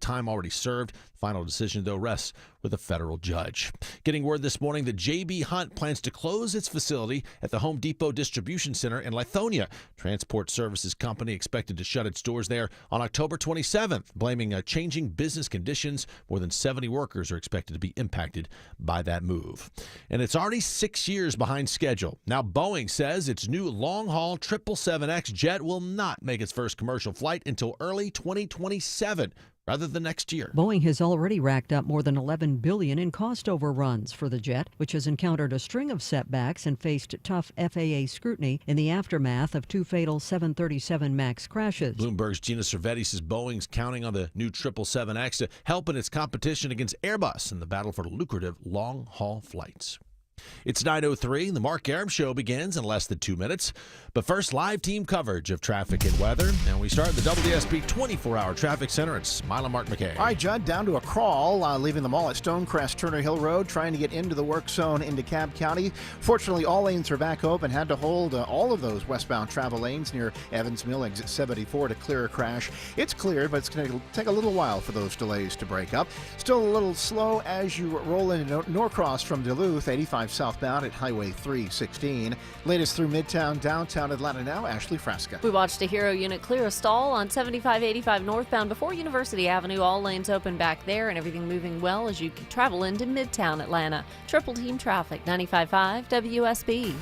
time already served. Final decision, though, rests with a federal judge. Getting word this morning that J.B. Hunt plans to close its facility at the Home Depot Distribution Center in Lithonia. Transport Services Company expected to shut its doors there on October 27th, blaming changing business conditions. More than 70 workers are expected to be impacted by that move. And it's already 6 years behind schedule. Now, Boeing says its new long-haul 777X jet will not make its first commercial flight until early 2027. Rather than next year. Boeing has already racked up more than $11 billion in cost overruns for the jet, which has encountered a string of setbacks and faced tough FAA scrutiny in the aftermath of 2 fatal 737 MAX crashes. Bloomberg's Gina Cervetti says Boeing's counting on the new 777X to help in its competition against Airbus in the battle for lucrative long-haul flights. It's 9:03. The Mark Arum Show begins in less than 2 minutes. But first, live team coverage of traffic and weather. And we start at the WSB 24-hour traffic center at Smile and Mark McKay. All right, Judd, down to a crawl, leaving the mall at Stonecrest Turner Hill Road, trying to get into the work zone into Cobb County. Fortunately, all lanes are back open. Had to hold all of those westbound travel lanes near Evans Mill, exit 74 to clear a crash. It's cleared, but it's going to take a little while for those delays to break up. Still a little slow as you roll into Norcross from Duluth, 85 southbound at Highway 316. Latest through Midtown, downtown Atlanta now, Ashley Fresca. We watched a Hero unit clear a stall on 7585 northbound before University Avenue. All lanes open back there and everything moving well as you travel into Midtown Atlanta. Triple team traffic, 95.5 WSB.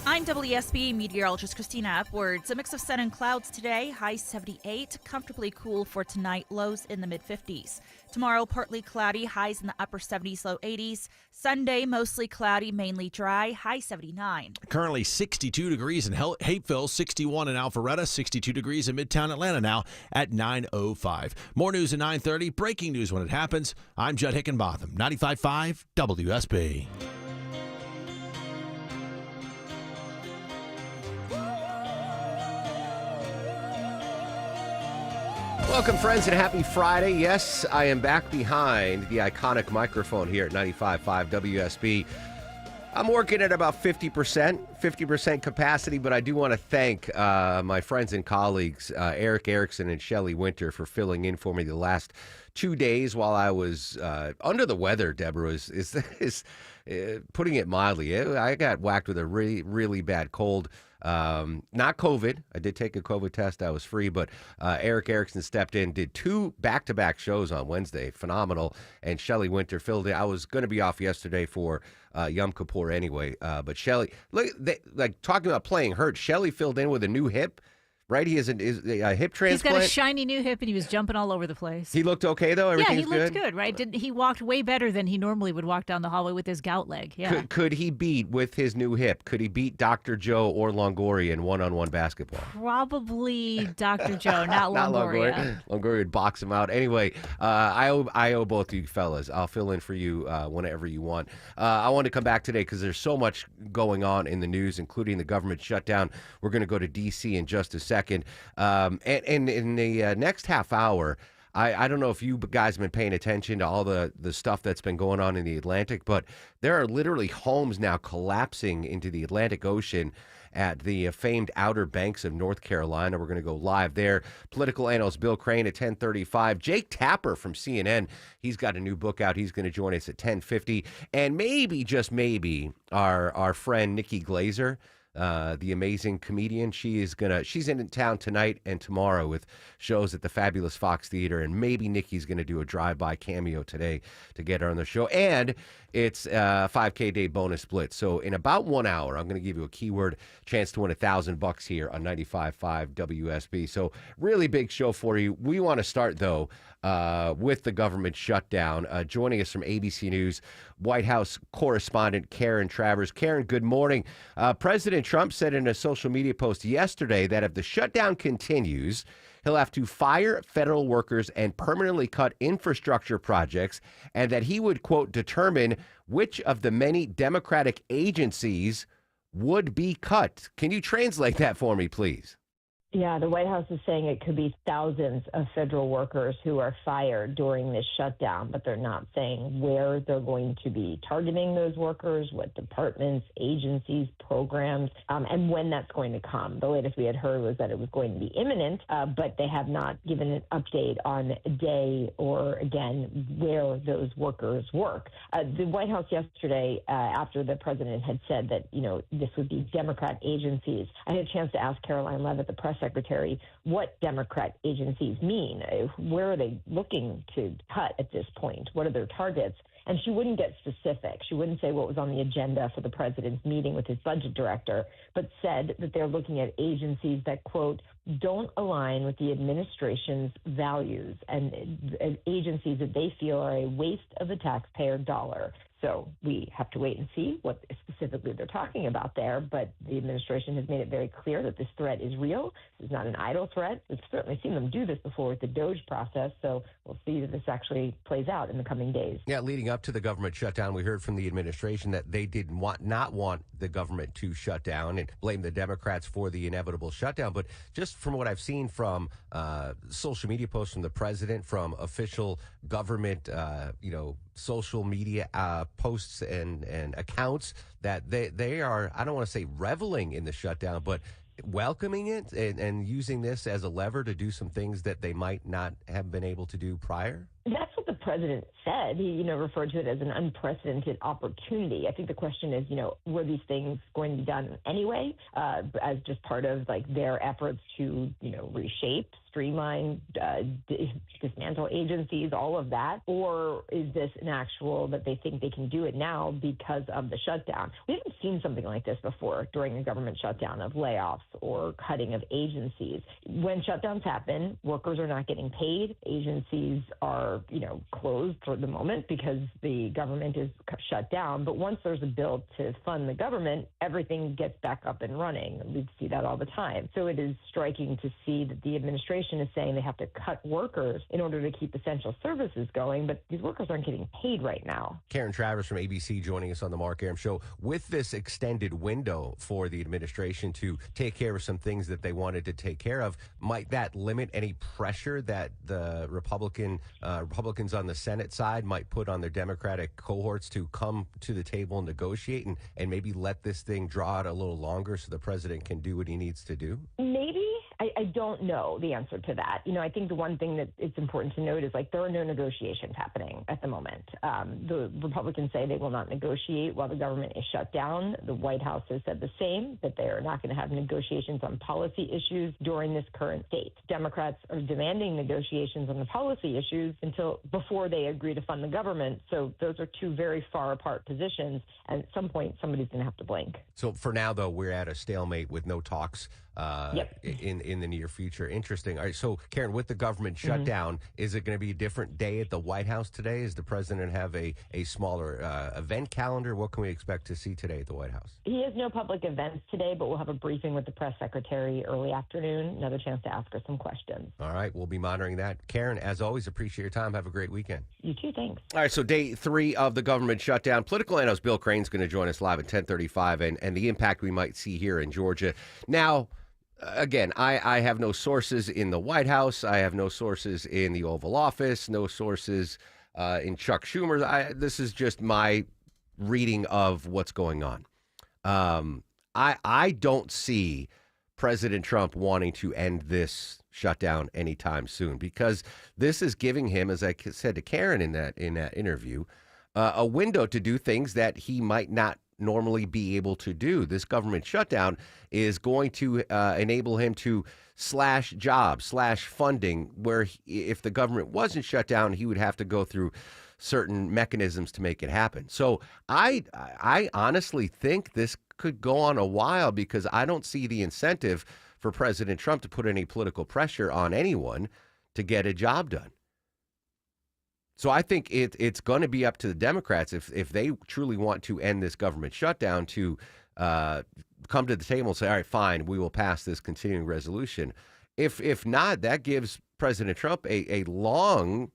I'm WSB meteorologist Christina Upwards. A mix of sun and clouds today, high 78, comfortably cool for tonight, lows in the mid-50s. Tomorrow, partly cloudy, highs in the upper 70s, low 80s. Sunday, mostly cloudy, mainly dry, high 79. Currently 62 degrees in Hapeville, 61 in Alpharetta, 62 degrees in Midtown Atlanta now at 9:05. More news at 9:30, breaking news when it happens. I'm Judd Hickenbotham, 95.5 WSB. Welcome, friends, and happy Friday. Yes, I am back behind the iconic microphone here at 95.5 WSB. I'm working at about 50% capacity, but I do want to thank my friends and colleagues, Eric Erickson and Shelley Winter, for filling in for me the last 2 days while I was under the weather. Deborah is putting it mildly. I got whacked with a really, really bad cold. Not COVID. I did take a COVID test. I was free, but Eric Erickson stepped in, did 2 back-to-back shows on Wednesday. Phenomenal. And Shelley Winter filled in. I was going to be off yesterday for Yom Kippur anyway, but Shelley, like talking about playing hurt, Shelley filled in with a new hip. Right, he has a hip transplant. He's got a shiny new hip, and he was jumping all over the place. He looked okay, though? Everything's good? Yeah, he looked good, right? He walked way better than he normally would walk down the hallway with his gout leg. Yeah. Could he beat, with his new hip, could he beat Dr. Joe or Longoria in one-on-one basketball? Probably Dr. Joe, not Longoria. Longoria would box him out. Anyway, I owe both of you fellas. I'll fill in for you whenever you want. I want to come back today because there's so much going on in the news, including the government shutdown. We're going to go to D.C. in just a second. And in the next half hour, I don't know if you guys have been paying attention to all the stuff that's been going on in the Atlantic, but there are literally homes now collapsing into the Atlantic Ocean at the famed Outer Banks of North Carolina. We're going to go live there. Political analyst Bill Crane at 10:35. Jake Tapper from CNN, he's got a new book out. He's going to join us at 10:50. And maybe, just maybe, our friend Nikki Glazer, the amazing comedian. She's in town tonight and tomorrow with shows at the fabulous Fox Theater, and maybe Nikki's gonna do a drive-by cameo today to get her on the show. And it's a 5K day bonus split. So in about 1 hour, I'm gonna give you a keyword chance to win $1,000 here on 95.5 WSB. So really big show for you. We want to start though with the government shutdown. Joining us from ABC News, White House correspondent Karen Travers. Karen, good morning. President Trump said in a social media post yesterday that if the shutdown continues, he'll have to fire federal workers and permanently cut infrastructure projects, and that he would, quote, determine which of the many Democratic agencies would be cut. Can you translate that for me, please? Yeah, the White House is saying it could be thousands of federal workers who are fired during this shutdown, but they're not saying where they're going to be targeting those workers, what departments, agencies, programs, and when that's going to come. The latest we had heard was that it was going to be imminent, but they have not given an update on a day or, again, where those workers work. The White House yesterday, after the president had said that, this would be Democrat agencies, I had a chance to ask Caroline Leavitt, the press secretary, what Democrat agencies mean. Where are they looking to cut at this point? What are their targets? And she wouldn't get specific. She wouldn't say what was on the agenda for the president's meeting with his budget director, but said that they're looking at agencies that, quote, don't align with the administration's values and agencies that they feel are a waste of the taxpayer dollar. So we have to wait and see what specifically they're talking about there. But the administration has made it very clear that this threat is real. This is not an idle threat. We've certainly seen them do this before with the DOGE process. So we'll see that this actually plays out in the coming days. Yeah, leading up to the government shutdown, we heard from the administration that they did not want the government to shut down and blame the Democrats for the inevitable shutdown. But just from what I've seen from social media posts from the president, from official government, social media posts and accounts, that they are, I don't want to say reveling in the shutdown, but welcoming it and using this as a lever to do some things that they might not have been able to do prior? That's what the president said. He, referred to it as an unprecedented opportunity. I think the question is, were these things going to be done anyway, as just part of their efforts to, reshape, streamline, dismantle agencies, all of that? Or is this an actual that they think they can do it now because of the shutdown? We haven't seen something like this before during a government shutdown of layoffs or cutting of agencies. When shutdowns happen, workers are not getting paid. Agencies are, closed for the moment because the government is shut down. But once there's a bill to fund the government, everything gets back up and running. We see that all the time. So it is striking to see that the administration is saying they have to cut workers in order to keep essential services going, but these workers aren't getting paid right now. Karen Travers from ABC joining us on the Mark Arum Show. With this extended window for the administration to take care of some things that they wanted to take care of, might that limit any pressure that the Republicans on the Senate side might put on their Democratic cohorts to come to the table and negotiate and maybe let this thing draw out a little longer so the president can do what he needs to do? Maybe. I don't know the answer to that. I think the one thing that it's important to note is there are no negotiations happening at the moment. The Republicans say they will not negotiate while the government is shut down. The White House has said the same, that they are not going to have negotiations on policy issues during this current state. Democrats are demanding negotiations on the policy issues until before they agree to fund the government. So those are two very far apart positions. And at some point, somebody's going to have to blink. So for now, though, we're at a stalemate with no talks in the near future. Interesting. All right. So, Karen, with the government shutdown, is it going to be a different day at the White House today? Does the president have a smaller event calendar? What can we expect to see today at the White House? He has no public events today, but we'll have a briefing with the press secretary early afternoon. Another chance to ask her some questions. All right. We'll be monitoring that. Karen, as always, appreciate your time. Have a great weekend. You too. Thanks. All right. So day 3 of the government shutdown. Political analyst Bill Crane's going to join us live at 10:35 and the impact we might see here in Georgia. Now, again, I have no sources in the White House. I have no sources in the Oval Office, no sources in Chuck Schumer. This is just my reading of what's going on. I don't see President Trump wanting to end this shutdown anytime soon because this is giving him, as I said to Karen in that interview, a window to do things that he might not normally be able to do. This government shutdown is going to enable him to slash jobs, slash funding, where if the government wasn't shut down, he would have to go through certain mechanisms to make it happen. So I honestly think this could go on a while because I don't see the incentive for President Trump to put any political pressure on anyone to get a job done. So I think it's going to be up to the Democrats if they truly want to end this government shutdown to come to the table and say, all right, fine, we will pass this continuing resolution. If not, that gives President Trump a long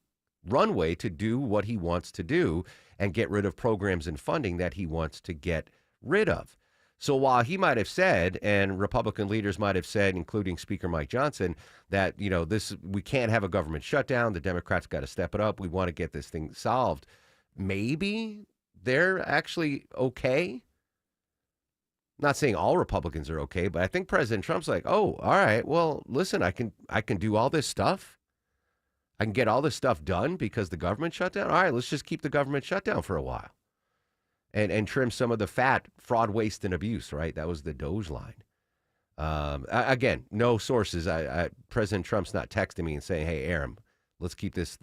runway to do what he wants to do and get rid of programs and funding that he wants to get rid of. So while he might have said, and Republican leaders might have said, including Speaker Mike Johnson, that, we can't have a government shutdown. The Democrats got to step it up. We want to get this thing solved. Maybe they're actually okay. Not saying all Republicans are okay, but I think President Trump's like, oh, all right, well, listen, I can do all this stuff. I can get all this stuff done because the government shut down. All right, let's just keep the government shut down for a while. And trim some of the fat, fraud, waste, and abuse, right? That was the Doge line. Again, no sources. President Trump's not texting me and saying, hey, Aram, let's keep this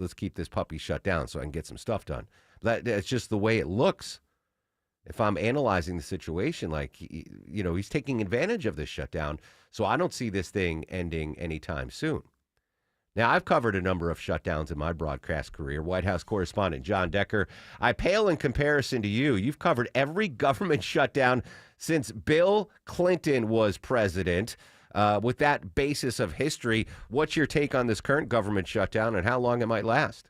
puppy shut down so I can get some stuff done. That's just the way it looks. If I'm analyzing the situation, like, he's taking advantage of this shutdown. So I don't see this thing ending anytime soon. Now, I've covered a number of shutdowns in my broadcast career. White House correspondent John Decker, I pale in comparison to you. You've covered every government shutdown since Bill Clinton was president. With that basis of history, what's your take on this current government shutdown and how long it might last?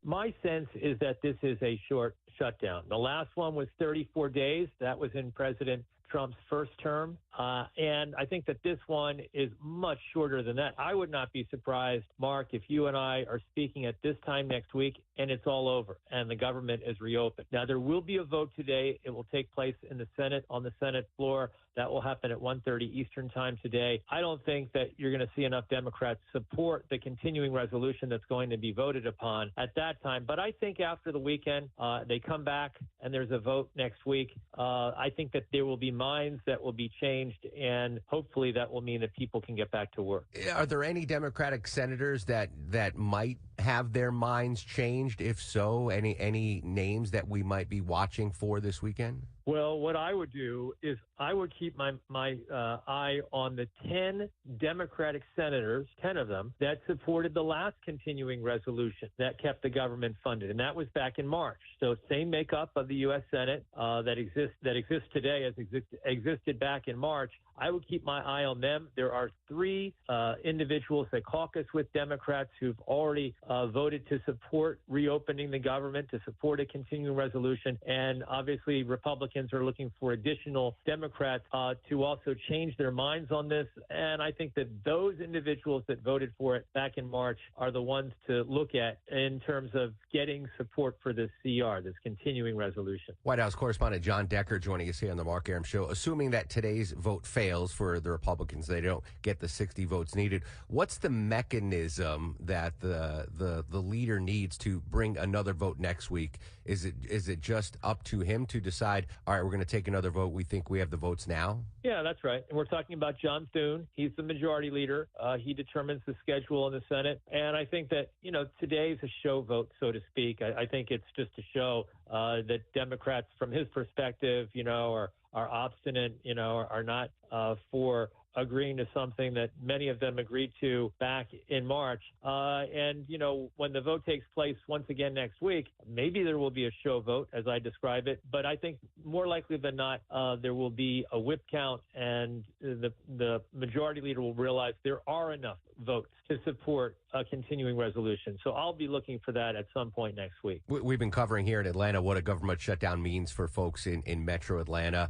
My sense is that this is a short shutdown. The last one was 34 days. That was in President Trump's first term. And I think that this one is much shorter than that. I would not be surprised, Mark, if you and I are speaking at this time next week and it's all over and the government is reopened. Now, there will be a vote today. It will take place in the Senate, on the Senate floor. That will happen at 1:30 Eastern time today. I don't think that you're going to see enough Democrats support the continuing resolution that's going to be voted upon at that time. But I think after the weekend, they come back and there's a vote next week. I think that there will be minds that will be changed, and hopefully that will mean that people can get back to work. Are there any Democratic senators that might have their minds changed? If so, any names that we might be watching for this weekend? Well, what I would do is I would keep my eye on the 10 Democratic senators, 10 of them, that supported the last continuing resolution that kept the government funded, and that was back in March. So same makeup of the U.S. Senate that exists today as existed back in March. I would keep my eye on them. There are 3 individuals that caucus with Democrats who've already voted to support reopening the government, to support a continuing resolution, and obviously Republicans are looking for additional Democrats to also change their minds on this. And I think that those individuals that voted for it back in March are the ones to look at in terms of getting support for this CR, this continuing resolution. White House correspondent John Decker joining us here on the Mark Arum Show. Assuming that today's vote fails for the Republicans, they don't get the 60 votes needed, what's the mechanism that the leader needs to bring another vote next week? Is it just up to him to decide, all right, we're going to take another vote, we think we have the votes now? Yeah, that's right. And we're talking about John Thune. He's the majority leader. He determines the schedule in the Senate. And I think that, today's a show vote, so to speak. I think it's just to show that Democrats, from his perspective, are obstinate, are not for agreeing to something that many of them agreed to back in March. And when the vote takes place once again next week, maybe there will be a show vote, as I describe it. But I think more likely than not, there will be a whip count, and the majority leader will realize there are enough votes to support a continuing resolution. So I'll be looking for that at some point next week. We've been covering here in Atlanta what a government shutdown means for folks in Metro Atlanta,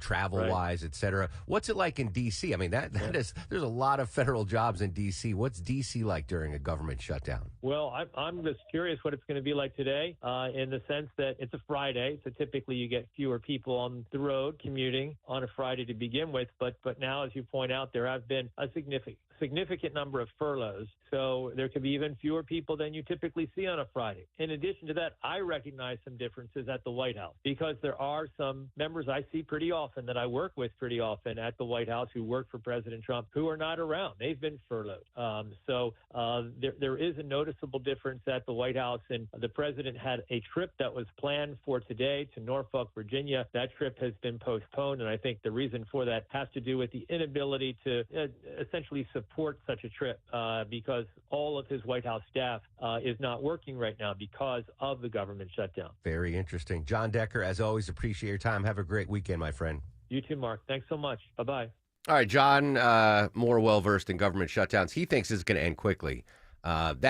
travel-wise, et cetera. What's it like in D.C.? I mean, there's a lot of federal jobs in D.C. What's D.C. like during a government shutdown? Well, I'm just curious what it's going to be like today in the sense that it's a Friday, so typically you get fewer people on the road commuting on a Friday to begin with. But now, as you point out, there have been a significant number of furloughs, so there could be even fewer people than you typically see on a Friday. In addition to that, I recognize some differences at the White House because there are some members I see pretty often that I work with pretty often at the White House who work for President Trump who are not around. They've been furloughed. So there is a noticeable difference at the White House, and the president had a trip that was planned for today to Norfolk, Virginia. That trip has been postponed, and I think the reason for that has to do with the inability to essentially support such a trip because all of his White House staff is not working right now because of the government shutdown. Very interesting. John Decker, as always, appreciate your time. Have a great weekend, my friend. You too, Mark. Thanks so much. Bye-bye. All right, John, more well-versed in government shutdowns. He thinks it's going to end quickly. If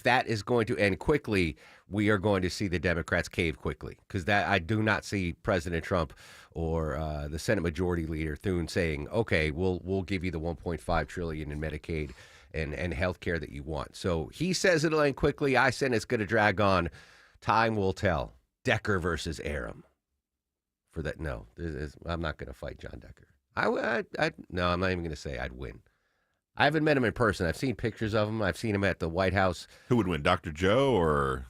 that is going to end quickly, we are going to see the Democrats cave quickly because I do not see President Trump or the Senate Majority Leader Thune saying, okay, we'll give you the $1.5 trillion in Medicaid and health care that you want. So he says it'll end quickly. I said it's going to drag on. Time will tell. Decker versus Aram. For that, no, I'm not going to fight John Decker. No, I'm not even going to say I'd win. I haven't met him in person. I've seen pictures of him. I've seen him at the White House. Who would win, Dr. Joe or?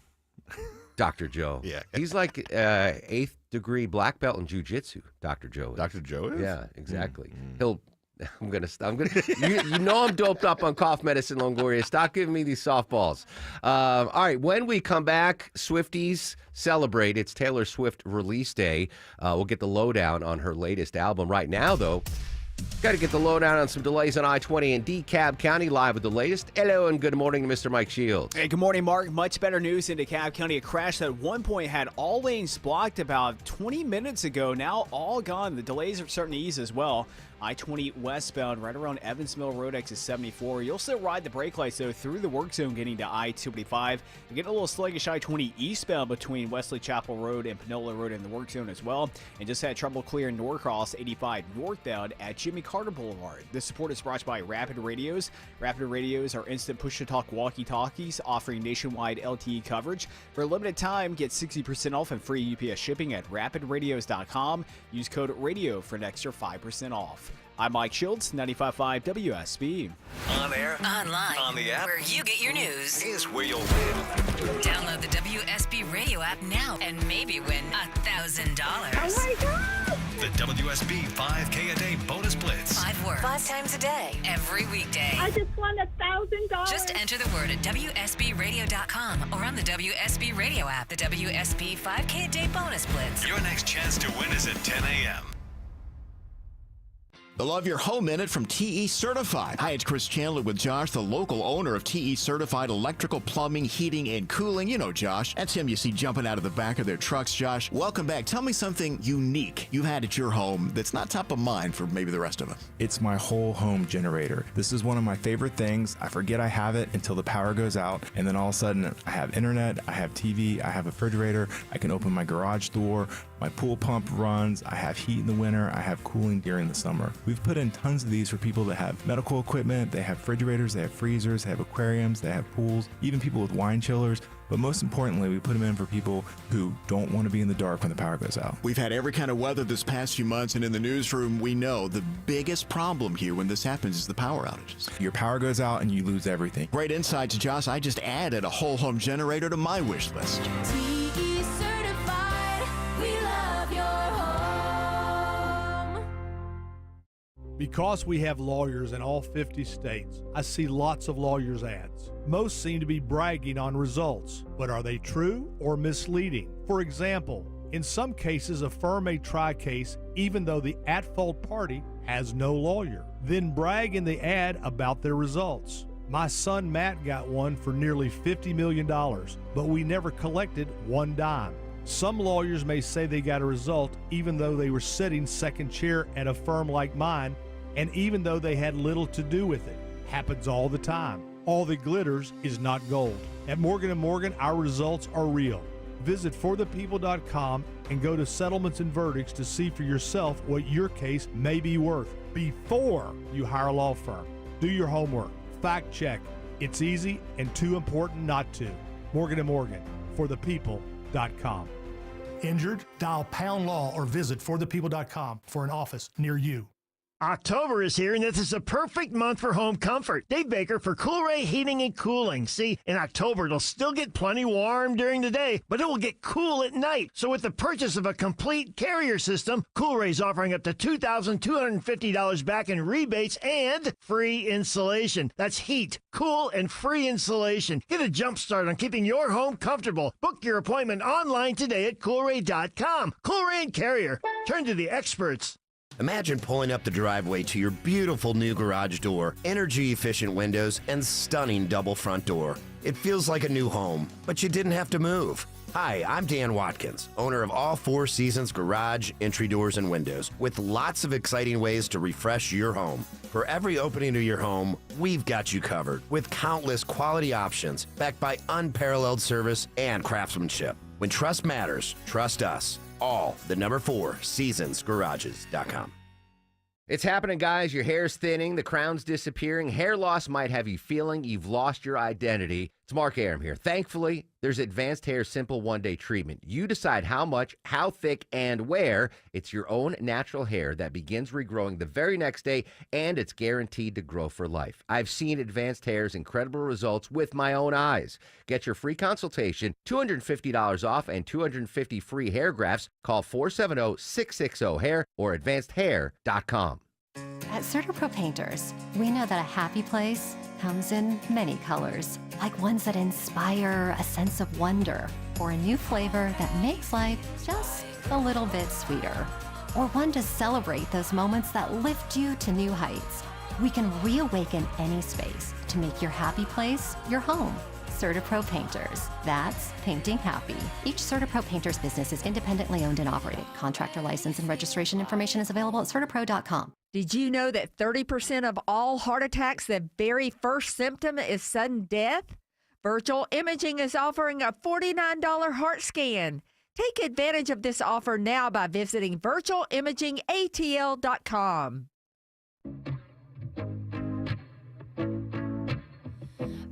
Dr. Joe. Yeah. He's like 8th degree black belt in jiu-jitsu, Dr. Joe is. Dr. Joe is? Yeah, exactly. I'm gonna you know I'm doped up on cough medicine, Longoria. Stop giving me these softballs. All right, when we come back, Swifties celebrate. It's Taylor Swift release day. We'll get the lowdown on her latest album. Right now, though, got to get the lowdown on some delays on I-20 in DeKalb County. Live with the latest. Hello and good morning to Mr. Mike Shields. Hey, good morning, Mark. Much better news in DeKalb County. A crash that at one point had all lanes blocked about 20 minutes ago. Now all gone. The delays are starting to ease as well. I-20 westbound right around Evans Mill Road, exit 74. You'll still ride the brake lights, though, through the work zone getting to I-285. You get a little sluggish I-20 eastbound between Wesley Chapel Road and Panola Road in the work zone as well. And just had trouble clearing Norcross 85 northbound at Jimmy Carter Boulevard. This support is brought to you by Rapid Radios. Rapid Radios are instant push-to-talk walkie-talkies offering nationwide LTE coverage. For a limited time, get 60% off and free UPS shipping at rapidradios.com. Use code RADIO for an extra 5% off. I'm Mike Shields, 95.5 WSB. On air, online, on the app, where you get your news, is where you'll win. Download the WSB radio app now and maybe win $1,000. Oh my God! The WSB 5K a day bonus blitz. 5 words, 5 times a day, every weekday. I just won $1,000. Just enter the word at WSBradio.com or on the WSB radio app. The WSB 5K a day bonus blitz. Your next chance to win is at 10 a.m. Love your home minute from TE Certified. Hi, it's Chris Chandler with Josh, the local owner of TE Certified Electrical, Plumbing, Heating, and Cooling. You know Josh. That's him you see jumping out of the back of their trucks, Josh. Welcome back. Tell me something unique you've had at your home that's not top of mind for maybe the rest of us. It's my whole home generator. This is one of my favorite things. I forget I have it until the power goes out, and then all of a sudden I have internet, I have TV, I have a refrigerator, I can open my garage door, my pool pump runs, I have heat in the winter, I have cooling during the summer. We've put in tons of these for people that have medical equipment, they have refrigerators, they have freezers, they have aquariums, they have pools, even people with wine chillers. But most importantly, we put them in for people who don't want to be in the dark when the power goes out. We've had every kind of weather this past few months, and in the newsroom, we know the biggest problem here when this happens is the power outages. Your power goes out and you lose everything. Great insights, Josh. I just added a whole home generator to my wish list. TE Certified, we love your home. Because we have lawyers in all 50 states, I see lots of lawyers' ads. Most seem to be bragging on results, but are they true or misleading? For example, in some cases, a firm may try a case even though the at-fault party has no lawyer, then brag in the ad about their results. My son Matt got one for nearly $50 million, but we never collected one dime. Some lawyers may say they got a result even though they were sitting second chair at a firm like mine, and even though they had little to do with it. Happens all the time. All that glitters is not gold. At Morgan & Morgan, our results are real. Visit forthepeople.com and go to settlements and verdicts to see for yourself what your case may be worth before you hire a law firm. Do your homework. Fact check. It's easy and too important not to. Morgan & Morgan, forthepeople.com. Injured? Dial pound law or visit forthepeople.com for an office near you. October is here, and this is a perfect month for home comfort. Dave Baker for Coolray Heating and Cooling. See, in October, it'll still get plenty warm during the day, but it will get cool at night. So with the purchase of a complete Carrier system, Coolray's offering up to $2,250 back in rebates and free installation. That's heat, cool, and free installation. Get a jump start on keeping your home comfortable. Book your appointment online today at Coolray.com. Coolray and Carrier. Turn to the experts. Imagine pulling up the driveway to your beautiful new garage door, energy-efficient windows, and stunning double front door. It feels like a new home, but you didn't have to move. Hi, I'm Dan Watkins, owner of All Four Seasons Garage, Entry Doors, and Windows, with lots of exciting ways to refresh your home. For every opening to your home, we've got you covered, with countless quality options, backed by unparalleled service and craftsmanship. When trust matters, trust us. all the number 4 seasonsgarages.com. It's happening, guys. Your hair's thinning, the crown's disappearing. Hair loss might have you feeling you've lost your identity. It's Mark Arum here. Thankfully, there's Advanced Hair Simple One-Day Treatment. You decide how much, how thick, and where. It's your own natural hair that begins regrowing the very next day, and it's guaranteed to grow for life. I've seen Advanced Hair's incredible results with my own eyes. Get your free consultation, $250 off, and 250 free hair grafts. Call 470-660-HAIR or advancedhair.com. At CertaPro Painters, we know that a happy place comes in many colors, like ones that inspire a sense of wonder, or a new flavor that makes life just a little bit sweeter, or one to celebrate those moments that lift you to new heights. We can reawaken any space to make your happy place your home. CertaPro Painters. That's painting happy. Each CertaPro Painters business is independently owned and operated. Contractor license and registration information is available at CertaPro.com. Did you know that 30% of all heart attacks, the very first symptom is sudden death? Virtual Imaging is offering a $49 heart scan. Take advantage of this offer now by visiting virtualimagingatl.com.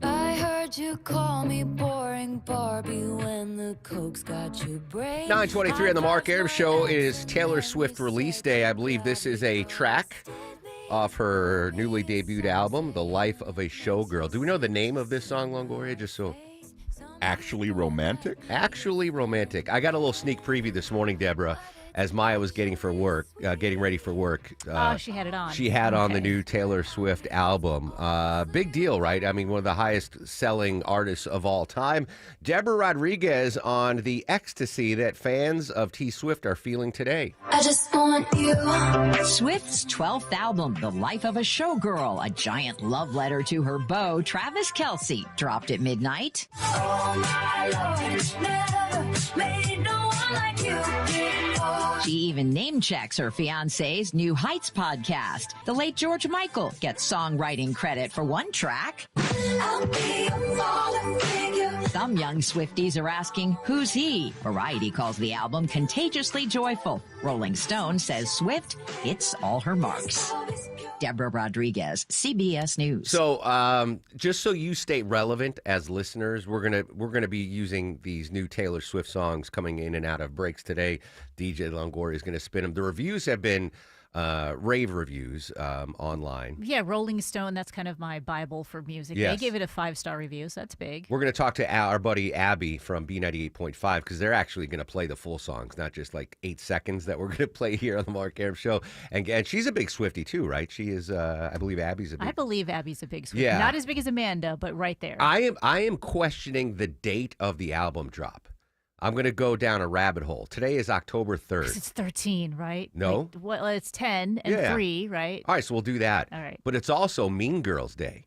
I heard you call me boring Barbie when the Coke's got you brain. 9:23 on the Mark Arum Show. It is Taylor Swift release day. I believe this is a track off her newly debuted album, The Life of a Showgirl. Do we know the name of this song, Longoria? Just so. Actually Romantic? Actually Romantic. I got a little sneak preview this morning, Deborah, as Maya was getting ready for work. She had it on. She had on the new Taylor Swift album. Big deal, right? I mean, one of the highest selling artists of all time. Deborah Rodriguez on the ecstasy that fans of T Swift are feeling today. I just want you. Swift's 12th album, The Life of a Showgirl, a giant love letter to her beau, Travis Kelce, dropped at midnight. Oh my Lord, never made no one like you before. She even name checks her fiance's New Heights podcast. The late George Michael gets songwriting credit for one track. I'll be a falling figure. Some young Swifties are asking, who's he? Variety calls the album contagiously joyful. Rolling Stone says Swift hits all her marks. Deborah Rodriguez, CBS News. So, just so you stay relevant as listeners, we're gonna be using these new Taylor Swift songs coming in and out of breaks today. DJ Longoria is gonna spin them. The reviews have been rave reviews online. Yeah, Rolling Stone, that's kind of my Bible for music. Yes. They gave it a 5-star review, so that's big. We're going to talk to our buddy Abby from B98.5 because they're actually going to play the full songs, not just like 8 seconds that we're going to play here on the Mark Arum Show. And she's a big Swiftie too, right? She is, I believe Abby's a big... I believe Abby's a big Swiftie. Yeah. Not as big as Amanda, but right there. I am questioning the date of the album drop. I'm going to go down a rabbit hole. Today is October 3rd. 'Cause it's 13, right? No. Well, it's 10 and 3, right? All right, so we'll do that. All right. But it's also Mean Girls Day.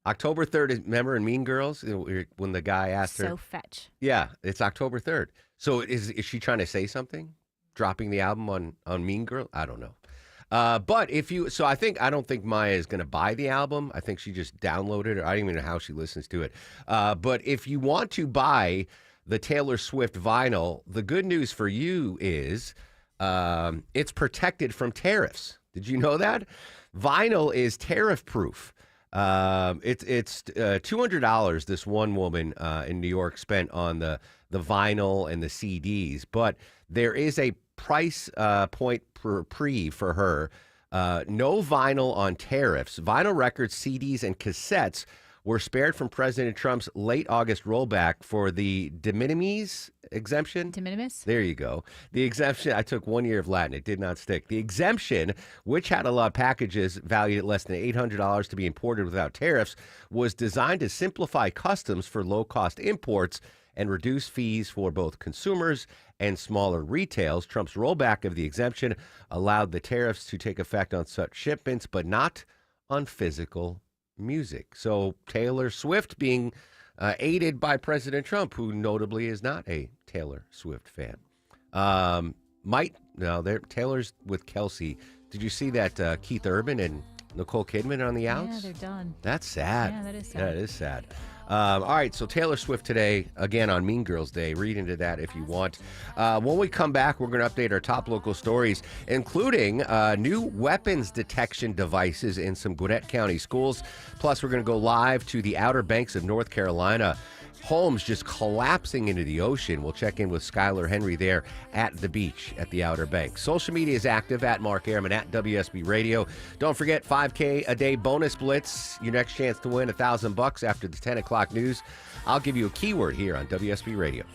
October 3rd is, remember in Mean Girls, when the guy asked her. So fetch. Yeah, it's October 3rd. So is she trying to say something? Dropping the album on Mean Girl? I don't know. But I don't think Maya is going to buy the album. I think she just downloaded it. I don't even know how she listens to it. But if you want to buy the Taylor Swift vinyl, the good news for you is it's protected from tariffs. Did you know that? Vinyl is tariff proof. It's $200 this one woman in New York spent on the vinyl and the CDs, but there is a price point for her. No vinyl on tariffs. Vinyl records, CDs, and cassettes were spared from President Trump's late August rollback for the de minimis exemption. De minimis? There you go. The exemption, I took 1 year of Latin. It did not stick. The exemption, which had allowed packages valued at less than $800 to be imported without tariffs, was designed to simplify customs for low-cost imports and reduce fees for both consumers and smaller retails. Trump's rollback of the exemption allowed the tariffs to take effect on such shipments, but not on physical music. So Taylor Swift being aided by President Trump, who notably is not a Taylor Swift fan. Taylor's with Kelce. Did you see that Keith Urban and Nicole Kidman are on the outs? Yeah, they're done. That's sad. Yeah, that is sad. That is sad. All right, so Taylor Swift today, again on Mean Girls Day. Read into that if you want. When we come back, we're going to update our top local stories, including new weapons detection devices in some Gwinnett County schools. Plus, we're going to go live to the Outer Banks of North Carolina. Homes just collapsing into the ocean. We'll check in with Skylar Henry there at the beach at the Outer Banks. Social media is active at Mark Airman at WSB Radio. Don't forget 5K a day bonus blitz. Your next chance to win $1,000 after the 10 o'clock news. I'll give you a keyword here on WSB Radio.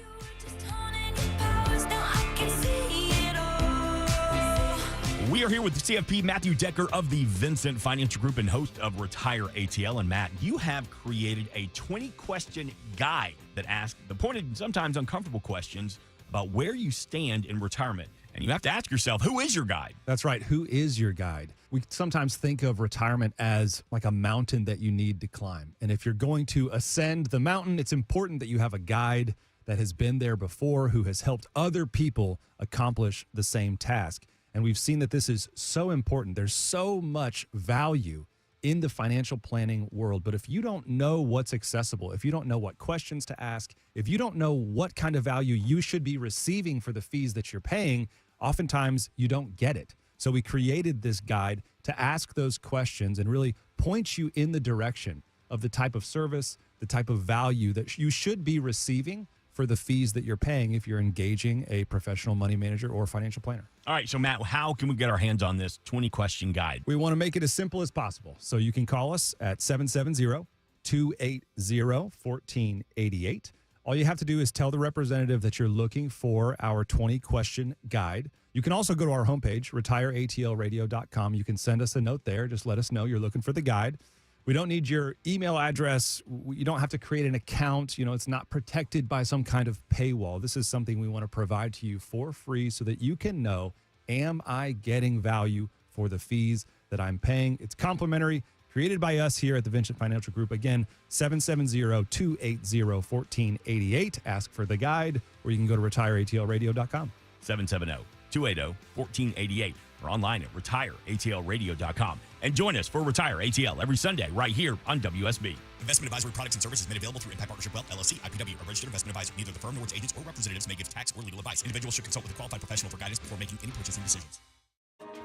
We are here with CFP Matthew Decker of the Vincent Financial Group and host of Retire ATL. And Matt, you have created a 20-question guide that asks the pointed, sometimes uncomfortable questions about where you stand in retirement. And you have to ask yourself, who is your guide? That's right. Who is your guide? We sometimes think of retirement as like a mountain that you need to climb. And if you're going to ascend the mountain, it's important that you have a guide that has been there before, who has helped other people accomplish the same task. And we've seen that this is so important. There's so much value in the financial planning world. But if you don't know what's accessible, if you don't know what questions to ask, if you don't know what kind of value you should be receiving for the fees that you're paying, oftentimes you don't get it. So we created this guide to ask those questions and really point you in the direction of the type of service, the type of value that you should be receiving for the fees that you're paying if you're engaging a professional money manager or financial planner. All right, so Matt, how can we get our hands on this 20-question guide? We want to make it as simple as possible. So you can call us at 770-280-1488. All you have to do is tell the representative that you're looking for our 20-question guide. You can also go to our homepage, retireatlradio.com. You can send us a note there. Just let us know you're looking for the guide. We don't need your email address. You don't have to create an account. You know, it's not protected by some kind of paywall. This is something we want to provide to you for free so that you can know, am I getting value for the fees that I'm paying? It's complimentary, created by us here at the Vincent Financial Group. Again, 770-280-1488. Ask for the guide, or you can go to retireatlradio.com. 770-280-1488. or online at retireatlradio.com. And join us for Retire ATL every Sunday right here on WSB. Investment advisory products and services made available through Impact Partnership Wealth, LLC, IPW, a registered investment advisor. Neither the firm nor its agents or representatives may give tax or legal advice. Individuals should consult with a qualified professional for guidance before making any purchasing decisions.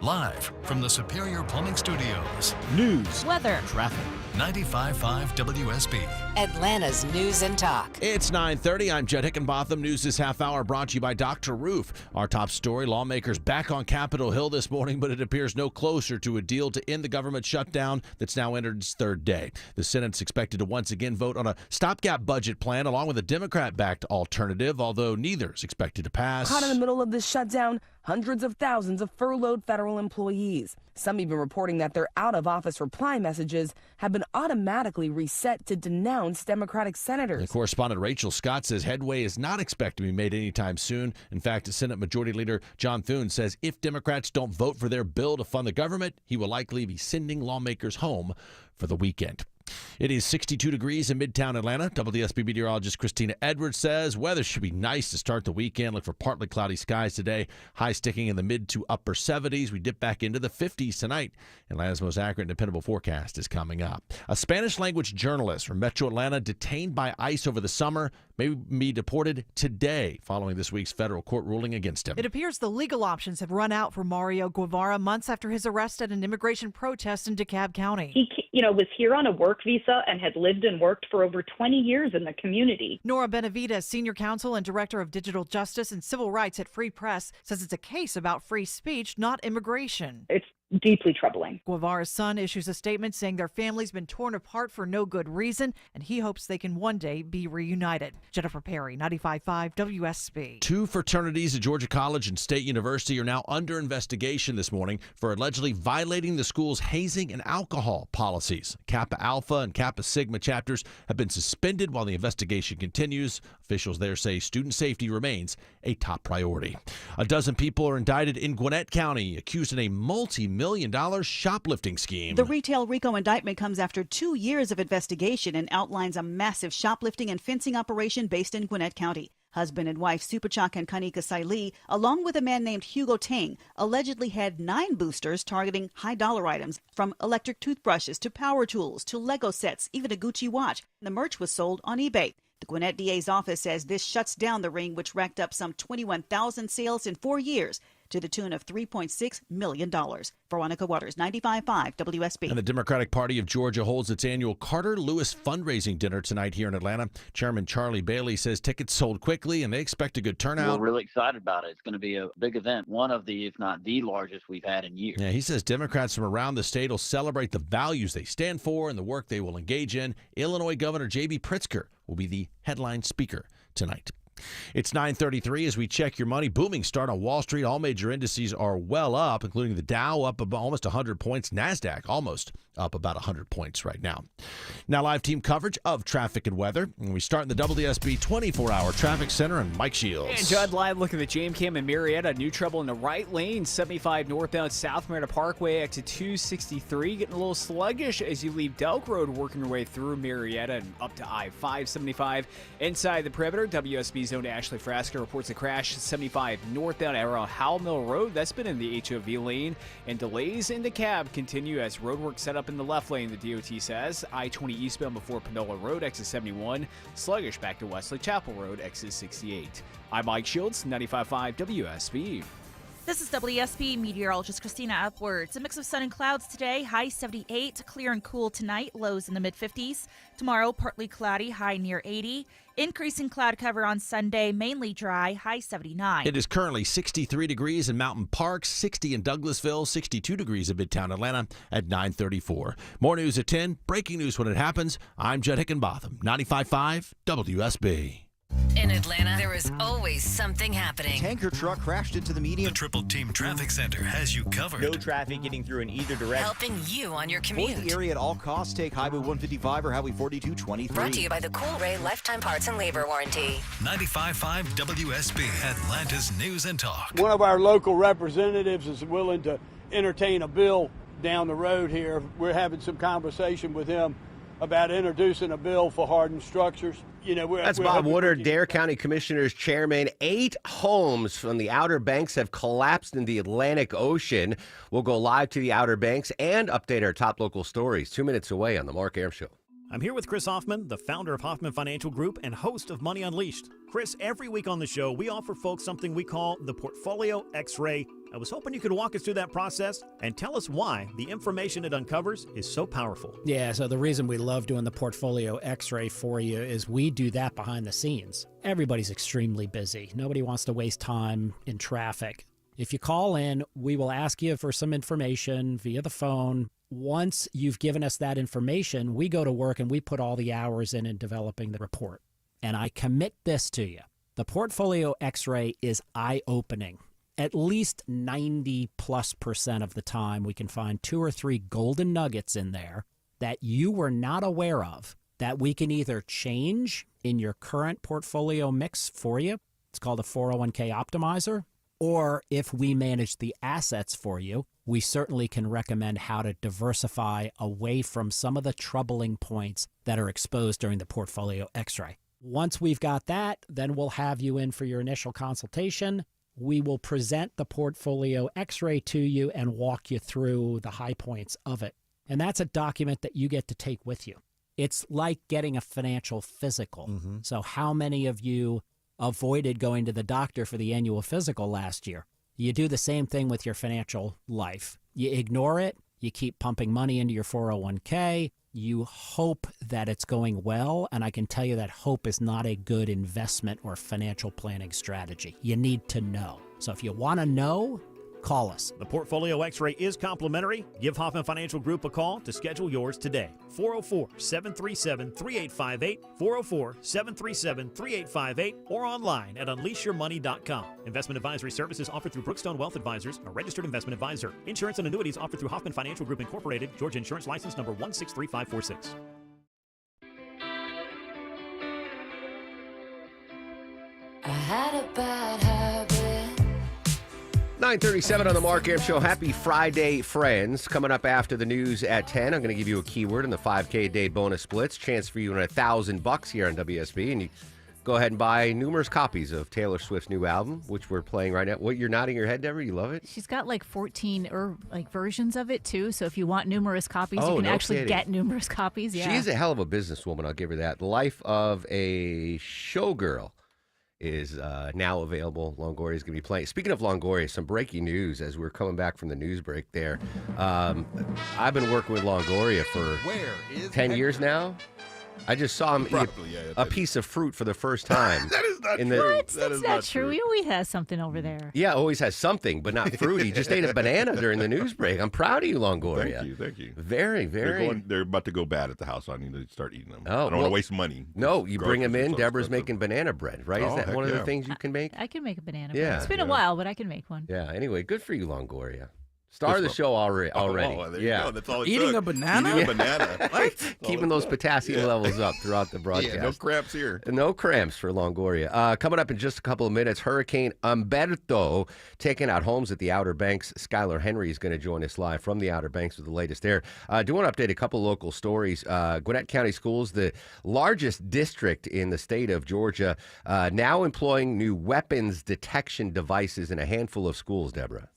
Live from the Superior Plumbing Studios. News, weather, traffic. 95.5 WSB. Atlanta's News and Talk. It's 9:30. I'm Jed Hickenbotham. News this half hour brought to you by Dr. Roof. Our top story, lawmakers back on Capitol Hill this morning, but it appears no closer to a deal to end the government shutdown that's now entered its third day. The Senate's expected to once again vote on a stopgap budget plan along with a Democrat-backed alternative, although neither is expected to pass. Caught in the middle of this shutdown, hundreds of thousands of furloughed federal employees. Some even reporting that their out-of-office reply messages have been automatically reset to denounce Democratic senators. And correspondent Rachel Scott says headway is not expected to be made anytime soon. In fact, Senate Majority Leader John Thune says if Democrats don't vote for their bill to fund the government, he will likely be sending lawmakers home for the weekend. It is 62 degrees in Midtown Atlanta. WSB meteorologist Christina Edwards says weather should be nice to start the weekend. Look for partly cloudy skies today. High sticking in the mid to upper 70s. We dip back into the 50s tonight. Atlanta's most accurate and dependable forecast is coming up. A Spanish language journalist from Metro Atlanta detained by ICE over the summer may be deported today following this week's federal court ruling against him. It appears the legal options have run out for Mario Guevara months after his arrest at an immigration protest in DeKalb County. He, was here on a work visa and had lived and worked for over 20 years in the community. Nora Benavides, senior counsel and director of digital justice and civil rights at Free Press, says it's a case about free speech, not immigration. It's deeply troubling. Guevara's son issues a statement saying their family's been torn apart for no good reason, and he hopes they can one day be reunited. Jennifer Perry, 95.5 WSB. Two fraternities at Georgia College and State University are now under investigation this morning for allegedly violating the school's hazing and alcohol policies. Kappa Alpha and Kappa Sigma chapters have been suspended while the investigation continues. Officials there say student safety remains a top priority. A dozen people are indicted in Gwinnett County, accused in a multi-million-dollar shoplifting scheme. The retail RICO indictment comes after 2 years of investigation and outlines a massive shoplifting and fencing operation based in Gwinnett County. Husband and wife Superchak and Kanika Saili, along with a man named Hugo Tang, allegedly had 9 boosters targeting high-dollar items, from electric toothbrushes to power tools to Lego sets, even a Gucci watch. The merch was sold on eBay. The Gwinnett DA's office says this shuts down the ring, which racked up some 21,000 sales in 4 years to the tune of $3.6 million. Veronica Waters, 95.5 WSB. And the Democratic Party of Georgia holds its annual Carter Lewis fundraising dinner tonight here in Atlanta. Chairman Charlie Bailey says tickets sold quickly and they expect a good turnout. We're really excited about it. It's going to be a big event, one of the, if not the largest we've had in years. Yeah, he says Democrats from around the state will celebrate the values they stand for and the work they will engage in. Illinois Governor J.B. Pritzker will be the headline speaker tonight. It's 9:33 as we check your money. Booming start on Wall Street. All major indices are well up, including the Dow up about almost 100 points. NASDAQ almost up about 100 points right now. Now live team coverage of traffic and weather. And we start in the WSB 24-hour traffic center and Mike Shields. And Judd live looking at the jam cam in Marietta. New trouble in the right lane. 75 northbound South Marietta Parkway exit 263. Getting a little sluggish as you leave Delk Road, working your way through Marietta and up to I-575. Inside the perimeter, WSB Zone Ashley Frasker reports a crash 75 northbound around Howell Mill Road. That's been in the HOV lane. And delays in the cab continue as roadwork set up in the left lane, the DOT says. I-20 eastbound before Panola Road, exit 71. Sluggish back to Wesley Chapel Road, exit 68. I'm Mike Shields, 95.5 WSB. This is WSB meteorologist Christina Upwards. A mix of sun and clouds today, high 78, clear and cool tonight, lows in the mid-50s. Tomorrow, partly cloudy, high near 80. Increasing cloud cover on Sunday, mainly dry, high 79. It is currently 63 degrees in Mountain Park, 60 in Douglasville, 62 degrees in Midtown Atlanta at 9:34. More news at 10, breaking news when it happens. I'm Judd Hickenbotham, 95.5 WSB. In Atlanta, there is always something happening. Tanker truck crashed into the median. The Triple Team Traffic Center has you covered. No traffic getting through in either direction. Helping you on your commute. Avoid the area at all costs. Take Highway 155 or Highway 4223. Brought to you by the Cool Ray Lifetime Parts and Labor Warranty. 95.5 WSB, Atlanta's News and Talk. One of our local representatives is willing to entertain a bill down the road here. We're having some conversation with him about introducing a bill for hardened structures. You know, That's Bob Woodard, Dare County Commissioners Chairman. 8 homes from the Outer Banks have collapsed in the Atlantic Ocean. We'll go live to the Outer Banks and update our top local stories 2 minutes away on The Mark Arum Show. I'm here with Chris Hoffman, the founder of Hoffman Financial Group and host of Money Unleashed. Chris, every week on the show, we offer folks something we call the Portfolio X-Ray. I was hoping you could walk us through that process and tell us why the information it uncovers is so powerful. Yeah, so the reason we love doing the Portfolio X-Ray for you is we do that behind the scenes. Everybody's extremely busy. Nobody wants to waste time in traffic. If you call in, we will ask you for some information via the phone. Once you've given us that information, we go to work and we put all the hours in developing the report. And I commit this to you. The Portfolio X-Ray is eye-opening. At least 90+% of the time, we can find 2 or 3 golden nuggets in there that you were not aware of that we can either change in your current portfolio mix for you. It's called a 401k optimizer. Or if we manage the assets for you, we certainly can recommend how to diversify away from some of the troubling points that are exposed during the Portfolio X-ray. Once we've got that, then we'll have you in for your initial consultation. We will present the Portfolio X-ray to you and walk you through the high points of it. And that's a document that you get to take with you. It's like getting a financial physical. Mm-hmm. So how many of you avoided going to the doctor for the annual physical last year? You do the same thing with your financial life. You ignore it. You keep pumping money into your 401k. You hope that it's going well, and I can tell you that hope is not a good investment or financial planning strategy. You need to know. So if you want to know, call us. The Portfolio X-Ray is complimentary. Give Hoffman Financial Group a call to schedule yours today. 404-737-3858, 404-737-3858, or online at unleashyourmoney.com. Investment advisory services offered through Brookstone Wealth Advisors, a registered investment advisor. Insurance and annuities offered through Hoffman Financial Group Incorporated, Georgia Insurance License number 163546. I had a bad habit. 9:37 on the Mark Arum Show. Happy Friday, friends. Coming up after the news at 10, I'm going to give you a keyword in the 5K a day bonus splits. Chance for you to win $1,000 here on WSB. And you go ahead and buy numerous copies of Taylor Swift's new album, which we're playing right now. What, you're nodding your head, Deborah? You love it? She's got like 14 versions of it too. So if you want numerous copies, Oh, you can no actually kidding. get numerous copies. Yeah. She's a hell of a businesswoman, I'll give her that. The Life of a Showgirl is now available. Longoria is going to be playing. Speaking of Longoria, some breaking news as we're coming back from the news break there. I've been working with Longoria for 10 years now. I just saw him eat a piece of fruit for the first time. That is not What? That That's is not true. He always has something over there. Yeah, always has something, but not fruit. He just ate a banana during the news break. I'm proud of you, Longoria. Thank you. Very, very. They're about to go bad at the house, so I need to start eating them. Oh, I don't want well, to waste money. No, you bring them Groceries are in. so Deborah's expensive. making banana bread, right? Is Oh, that heck one of the yeah. things you can make? I can make a banana Yeah, bread. It's been a yeah. while, but I can make one. Yeah, anyway, good for you, Longoria. Star of the This show already. Oh, there you yeah. go. That's all it Eating took. a banana? Eating a banana. What? Keeping those potassium levels up throughout the broadcast. Yeah, no cramps here. No cramps for Longoria. Coming up in just a couple of minutes, Hurricane Umberto taking out homes at the Outer Banks. Skylar Henry is going to join us live from the Outer Banks with the latest there. Do want to update a couple of local stories. Gwinnett County Schools, the largest district in the state of Georgia, now employing new weapons detection devices in a handful of schools, Deborah.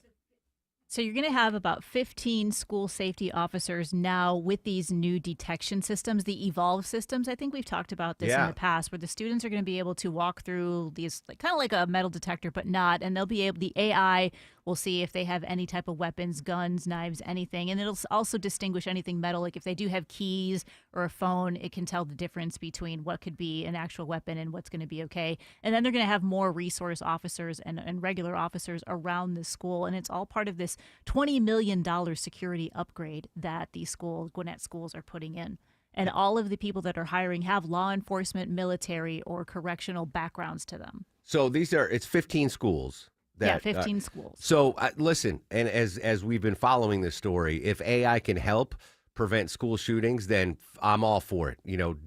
So you're going to have about 15 school safety officers now with these new detection systems, the Evolve systems. I think we've talked about this in the past, where the students are going to be able to walk through these, kind of like a metal detector, but not, and they'll be able, the AI will see if they have any type of weapons, guns, knives, anything, and it'll also distinguish anything metal. Like if they do have keys or a phone, it can tell the difference between what could be an actual weapon and what's going to be okay. And then they're going to have more resource officers and regular officers around the school, and it's all part of this $20 million security upgrade that the Gwinnett schools are putting in. And all of the people that are hiring have law enforcement, military, or correctional backgrounds to them. So it's 15 schools. Yeah, 15 schools. So listen, and as we've been following this story, if AI can help prevent school shootings, then I'm all for it.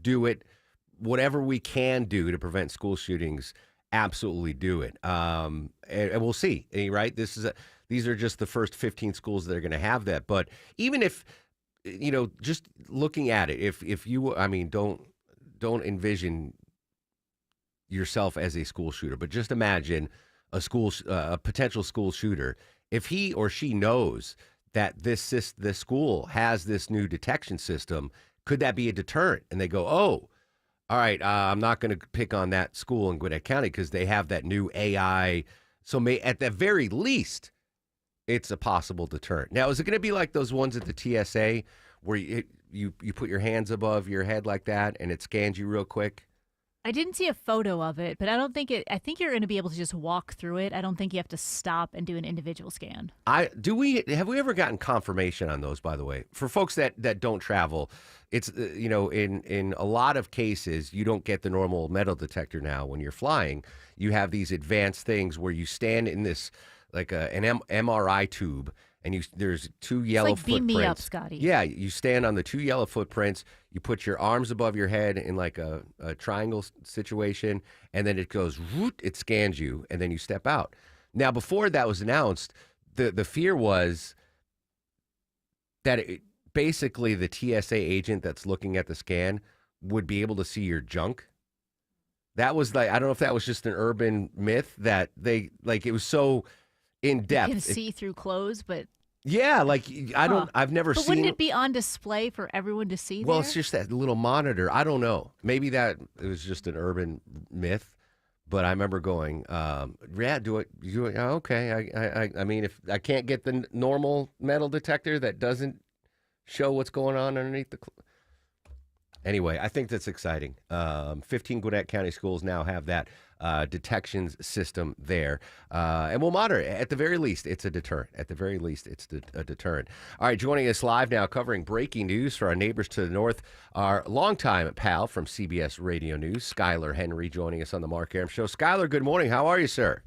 Do it. Whatever we can do to prevent school shootings, absolutely do it. And we'll see, right? These are just the first 15 schools that are going to have that. But even if, just looking at it, if you, don't envision yourself as a school shooter, but just imagine a potential school shooter. If he or she knows that this school has this new detection system, could that be a deterrent? And they go, oh, all right, I'm not going to pick on that school in Gwinnett County because they have that new AI. So at the very least, it's a possible deterrent. Now, is it going to be like those ones at the TSA where you put your hands above your head like that and it scans you real quick? I didn't see a photo of it, but I think you're going to be able to just walk through it. I don't think you have to stop and do an individual scan. Have we ever gotten confirmation on those, by the way? For folks that don't travel, it's in a lot of cases you don't get the normal metal detector now when you're flying. You have these advanced things where you stand in this like an MRI tube, and there's two yellow like footprints. Beam me up, Scotty. Yeah, you stand on the two yellow footprints. You put your arms above your head in like a triangle situation, and then it goes, whoop, it scans you, and then you step out. Now, before that was announced, the fear was that basically the TSA agent that's looking at the scan would be able to see your junk. That was I don't know if that was just an urban myth that it was so in depth. You can see through clothes, but yeah, I've never but seen. Wouldn't it be on display for everyone to see? Well, there? it's just that little monitor. I don't know. Maybe it was just an urban myth, but I remember going, yeah, do it. Okay. I mean, if I can't get the normal metal detector that doesn't show what's going on underneath the. Anyway, I think that's exciting. 15 Gwinnett County schools now have that detections system there. And we'll monitor it. At the very least, it's a deterrent. At the very least, it's a deterrent. All right, joining us live now, covering breaking news for our neighbors to the north, our longtime pal from CBS Radio News, Skylar Henry, joining us on the Mark Arum Show. Skylar, good morning. How are you, sir?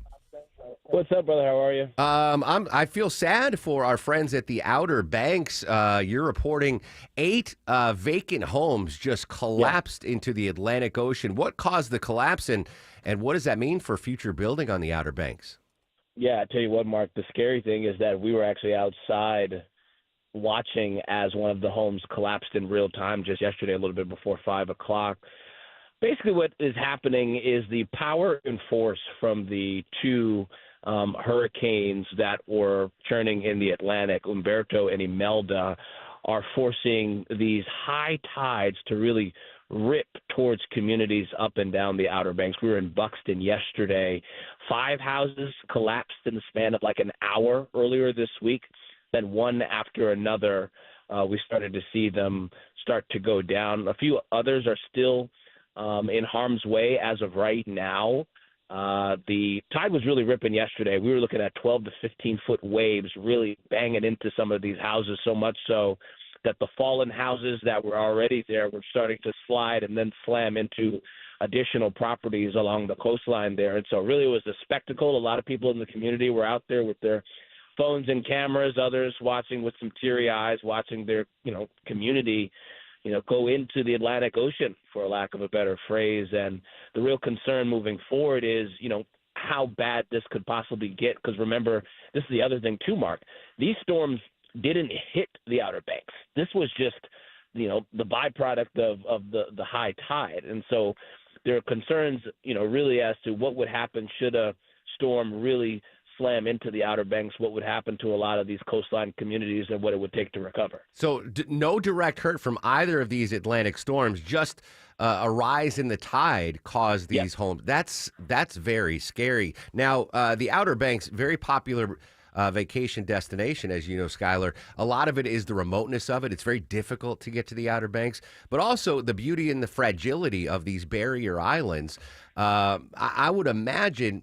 What's up, brother? How are you? I feel sad for our friends at the Outer Banks. You're reporting 8 vacant homes just collapsed into the Atlantic Ocean. What caused the collapse, and what does that mean for future building on the Outer Banks? Yeah, I tell you what, Mark, the scary thing is that we were actually outside watching as one of the homes collapsed in real time just yesterday, a little bit before 5 o'clock. basically what is happening is the power and force from the two hurricanes that were churning in the Atlantic, Umberto and Imelda, are forcing these high tides to really rip towards communities up and down the Outer Banks. We were in Buxton yesterday. 5 houses collapsed in the span of like an hour earlier this week. Then one after another, we started to see them start to go down. A few others are still in harm's way as of right now. The tide was really ripping yesterday. We were looking at 12 to 15-foot waves really banging into some of these houses, so much so that the fallen houses that were already there were starting to slide and then slam into additional properties along the coastline there. And so really it was a spectacle. A lot of people in the community were out there with their phones and cameras, others watching with some teary eyes, watching their, community, go into the Atlantic Ocean, for a lack of a better phrase. And the real concern moving forward is, how bad this could possibly get. Because remember, this is the other thing too, Mark. These storms didn't hit the Outer Banks. This was just, the byproduct of the high tide. And so there are concerns, really as to what would happen should a storm really slam into the Outer Banks, what would happen to a lot of these coastline communities and what it would take to recover. So no direct hurt from either of these Atlantic storms, just a rise in the tide caused these homes. That's very scary. Now, the Outer Banks, very popular vacation destination, as you know, Skylar. A lot of it is the remoteness of it. It's very difficult to get to the Outer Banks, but also the beauty and the fragility of these barrier islands. I would imagine,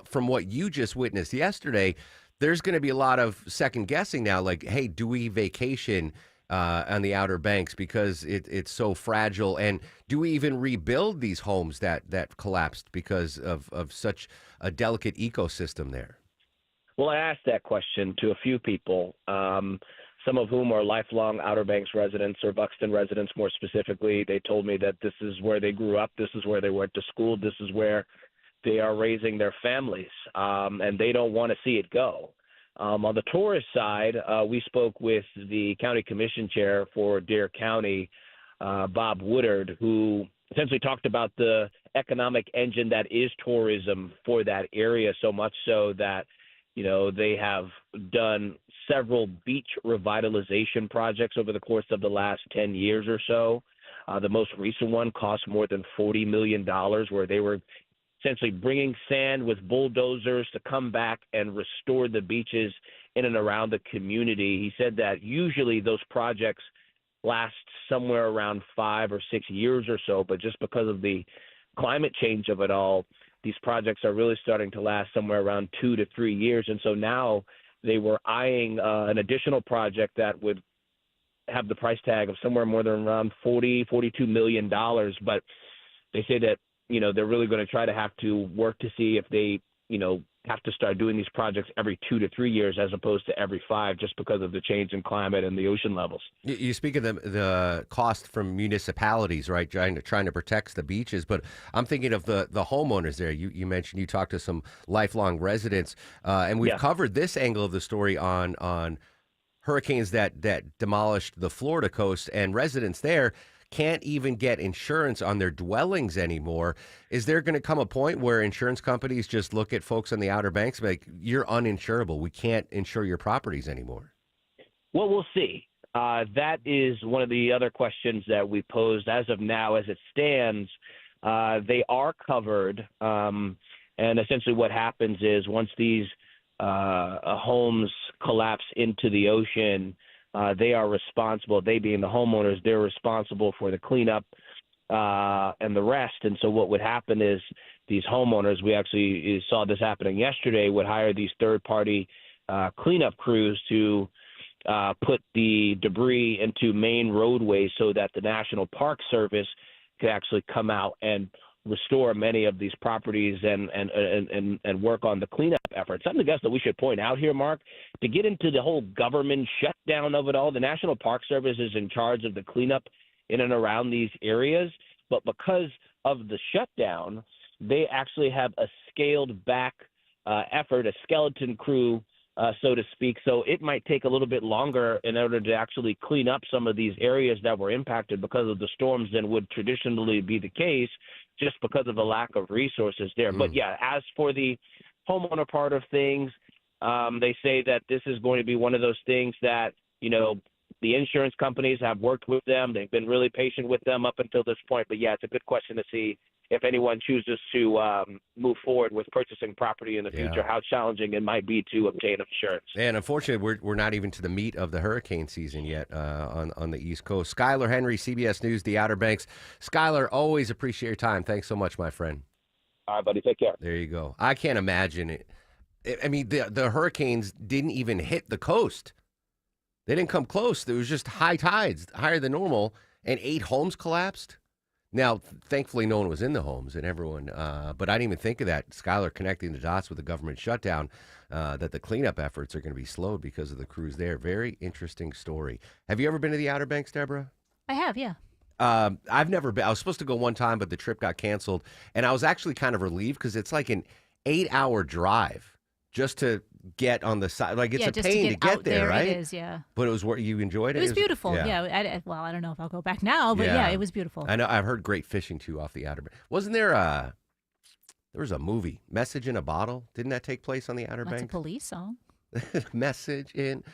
from what you just witnessed yesterday, there's going to be a lot of second guessing now. Like, hey, do we vacation on the Outer Banks because it's so fragile? And do we even rebuild these homes that collapsed because of such a delicate ecosystem there? Well, I asked that question to a few people, some of whom are lifelong Outer Banks residents or Buxton residents more specifically. They told me that this is where they grew up. This is where they went to school. This is where they are raising their families, and they don't want to see it go. On the tourist side, we spoke with the county commission chair for Dare County, Bob Woodard, who essentially talked about the economic engine that is tourism for that area, so much so that they have done several beach revitalization projects over the course of the last 10 years or so. The most recent one cost more than $40 million, where they were essentially bringing sand with bulldozers to come back and restore the beaches in and around the community. He said that usually those projects last somewhere around 5 or 6 years or so, but just because of the climate change of it all, these projects are really starting to last somewhere around 2 to 3 years. And so now they were eyeing an additional project that would have the price tag of somewhere more than around $42 million. But they say that, they're really going to try to have to work to see if they, have to start doing these projects every 2 to 3 years as opposed to every 5, just because of the change in climate and the ocean levels. You speak of the cost from municipalities, right, trying to protect the beaches, but I'm thinking of the homeowners there. You mentioned you talked to some lifelong residents, and we've covered this angle of the story on hurricanes that demolished the Florida coast, and residents there can't even get insurance on their dwellings anymore. Is there going to come a point where insurance companies just look at folks on the Outer Banks and be like, you're uninsurable, we can't insure your properties anymore? Well, we'll see. That is one of the other questions that we posed. As of now, as it stands, they are covered. And essentially what happens is once these homes collapse into the ocean, they are responsible, they being the homeowners, they're responsible for the cleanup and the rest. And so what would happen is these homeowners, we actually saw this happening yesterday, would hire these third-party cleanup crews to put the debris into main roadways so that the National Park Service could actually come out and restore many of these properties and work on the cleanup effort. Something else that we should point out here, Mark, to get into the whole government shutdown of it all, the National Park Service is in charge of the cleanup in and around these areas, but because of the shutdown, they actually have a scaled back effort, a skeleton crew so to speak. So it might take a little bit longer in order to actually clean up some of these areas that were impacted because of the storms than would traditionally be the case, just because of the lack of resources there. But yeah, as for the homeowner part of things, they say that this is going to be one of those things that, the insurance companies have worked with them. They've been really patient with them up until this point. But yeah, it's a good question to see if anyone chooses to move forward with purchasing property in the future, how challenging it might be to obtain insurance. And unfortunately, we're not even to the meat of the hurricane season yet on the East Coast. Skylar Henry, CBS News, the Outer Banks. Skylar, always appreciate your time. Thanks so much, my friend. All right, buddy. Take care. There you go. I can't imagine it. I mean, the hurricanes didn't even hit the coast. They didn't come close. There was just high tides, higher than normal, and 8 homes collapsed. Now, thankfully, no one was in the homes, and everyone. But I didn't even think of that. Skylar connecting the dots with the government shutdown, that the cleanup efforts are going to be slowed because of the crews there. Very interesting story. Have you ever been to the Outer Banks, Deborah? I have, yeah. I've never been. I was supposed to go one time, but the trip got canceled, and I was actually kind of relieved because it's like an 8-hour drive just to get on the side. Like, it's a pain to get there, right? It is, yeah. But it was what you enjoyed it. It was beautiful. Yeah. I don't know if I'll go back now, but yeah, it was beautiful. I know. I've heard great fishing too off the Outer Banks. Wasn't there there was a movie, Message in a Bottle? Didn't that take place on the Outer Banks? That's a Police song. Message in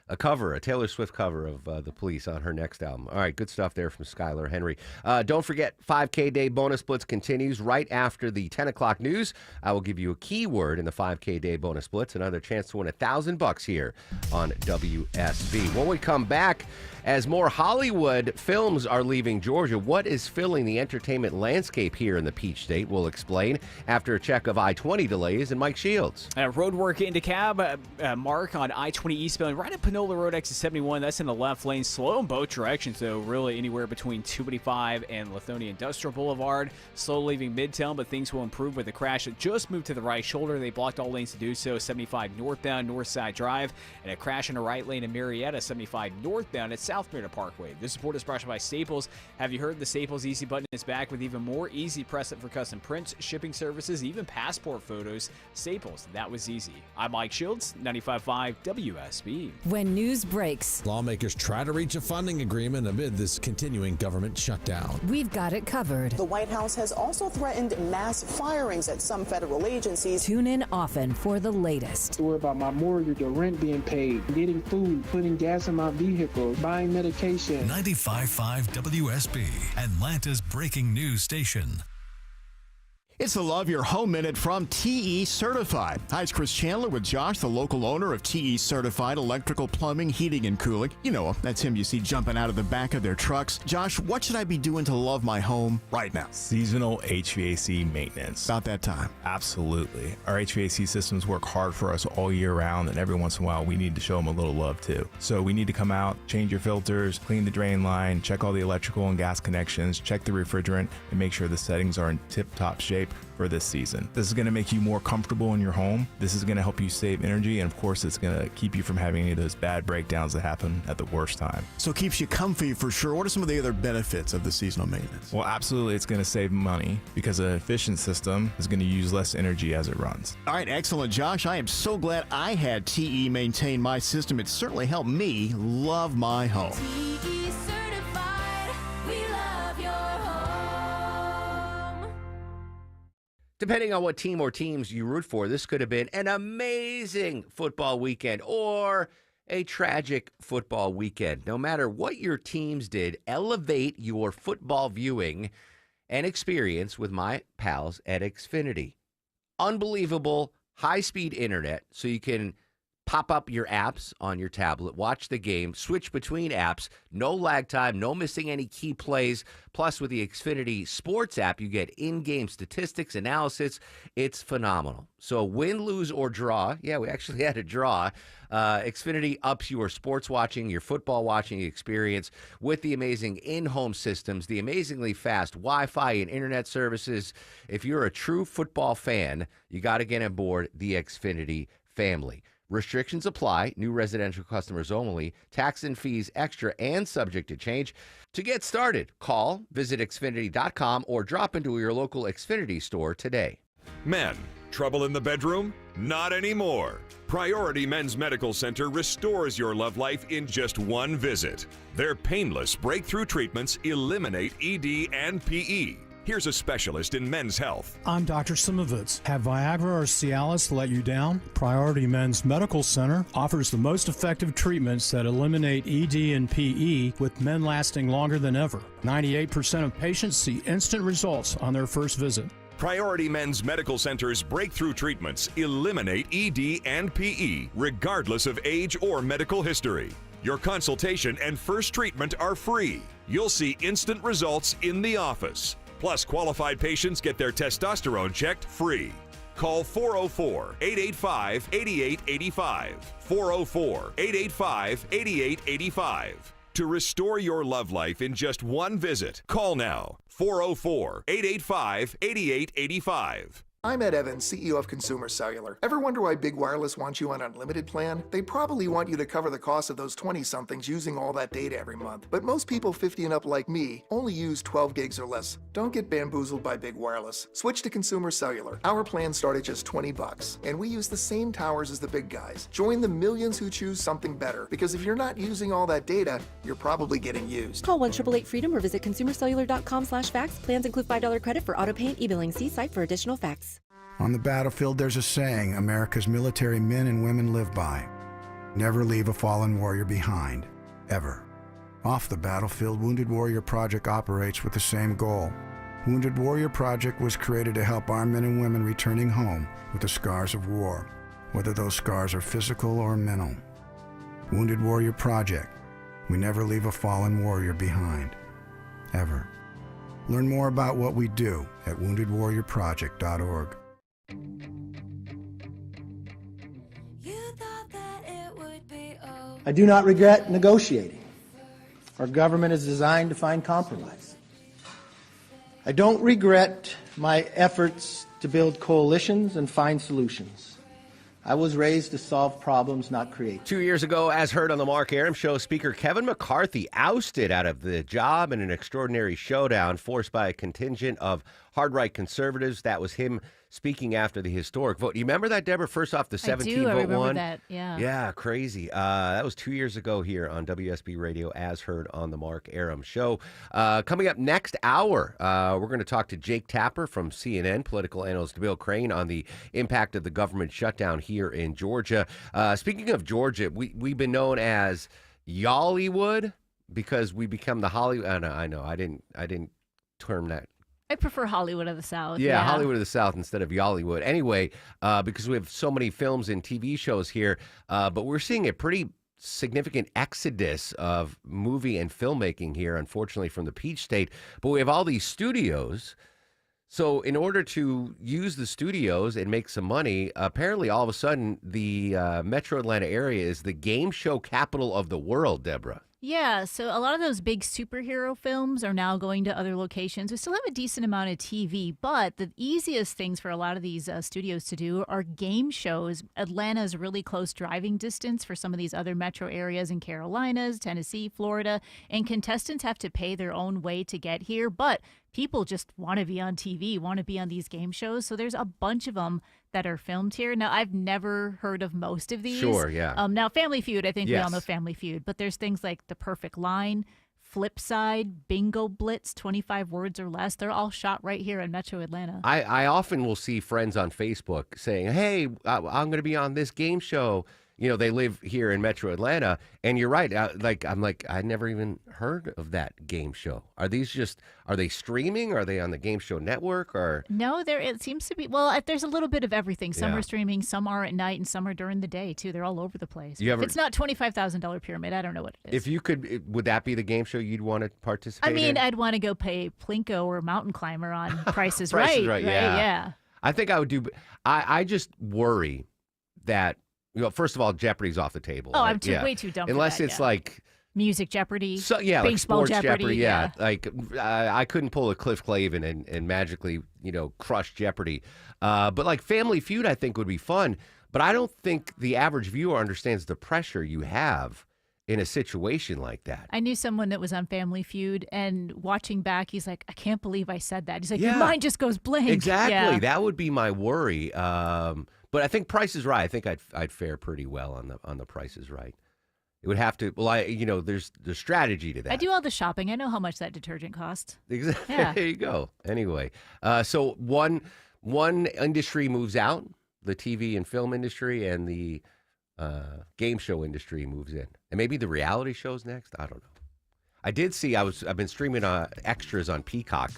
a Taylor Swift cover of The Police on her next album. All right, good stuff there from Skylar Henry. Don't forget, 5K Day Bonus Blitz continues right after the 10 o'clock news. I will give you a keyword in the 5K Day Bonus Blitz, another chance to win $1,000 here on WSB. When we come back, as more Hollywood films are leaving Georgia, what is filling the entertainment landscape here in the Peach State? We'll explain after a check of I-20 delays and Mike Shields. Road work into cab, Mark on I-20 eastbound, right at Panola Road, exit 71. That's in the left lane. Slow in both directions, though, really anywhere between 285 and Lithonia Industrial Boulevard. Slow leaving Midtown, but things will improve with the crash. It just moved to the right shoulder. They blocked all lanes to do so. 75 northbound, Northside Drive, and a crash in the right lane in Marietta. 75 northbound at South Marietta Parkway. This report is brought to you by Staples. Have you heard the Staples Easy button is back with even more easy press it for custom prints, shipping services, even passport photos? Staples, that was easy. I'm Mike Shields, 95.5 WSB. When news breaks, lawmakers try to reach a funding agreement amid this continuing government shutdown. We've got it covered. The White House has also threatened mass firings at some federal agencies. Tune in often for the latest. I worry about my mortgage or rent being paid, getting food, putting gas in my vehicle, buying medication. 95.5 WSB, Atlanta's breaking news station. It's the Love Your Home Minute from TE Certified. Hi, it's Chris Chandler with Josh, the local owner of TE Certified Electrical Plumbing, Heating, and Cooling. You know him. That's him you see jumping out of the back of their trucks. Josh, what should I be doing to love my home right now? Seasonal HVAC maintenance. About that time. Absolutely. Our HVAC systems work hard for us all year round, and every once in a while we need to show them a little love too. So we need to come out, change your filters, clean the drain line, check all the electrical and gas connections, check the refrigerant, and make sure the settings are in tip-top shape for this season. This is going to make you more comfortable in your home. This is going to help you save energy, and of course it's going to keep you from having any of those bad breakdowns that happen at the worst time. So it keeps you comfy for sure. What are some of the other benefits of the seasonal maintenance? Well, absolutely, it's going to save money because an efficient system is going to use less energy as it runs. All right, excellent, Josh. I am so glad I had TE maintain my system. It certainly helped me love my home. TE certified, we love your home. Depending on what team or teams you root for, this could have been an amazing football weekend or a tragic football weekend. No matter what your teams did, elevate your football viewing and experience with my pals at Xfinity. Unbelievable high-speed internet so you can pop up your apps on your tablet, watch the game, switch between apps, no lag time, no missing any key plays. Plus, with the Xfinity Sports app, you get in-game statistics, analysis. It's phenomenal. So win, lose, or draw. Yeah, we actually had a draw. Xfinity ups your sports watching, your football watching experience with the amazing in-home systems, the amazingly fast Wi-Fi and internet services. If you're a true football fan, you got to get on board the Xfinity family. Restrictions apply. New residential customers only. Tax and fees extra and subject to change. To get started, call, visit Xfinity.com, or drop into your local Xfinity store today. Men, trouble in the bedroom? Not anymore. Priority Men's Medical Center restores your love life in just one visit. Their painless breakthrough treatments eliminate ED and PE. Here's a specialist in men's health. I'm Dr. Simovitz. Have Viagra or Cialis let you down? Priority Men's Medical Center offers the most effective treatments that eliminate ED and PE, with men lasting longer than ever. 98% of patients see instant results on their first visit. Priority Men's Medical Center's breakthrough treatments eliminate ED and PE, regardless of age or medical history. Your consultation and first treatment are free. You'll see instant results in the office. Plus, qualified patients get their testosterone checked free. Call 404-885-8885. 404-885-8885. To restore your love life in just one visit, call now. 404-885-8885. I'm Ed Evans, CEO of Consumer Cellular. Ever wonder why Big Wireless wants you on an unlimited plan? They probably want you to cover the cost of those 20-somethings using all that data every month. But most people 50 and up like me only use 12 gigs or less. Don't get bamboozled by Big Wireless. Switch to Consumer Cellular. Our plans start at just $20, and we use the same towers as the big guys. Join the millions who choose something better, because if you're not using all that data, you're probably getting used. Call 1-888-FREEDOM or visit consumercellular.com/facts. Plans include $5 credit for auto pay and e-billing. See site for additional facts. On the battlefield, there's a saying America's military men and women live by. Never leave a fallen warrior behind, ever. Off the battlefield, Wounded Warrior Project operates with the same goal. Wounded Warrior Project was created to help our men and women returning home with the scars of war, whether those scars are physical or mental. Wounded Warrior Project. We never leave a fallen warrior behind, ever. Learn more about what we do at woundedwarriorproject.org. I do not regret negotiating. Our government is designed to find compromise. I don't regret my efforts to build coalitions and find solutions. I was raised to solve problems, not create. 2 years ago, as heard on the Mark Arum Show, Speaker Kevin McCarthy ousted out of the job in an extraordinary showdown forced by a contingent of hard-right conservatives. That was him speaking after the historic vote. You remember that, Deborah? First off, the 17 I vote remember one? that, yeah. Yeah, crazy. That was 2 years ago here on WSB Radio, as heard on the Mark Arum Show. Coming up next hour, we're going to talk to Jake Tapper from CNN, political analyst Bill Crane, on the impact of the government shutdown here in Georgia. Speaking of Georgia, we've been known as Y'allywood because we become the Hollywood. I know. I didn't term that. I prefer Hollywood of the South. Yeah, Hollywood of the South instead of Y'allywood. Anyway, because we have so many films and TV shows here, but we're seeing a pretty significant exodus of movie and filmmaking here, unfortunately, from the Peach State. But we have all these studios. So in order to use the studios and make some money, apparently all of a sudden the Metro Atlanta area is the game show capital of the world, Deborah. Yeah, so a lot of those big superhero films are now going to other locations. We still have a decent amount of TV, but the easiest things for a lot of these studios to do are game shows. Atlanta is really close driving distance for some of these other metro areas in Carolinas, Tennessee, Florida, and contestants have to pay their own way to get here, but people just want to be on TV, want to be on these game shows, so there's a bunch of them that are filmed here. Now, I've never heard of most of these. Sure, yeah. Now, Family Feud, I think we all Yes. know Family Feud, but there's things like The Perfect Line, Flip Side, Bingo Blitz, 25 words or less. They're all shot right here in Metro Atlanta. I often will see friends on Facebook saying, hey, I'm going to be on this game show. You know, they live here in Metro Atlanta. And you're right. I'm like, I never even heard of that game show. Are they streaming? Are they on the Game Show Network? Or No, it seems to be. Well, there's a little bit of everything. Some Yeah. are streaming, some are at night, and some are during the day, too. They're all over the place. You If ever- it's not $25,000 pyramid, I don't know what it is. if you could, would that be the game show you'd want to participate I mean, in? I'd want to go pay Plinko or Mountain Climber on Price is Price Right. is Right, yeah. Yeah. I think I would do. I just worry that, first of all, Jeopardy's off the table. Oh, right? I'm way too dumb for Unless that, it's yeah. like. Music Jeopardy. So yeah, baseball like sports Jeopardy. yeah. Like I couldn't pull a Cliff Clavin and magically, crush Jeopardy. But like Family Feud, I think would be fun. But I don't think the average viewer understands the pressure you have in a situation like that. I knew someone that was on Family Feud, and watching back, he's like, I can't believe I said that. He's like, your Yeah. mind just goes blank. Exactly. Yeah. That would be my worry. But I think Price is Right. I think I'd fare pretty well on the Price is Right. It would have to. Well, there's strategy to that. I do all the shopping. I know how much that detergent costs. Exactly. Yeah. There you go. Anyway, so one industry moves out, the TV and film industry, and the game show industry moves in, and maybe the reality shows next. I don't know. I did see. I've been streaming extras on Peacock,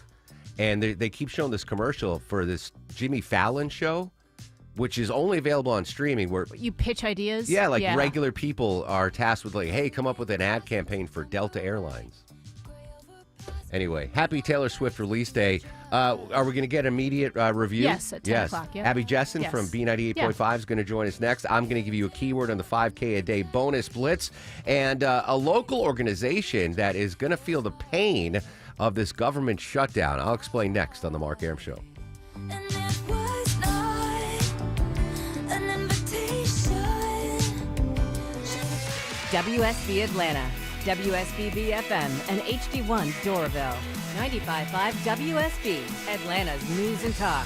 and they keep showing this commercial for this Jimmy Fallon show, which is only available on streaming. Where you pitch ideas. Yeah, regular people are tasked with hey, come up with an ad campaign for Delta Airlines. Anyway, happy Taylor Swift release day. Are we going to get immediate review? Yes, at 10 o'clock. Yeah. Abby Jessen from B98.5 is going to join us next. I'm going to give you a keyword on the 5K a day bonus blitz, and a local organization that is going to feel the pain of this government shutdown. I'll explain next on the Mark Arum Show. WSB Atlanta, WSB BFM, and HD1 Doraville. 95.5 WSB, Atlanta's news and talk.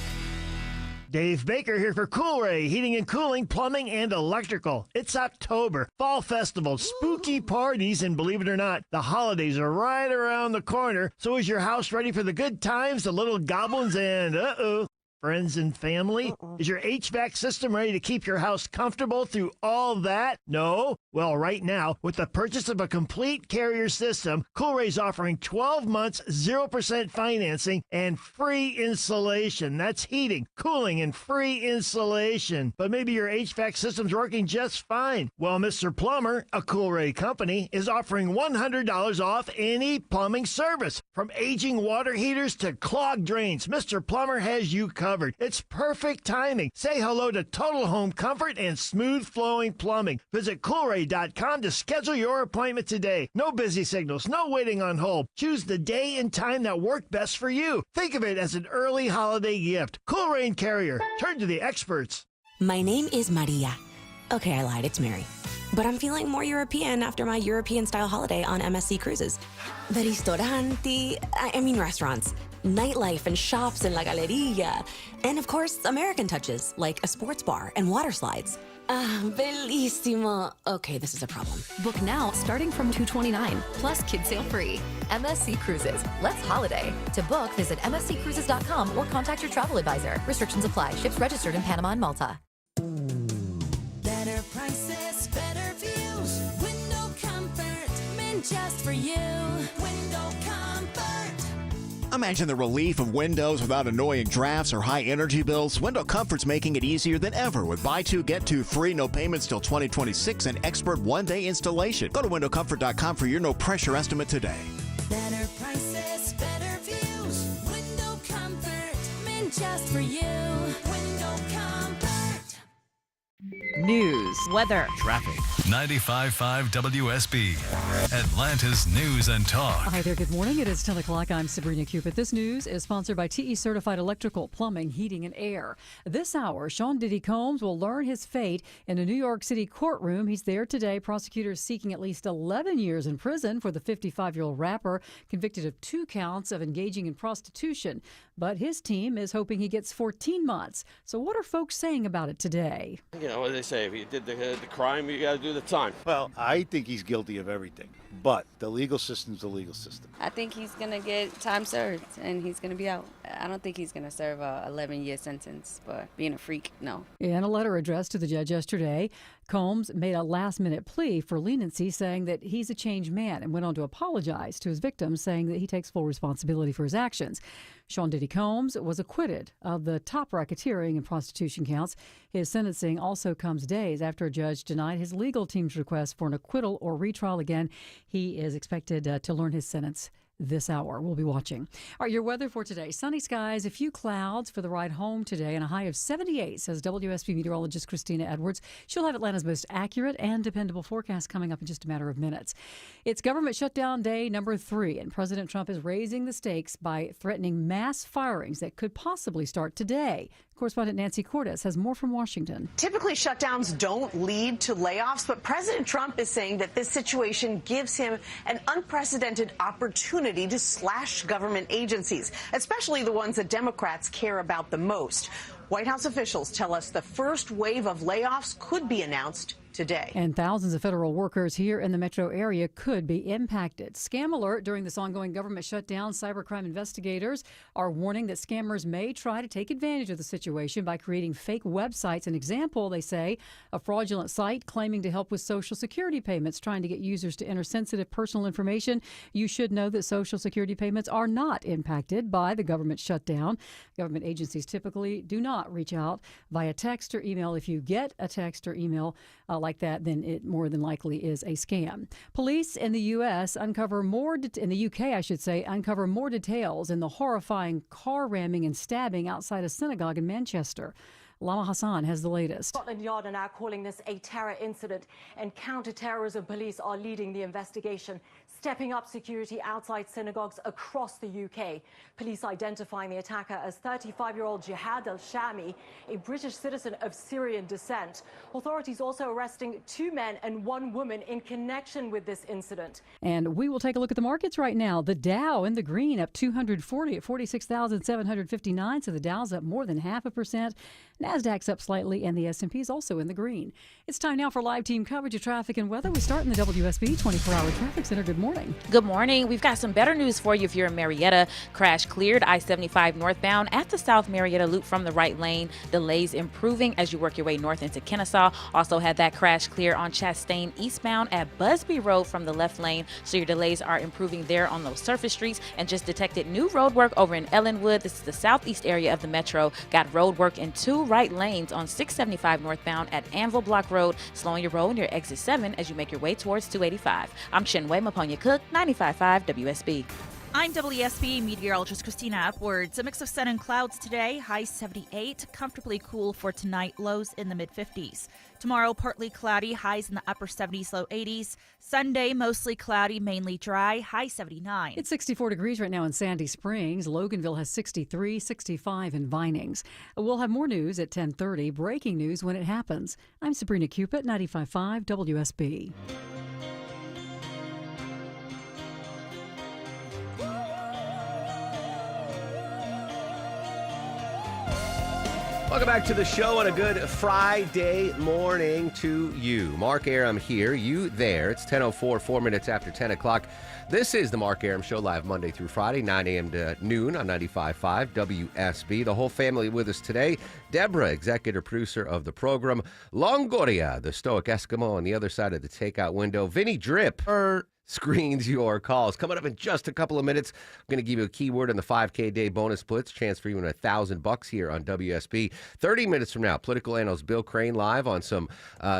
Dave Baker here for Coolray, heating and cooling, plumbing, and electrical. It's October, fall festival, spooky parties, and believe it or not, the holidays are right around the corner. So is your house ready for the good times, the little goblins, and friends and family? Is your HVAC system ready to keep your house comfortable through all that? No? Well, right now, with the purchase of a complete Carrier system, Coolray's offering 12 months, 0% financing, and free installation. That's heating, cooling, and free installation. But maybe your HVAC system's working just fine. Well, Mr. Plumber, a Coolray company, is offering $100 off any plumbing service. From aging water heaters to clogged drains, Mr. Plumber has you covered. It's perfect timing. Say hello to total home comfort and smooth flowing plumbing. Visit Coolray.com to schedule your appointment today. No busy signals, no waiting on hold. Choose the day and time that work best for you. Think of it as an early holiday gift. Coolray and Carrier. Turn to the experts. My name is Maria. Okay, I lied. It's Mary. But I'm feeling more European after my European-style holiday on MSC Cruises. The ristoranti, restaurants, nightlife and shops in La Galleria, and of course, American touches like a sports bar and water slides. Bellissimo. Okay, this is a problem. Book now starting from $229, plus kids sale free. MSC Cruises. Let's holiday. To book, visit msccruises.com or contact your travel advisor. Restrictions apply. Ships registered in Panama and Malta. Better prices, better views. Window comfort, meant just for you. Window comfort. Imagine the relief of windows without annoying drafts or high energy bills. Window Comfort's making it easier than ever with buy two, get two free, no payments till 2026, and expert one-day installation. Go to windowcomfort.com for your no-pressure estimate today. Better prices, better views. Window comfort, meant just for you. Window comfort. News, weather, traffic. 95.5 WSB, Atlanta's news and talk. Hi there, good morning. It is 10 o'clock. I'm Sabrina Cupid. This news is sponsored by TE Certified Electrical, Plumbing, Heating, and Air. This hour, Sean Diddy Combs will learn his fate in a New York City courtroom. He's there today. Prosecutors seeking at least 11 years in prison for the 55-year-old rapper convicted of 2 counts of engaging in prostitution. But his team is hoping he gets 14 months. So what are folks saying about it today? You know, what do they say? If you did the crime, you got to do the time. Well, I think he's guilty of everything, but the legal system's the legal system. I think he's going to get time served, and he's going to be out. I don't think he's going to serve a 11-year sentence for being a freak, no. In a letter addressed to the judge yesterday, Combs made a last-minute plea for leniency, saying that he's a changed man, and went on to apologize to his victims, saying that he takes full responsibility for his actions. Sean Diddy Combs was acquitted of the top racketeering and prostitution counts. His sentencing also comes days after a judge denied his legal team's request for an acquittal or retrial. Again, he is expected to learn his sentence this hour. We'll be watching. All right, your weather for today. Sunny skies, a few clouds for the ride home today, and a high of 78, says WSB meteorologist Christina Edwards. She'll have Atlanta's most accurate and dependable forecast coming up in just a matter of minutes. It's government shutdown day number 3, and President Trump is raising the stakes by threatening mass firings that could possibly start today. Correspondent Nancy Cordes has more from Washington. Typically, shutdowns don't lead to layoffs, but President Trump is saying that this situation gives him an unprecedented opportunity to slash government agencies, especially the ones that Democrats care about the most. White House officials tell us the first wave of layoffs could be announced today. And thousands of federal workers here in the metro area could be impacted. Scam alert during this ongoing government shutdown. Cybercrime investigators are warning that scammers may try to take advantage of the situation by creating fake websites. An example, they say, a fraudulent site claiming to help with Social Security payments, trying to get users to enter sensitive personal information. You should know that Social Security payments are not impacted by the government shutdown. Government agencies typically do not reach out via text or email. If you get a text or email like that, then it more than likely is a scam. Police in the U.S. uncover more, in the U.K., I should say, uncover more details in the horrifying car ramming and stabbing outside a synagogue in Manchester. Lama Hassan has the latest. Scotland Yard are now calling this a terror incident, and counter-terrorism police are leading the investigation, stepping up security outside synagogues across the UK. Police identifying the attacker as 35-year-old Jihad al-Shami, a British citizen of Syrian descent. Authorities also arresting 2 men and 1 woman in connection with this incident. And we will take a look at the markets right now. The Dow in the green up 240 at 46,759. So the Dow's up more than 0.5%. NASDAQ's up slightly, and the S&P is also in the green. It's time now for live team coverage of traffic and weather. We start in the WSB 24-hour traffic center. Good morning. Good morning. We've got some better news for you if you're in Marietta. Crash cleared I-75 northbound at the South Marietta Loop from the right lane. Delays improving as you work your way north into Kennesaw. Also had that crash clear on Chastain eastbound at Busby Road from the left lane. So your delays are improving there on those surface streets. And just detected new road work over in Ellenwood. This is the southeast area of the metro. Got road work in 2 right lanes on 675 northbound at Anvil Block Road, slowing your roll near exit 7 as you make your way towards 285. I'm Shinwei Maponya Cook, 95.5 WSB. I'm WSB meteorologist Christina Upwards. A mix of sun and clouds today, high 78, comfortably cool for tonight, lows in the mid-50s. Tomorrow, partly cloudy, highs in the upper 70s, low 80s. Sunday, mostly cloudy, mainly dry, high 79. It's 64 degrees right now in Sandy Springs. Loganville has 63, 65 in Vinings. We'll have more news at 10:30, breaking news when it happens. I'm Sabrina Cupid, 95.5 WSB. Welcome back to the show on a good Friday morning to you. Mark Aram here, you there. It's 10:04, 4 minutes after 10 o'clock. This is the Mark Aram Show, live Monday through Friday, 9 a.m. to noon on 95.5 WSB. The whole family with us today. Deborah, executive producer of the program. Longoria, the stoic Eskimo on the other side of the takeout window. Vinny Drip screens your calls. Coming up in just a couple of minutes, I'm going to give you a keyword in the 5K day bonus blitz. Chance for even $1,000 here on WSB. 30 minutes from now, political analyst Bill Crane live on some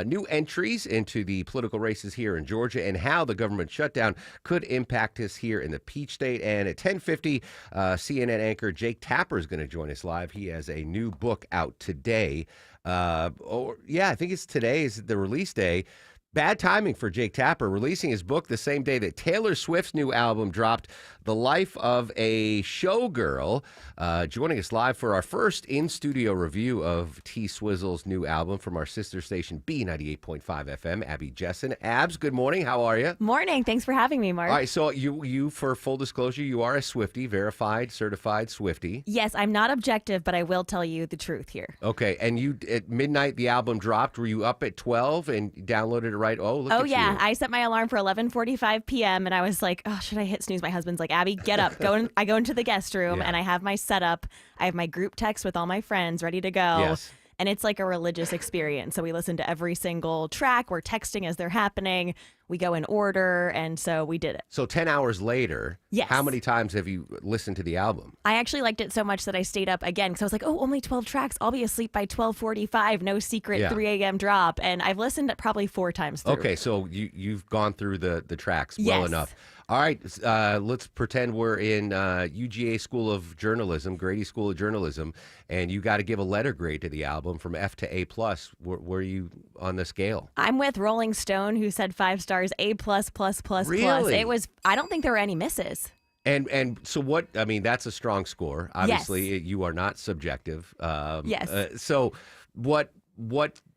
new entries into the political races here in Georgia and how the government shutdown could impact us here in the Peach State. And at 10:50, CNN anchor Jake Tapper is going to join us live. He has a new book out today. I think it's today is the release day. Bad timing for Jake Tapper, releasing his book the same day that Taylor Swift's new album dropped, The Life of a Showgirl. Joining us live for our first in-studio review of T Swizzle's new album from our sister station, B98.5 FM, Abby Jessen. Abs, good morning. How are you? Morning. Thanks for having me, Mark. All right, so you, for full disclosure, you are a Swiftie, verified, certified Swiftie. Yes, I'm not objective, but I will tell you the truth here. Okay, and you, at midnight, the album dropped. Were you up at 12 and downloaded it right? Look at yeah. you. I set my alarm for 11:45 p.m. and I was like, oh, should I hit snooze? My husband's like, Abby, get up. I go into the guest room and I have my setup. I have my group text with all my friends ready to go. Yes. And it's like a religious experience. So we listen to every single track. We're texting as they're happening. We go in order. And so we did it. So 10 hours later, yes. How many times have you listened to the album? I actually liked it so much that I stayed up again because I was like, oh, only 12 tracks. I'll be asleep by 12:45. No secret 3 a.m. drop. And I've listened probably 4 times through. Okay, so you've gone through the tracks well Yes. enough. All right, let's pretend we're in UGA School of Journalism, Grady School of Journalism, and you got to give a letter grade to the album from F to A+. Where are you on the scale? I'm with Rolling Stone, who said 5 stars, A+++++. Really? It was. I don't think there were any misses. And so what? I mean, that's a strong score. Obviously, you are not subjective. Yes. So what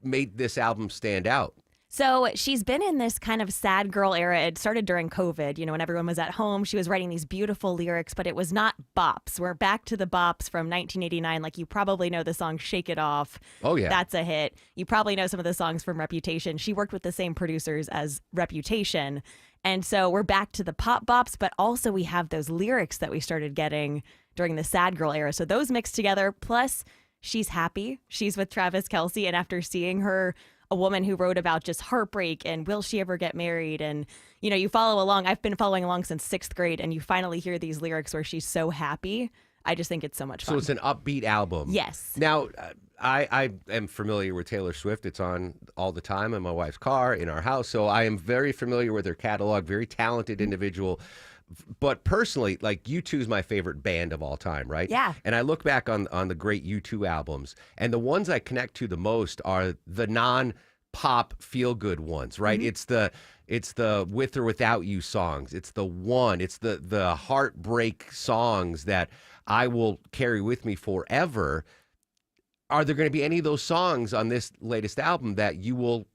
made this album stand out? So she's been in this kind of sad girl era. It started during COVID, when everyone was at home. She was writing these beautiful lyrics, but it was not bops. We're back to the bops from 1989. Like, you probably know the song Shake It Off. Oh, yeah. That's a hit. You probably know some of the songs from Reputation. She worked with the same producers as Reputation. And so we're back to the pop bops, but also we have those lyrics that we started getting during the sad girl era. So those mixed together, plus she's happy. She's with Travis Kelce. And after seeing her, a woman who wrote about just heartbreak and will she ever get married? And, you follow along. I've been following along since 6th grade, and you finally hear these lyrics where she's so happy. I just think it's so much fun. So it's an upbeat album. Yes. Now, I am familiar with Taylor Swift. It's on all the time in my wife's car, in our house. So I am very familiar with her catalog, very talented individual. But personally, like, U2 is my favorite band of all time, right? Yeah. And I look back on the great U2 albums, and the ones I connect to the most are the non-pop feel-good ones, right? Mm-hmm. It's the With or Without You songs. It's the heartbreak songs that I will carry with me forever. Are there going to be any of those songs on this latest album that you will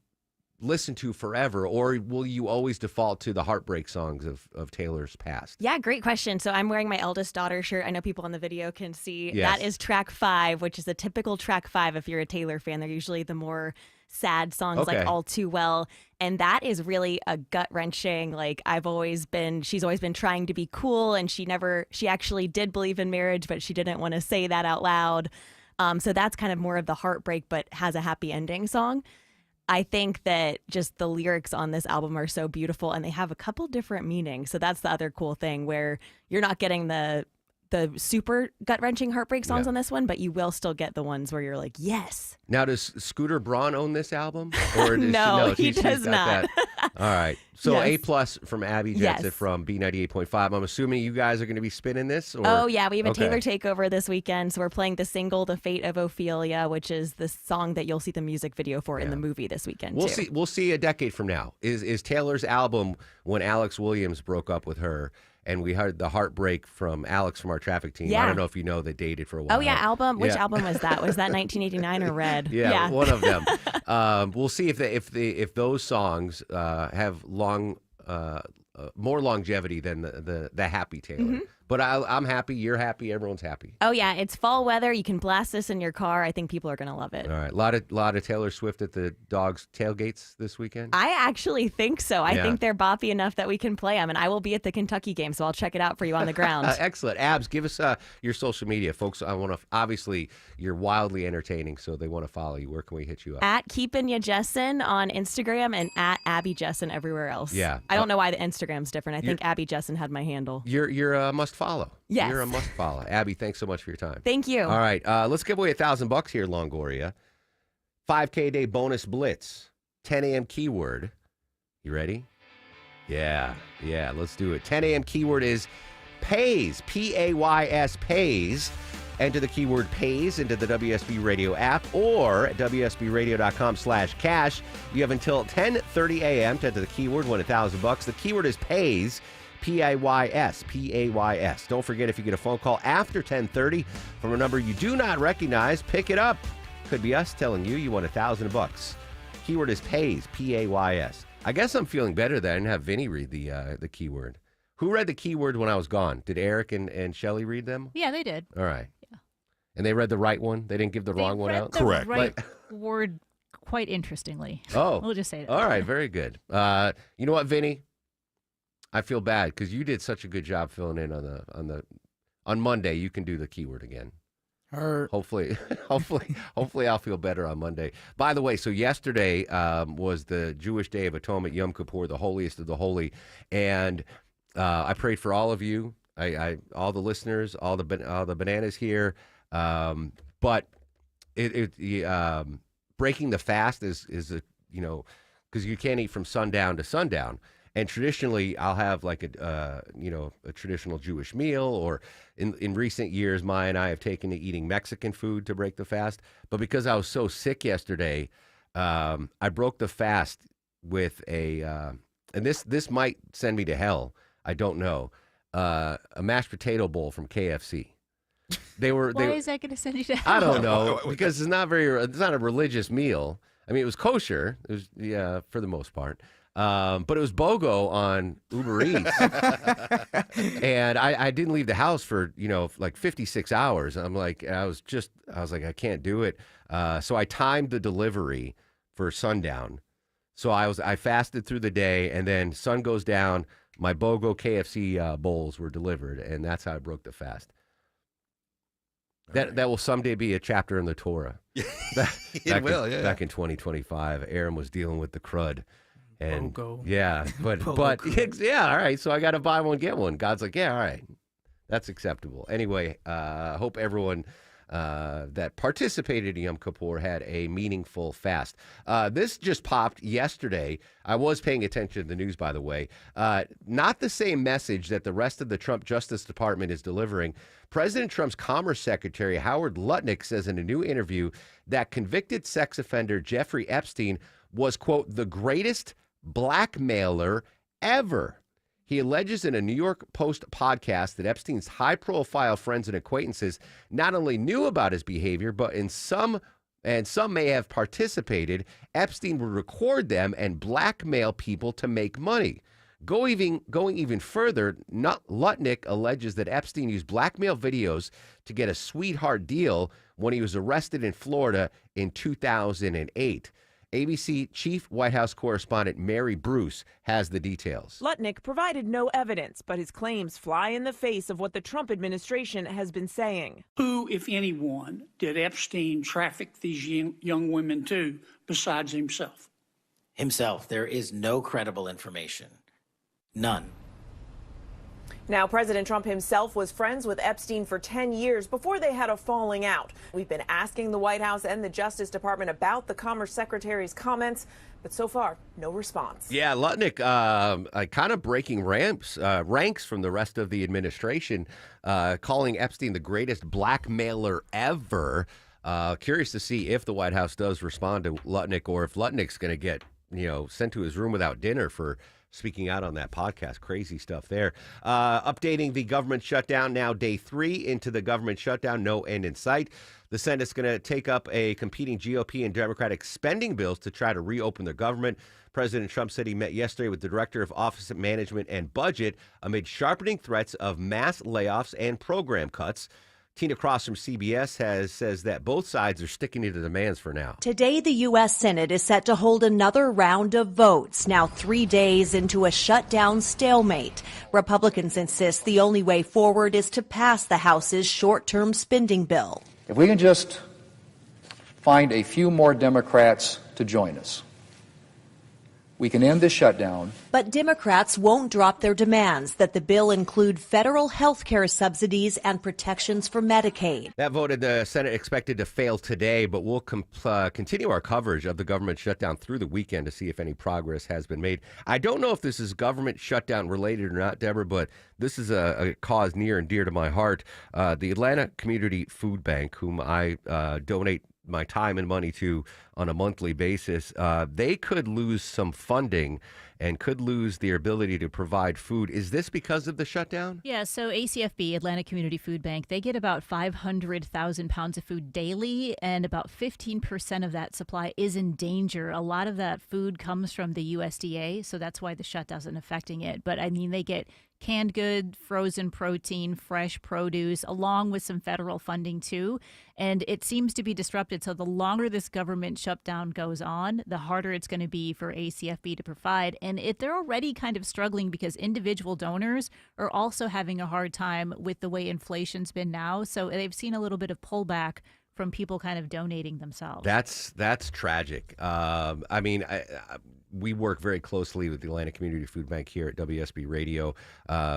listen to forever, or will you always default to the heartbreak songs of Taylor's past? Yeah, great question. So I'm wearing my eldest daughter shirt. I know people on the video can see. Yes. That is track 5, which is a typical track 5 if you're a Taylor fan. They're usually the more sad songs, Okay. like All Too Well. And that is really a gut-wrenching, like, she's always been trying to be cool, and she actually did believe in marriage, but she didn't want to say that out loud. So that's kind of more of the heartbreak, but has a happy ending song. I think that just the lyrics on this album are so beautiful, and they have a couple different meanings. So that's the other cool thing, where you're not getting the super gut-wrenching heartbreak songs on this one, but you will still get the ones where you're like, yes. Now, does Scooter Braun own this album? Or does No, she, he she's does got not. that? All right. So Yes. A+ from Abby Jetson Yes. from B98.5. I'm assuming you guys are going to be spinning this? Or? Oh, yeah. We have a Okay. Taylor takeover this weekend. So we're playing the single, The Fate of Ophelia, which is the song that you'll see the music video for in the movie this weekend, We'll too. see. We'll see a decade from now. Is Taylor's album when Alex Williams broke up with her, and we heard the heartbreak from Alex from our traffic team. Yeah. I don't know if you know, they dated for a while. Oh, yeah. Album. Which Yeah. album was that? Was that 1989 or Red? Yeah, one of them. We'll see if those songs have more longevity than the happy Taylor. Mhm. But I'm happy. You're happy. Everyone's happy. Oh, yeah. It's fall weather. You can blast this in your car. I think people are going to love it. All right, lot of Taylor Swift at the Dogs tailgates this weekend. I actually think so. I Yeah. think they're boppy enough that we can play them, and I will be at the Kentucky game, so I'll check it out for you on the ground. Excellent. Abs, give us your social media, folks. I want to. Obviously, you're wildly entertaining, so they want to follow you. Where can we hit you up? At Keepin' Ya Jessin on Instagram and at Abby Jessin everywhere else. Yeah. I don't know why the Instagram's different. I You're- think Abby Jessin had my handle. You're a must follow. Yes. You're a must follow. Abby, thanks so much for your time. Thank you. All right, let's give away $1,000 here, Longoria. 5K day bonus blitz. 10 a.m. keyword. You ready? Yeah. Let's do it. 10 a.m. keyword is pays. P-A-Y-S, pays. Enter the keyword pays into the WSB Radio app or at WSBRadio.com/cash. You have until 10:30 a.m. to enter the keyword, win $1,000. The keyword is pays. P-A-Y-S, P-A-Y-S. Don't forget, if you get a phone call after 10:30 from a number you do not recognize, pick it up. Could be us telling you you won $1,000. Keyword is pays, P-A-Y-S. I guess I'm feeling better that I didn't have Vinny read the keyword. Who read the keyword when I was gone? Did Eric and Shelley read them? Yeah, they did. All right. Yeah. And they read the right one? They didn't give the wrong one out? The right word quite interestingly. Oh. We'll just say that. All right, very good. You know what, Vinny? I feel bad because you did such a good job filling in on Monday. You can do the keyword again. Hopefully I'll feel better on Monday. By the way, so yesterday was the Jewish Day of Atonement, Yom Kippur, the holiest of the holy, and I prayed for all of you, all the listeners, all the bananas here. But breaking the fast is because you can't eat from sundown to sundown. And traditionally, I'll have like a traditional Jewish meal, or in recent years, Maya and I have taken to eating Mexican food to break the fast. But because I was so sick yesterday, I broke the fast with and this might send me to hell. I don't know. A mashed potato bowl from KFC. Why is that going to send you to hell? I don't know, because it's not a religious meal. I mean, it was kosher. It was, yeah, for the most part. But it was BOGO on Uber Eats. And I didn't leave the house for, like 56 hours. I'm like, I was like, I can't do it. So I timed the delivery for sundown. So I fasted through the day, and then sun goes down. My BOGO KFC bowls were delivered, and that's how I broke the fast. That will someday be a chapter in the Torah. It will, yeah. Back in 2025, Aaron was dealing with the crud. And BOGO. Yeah, but BOGO yeah, all right. So I got to buy one, get one. God's like, yeah, all right, that's acceptable. Anyway, hope everyone that participated in Yom Kippur had a meaningful fast. This just popped yesterday. I was paying attention to the news, by the way. Not the same message that the rest of the Trump Justice Department is delivering. President Trump's Commerce Secretary Howard Lutnick says in a new interview that convicted sex offender Jeffrey Epstein was, quote, the greatest blackmailer ever. He alleges in a New York Post podcast that Epstein's high-profile friends and acquaintances not only knew about his behavior, but some may have participated. Epstein would record them and blackmail people to make money. Going even further, Lutnick alleges that Epstein used blackmail videos to get a sweetheart deal when he was arrested in Florida in 2008. ABC Chief White House Correspondent Mary Bruce has the details. Lutnick provided no evidence, but his claims fly in the face of what the Trump administration has been saying. Who, if anyone, did Epstein traffic these young women to besides himself? Himself. There is no credible information. None. Now, President Trump himself was friends with Epstein for 10 years before they had a falling out. We've been asking the White House and the Justice Department about the Commerce Secretary's comments, but so far, no response. Yeah, Lutnick kind of breaking ranks from the rest of the administration, calling Epstein the greatest blackmailer ever. Curious to see if the White House does respond to Lutnick, or if Lutnick's going to get sent to his room without dinner for speaking out on that podcast. Crazy stuff there. Updating the government shutdown, now day 3 into the government shutdown, no end in sight. The Senate's going to take up a competing GOP and Democratic spending bills to try to reopen the government. President Trump said he met yesterday with the Director of Office of Management and Budget amid sharpening threats of mass layoffs and program cuts. Tina Cross from CBS says that both sides are sticking to the demands for now. Today, the U.S. Senate is set to hold another round of votes, now 3 days into a shutdown stalemate. Republicans insist the only way forward is to pass the House's short-term spending bill. If we can just find a few more Democrats to join us, we can end this shutdown. But Democrats won't drop their demands that the bill include federal health care subsidies and protections for Medicaid. That vote in the Senate expected to fail today, but we'll continue our coverage of the government shutdown through the weekend to see if any progress has been made. I don't know if this is government shutdown related or not, Deborah, but this is a cause near and dear to my heart. The Atlanta Community Food Bank, whom I donate my time and money to on a monthly basis, they could lose some funding and could lose their ability to provide food. Is this because of the shutdown? Yeah, so ACFB, Atlanta Community Food Bank, they get about 500,000 pounds of food daily, and about 15% of that supply is in danger. A lot of that food comes from the USDA, so that's why the shutdown isn't affecting it. But I mean, they get canned good, frozen protein, fresh produce, along with some federal funding too. And it seems to be disrupted. So the longer this government shutdown goes on, the harder it's going to be for ACFB to provide. And they're already kind of struggling because individual donors are also having a hard time with the way inflation's been now. So they've seen a little bit of pullback from people kind of donating themselves. That's tragic. I mean, we work very closely with the Atlanta Community Food Bank here at WSB Radio.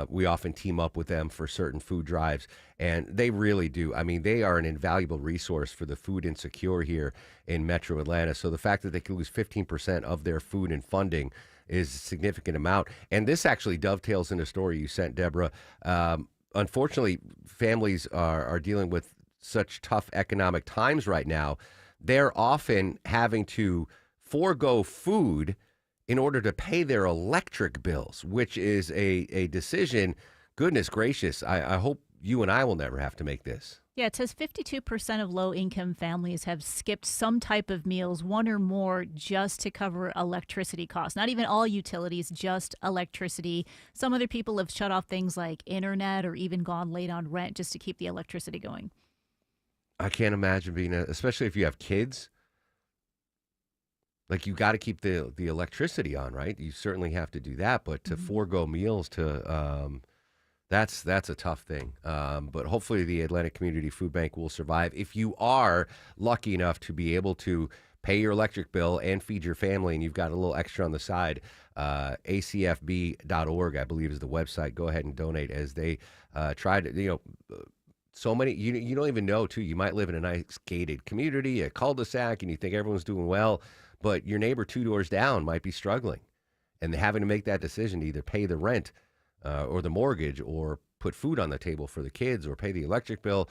We often team up with them for certain food drives, and they really do. I mean, they are an invaluable resource for the food insecure here in Metro Atlanta. So the fact that they could lose 15% of their food and funding is a significant amount. And this actually dovetails in a story you sent, Deborah. Unfortunately, families are dealing with such tough economic times right now. They're often having to forego food in order to pay their electric bills, which is a decision, goodness gracious, I hope you and I will never have to make this. Yeah, it says 52% of low-income families have skipped some type of meals, one or more, just to cover electricity costs. Not even all utilities, just electricity. Some other people have shut off things like internet or even gone late on rent just to keep the electricity going. I can't imagine being, especially if you have kids. Like, you got to keep the electricity on, right? You certainly have to do that, but to forego meals that's a tough thing. But hopefully the Atlantic Community Food Bank will survive. If you are lucky enough to be able to pay your electric bill and feed your family, and you've got a little extra on the side, acfb.org, I believe, is the website. Go ahead and donate as they try to, so many, you don't even know, too. You might live in a nice gated community, a cul-de-sac, and you think everyone's doing well, but your neighbor 2 doors down might be struggling and having to make that decision to either pay the rent or the mortgage, or put food on the table for the kids, or pay the electric bill.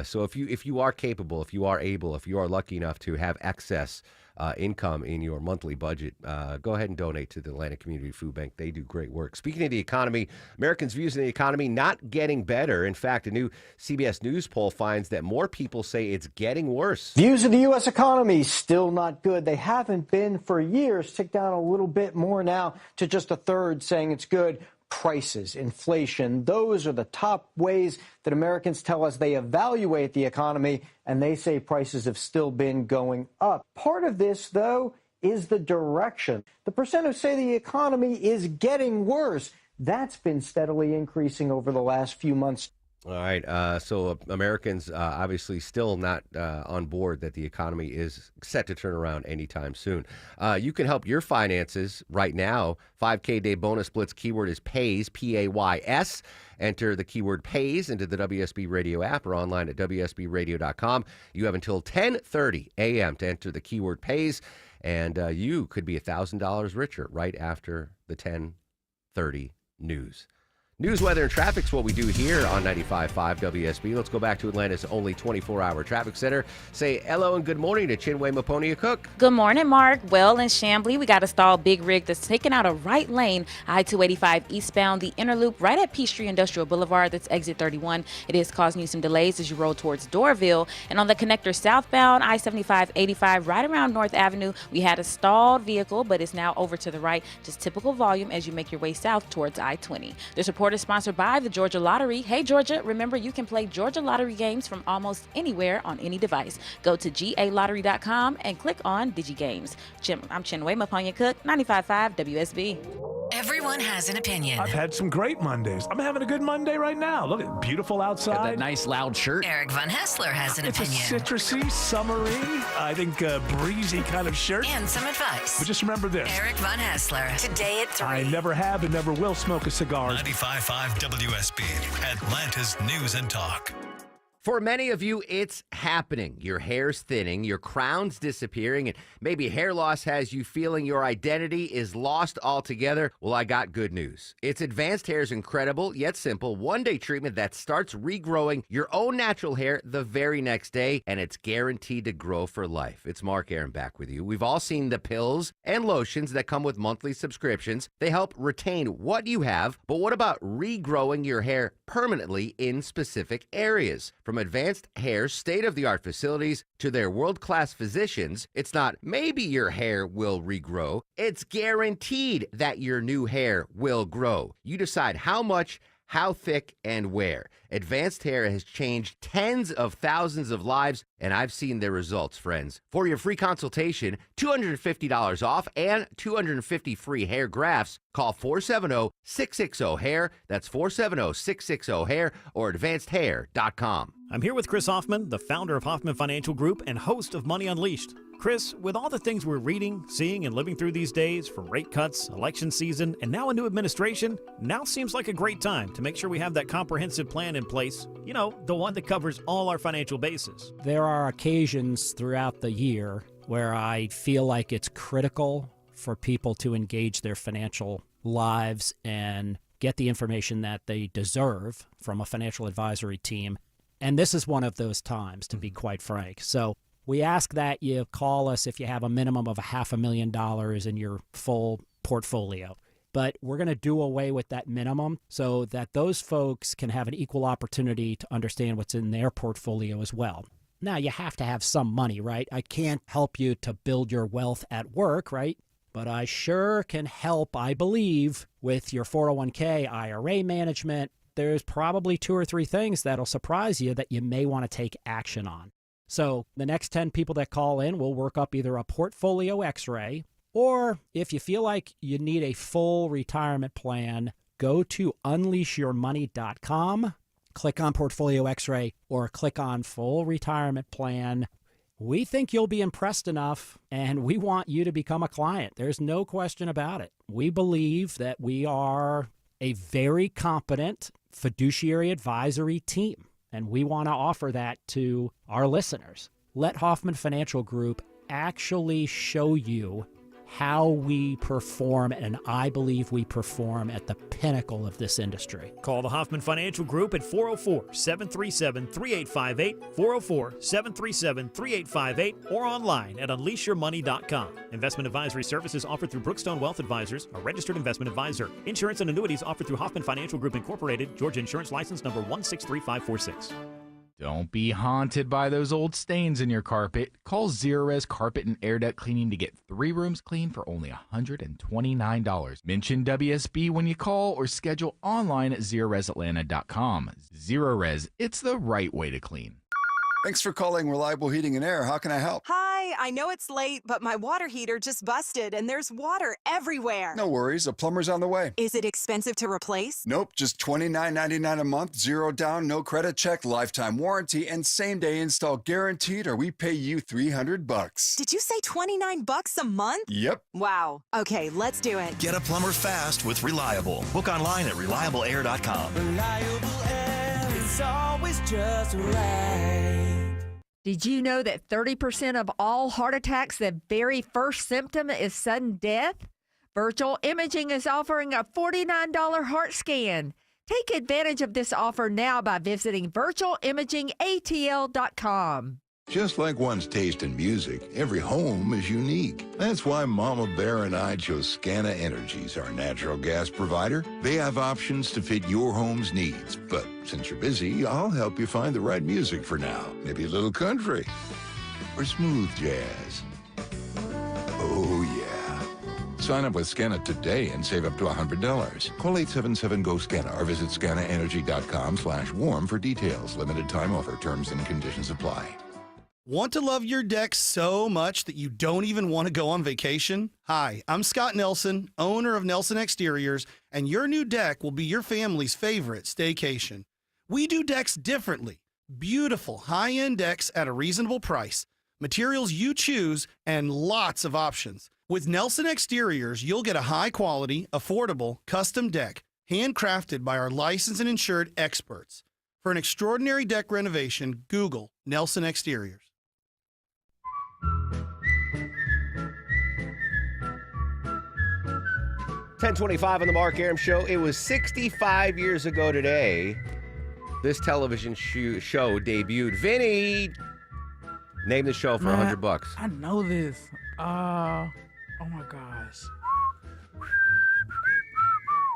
So if you are capable, if you are able, if you are lucky enough to have excess income in your monthly budget, go ahead and donate to the Atlantic Community Food Bank. They do great work. Speaking of the economy, Americans' views on the economy not getting better. In fact, a new CBS News poll finds that more people say it's getting worse. Views of the U.S. economy still not good. They haven't been for years. Tick down a little bit more now to just a third saying it's good. Prices, inflation, those are the top ways that Americans tell us they evaluate the economy, and they say prices have still been going up. Part of this, though, is the direction. The percent who say the economy is getting worse, that's been steadily increasing over the last few months. All right. So Americans obviously still not on board that the economy is set to turn around anytime soon. You can help your finances right now. 5K Day Bonus Blitz keyword is PAYS, P-A-Y-S. Enter the keyword PAYS into the WSB Radio app or online at WSBradio.com. You have until 10:30 a.m. to enter the keyword PAYS, and you could be $1,000 richer right after the 10:30 news. News, weather, and traffic's what we do here on 95.5 WSB. Let's go back to Atlanta's only 24-hour traffic center. Say hello and good morning to Chinwe Maponia-Cook. Good morning, Mark. Well, in Chamblee, we got a stalled big rig that's taking out a right lane, I-285 eastbound, the inner loop right at Peachtree Industrial Boulevard. That's exit 31. It is causing you some delays as you roll towards Doraville. And on the connector southbound, I-75-85 right around North Avenue, we had a stalled vehicle, but it's now over to the right. Just typical volume as you make your way south towards I-20. This report is sponsored by the Georgia Lottery. Hey, Georgia, remember you can play Georgia Lottery games from almost anywhere on any device. Go to galottery.com and click on DigiGames. I'm Chinwe Maponia-Cook, 95.5 WSB. Everyone has an opinion. I've had some great Mondays. I'm having a good Monday right now. Look, it's beautiful outside. Got that nice loud shirt. Eric Von Hessler has an opinion. It's a citrusy, summery, I think breezy kind of shirt. And some advice. But just remember this. Eric Von Hessler, today at 3. I never have and never will smoke a cigar. 95.5 WSB, Atlanta's News and Talk. For many of you, it's happening. Your hair's thinning, your crown's disappearing, and maybe hair loss has you feeling your identity is lost altogether. Well, I got good news. It's Advanced Hair's incredible, yet simple, one-day treatment that starts regrowing your own natural hair the very next day, and it's guaranteed to grow for life. It's Mark Aaron back with you. We've all seen the pills and lotions that come with monthly subscriptions. They help retain what you have, but what about regrowing your hair permanently in specific areas? From Advanced Hair's state-of-the-art facilities to their world-class physicians, it's not maybe your hair will regrow. It's guaranteed that your new hair will grow. You decide how much, how thick, and where. Advanced Hair has changed tens of thousands of lives, and I've seen their results, friends. For your free consultation, $250 off and 250 free hair grafts, call 470-660-HAIR. That's 470-660-HAIR or advancedhair.com. I'm here with Chris Hoffman, the founder of Hoffman Financial Group and host of Money Unleashed. Chris, with all the things we're reading, seeing, and living through these days, from rate cuts, election season, and now a new administration, now seems like a great time to make sure we have that comprehensive plan in place. You know, the one that covers all our financial bases. There are occasions throughout the year where I feel like it's critical for people to engage their financial lives and get the information that they deserve from a financial advisory team. And this is one of those times, to be quite frank. So we ask that you call us if you have a minimum of $500,000 in your full portfolio. but we're going to do away with that minimum so that those folks can have an equal opportunity to understand what's in their portfolio as well. Now, you have to have some money, right? I can't help you to build your wealth at work, right? But I sure can help, I believe, with your 401k, IRA management. There's probably 2 or 3 things that'll surprise you that you may want to take action on. So the next 10 people that call in will work up either a portfolio x-ray, or if you feel like you need a full retirement plan, go to unleashyourmoney.com, click on Portfolio X-ray, or click on Full Retirement Plan. We think you'll be impressed enough, and we want you to become a client. There's no question about it. We believe that we are a very competent fiduciary advisory team, and we want to offer that to our listeners. Let Hoffman Financial Group actually show you how we perform, and I believe we perform at the pinnacle of this industry. Call the Hoffman Financial Group at 404-737-3858, 404-737-3858, or online at unleashyourmoney.com. Investment advisory services offered through Brookstone Wealth Advisors, a registered investment advisor. Insurance and annuities offered through Hoffman Financial Group Incorporated, Georgia Insurance License number 163546. Don't be haunted by those old stains in your carpet. Call Zerorez Carpet and Air Duct Cleaning to get 3 rooms cleaned for only $129. Mention WSB when you call or schedule online at ZerorezAtlanta.com. Zerorez, it's the right way to clean. Thanks for calling Reliable Heating and Air. How can I help? Hi, I know it's late, but my water heater just busted and there's water everywhere. No worries. A plumber's on the way. Is it expensive to replace? Nope. Just $29.99 a month, 0 down, no credit check, lifetime warranty, and same-day install guaranteed, or we pay you $300. Did you say $29 a month? Yep. Wow. Okay, let's do it. Get a plumber fast with Reliable. Book online at ReliableAir.com. Reliable Air is always just right. Did you know that 30% of all heart attacks, the very first symptom is sudden death? Virtual Imaging is offering a $49 heart scan. Take advantage of this offer now by visiting virtualimagingatl.com. Just like one's taste in music, every home is unique. That's why Mama Bear and I chose Scana Energies, our natural gas provider. They have options to fit your home's needs. But since you're busy, I'll help you find the right music for now. Maybe a little country or smooth jazz. Oh, yeah. Sign up with Scana today and save up to $100. Call 877-GO-SCANA or visit scanaenergy.com/warm for details. Limited time offer. Terms and conditions apply. Want to love your deck so much that you don't even want to go on vacation? Hi, I'm Scott Nelson, owner of Nelson Exteriors, and your new deck will be your family's favorite staycation. We do decks differently. Beautiful, high-end decks at a reasonable price. Materials you choose and lots of options. With Nelson Exteriors, you'll get a high-quality, affordable, custom deck, handcrafted by our licensed and insured experts. For an extraordinary deck renovation, Google Nelson Exteriors. 10:25 on the Mark Arum Show. It was 65 years ago today. This television show debuted. Vinny, name the show for $100. I know this. Oh my gosh.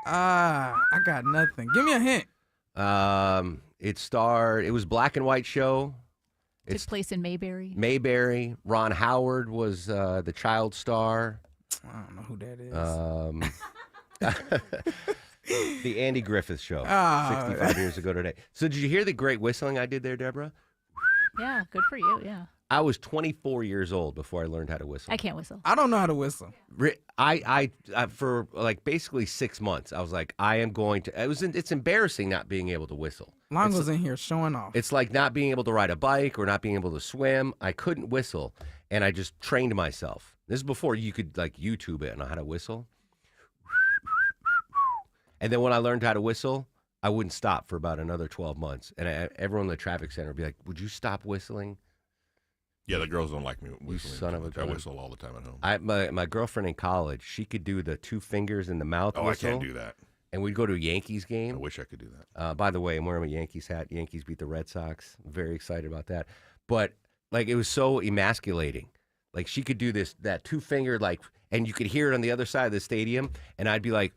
I got nothing. Give me a hint. It was black and white show. Took place in Mayberry. Mayberry. Ron Howard was the child star. I don't know who that is. The Andy Griffith Show, 65 years ago today. So did you hear the great whistling I did there, Deborah? Yeah, good for you, yeah. I was 24 years old before I learned how to whistle. I can't whistle. I don't know how to whistle. I for like basically 6 months, I was like, I am going to. It's embarrassing not being able to whistle. Longo's in here showing off. It's like not being able to ride a bike or not being able to swim. I couldn't whistle, and I just trained myself. This is before you could like YouTube it and know how to whistle. And then when I learned how to whistle, I wouldn't stop for about another 12 months. And everyone in the traffic center would be like, would you stop whistling? Yeah, the girls don't like me whistling. Son of a gun. I whistle all the time at home. My girlfriend in college, she could do the 2 fingers in the mouth whistle. I can't do that. And we'd go to a Yankees game. I wish I could do that. By the way, I'm wearing a Yankees hat. Yankees beat the Red Sox. I'm very excited about that. But like it was so emasculating. Like she could do that 2-finger, like, and you could hear it on the other side of the stadium, and I'd be like,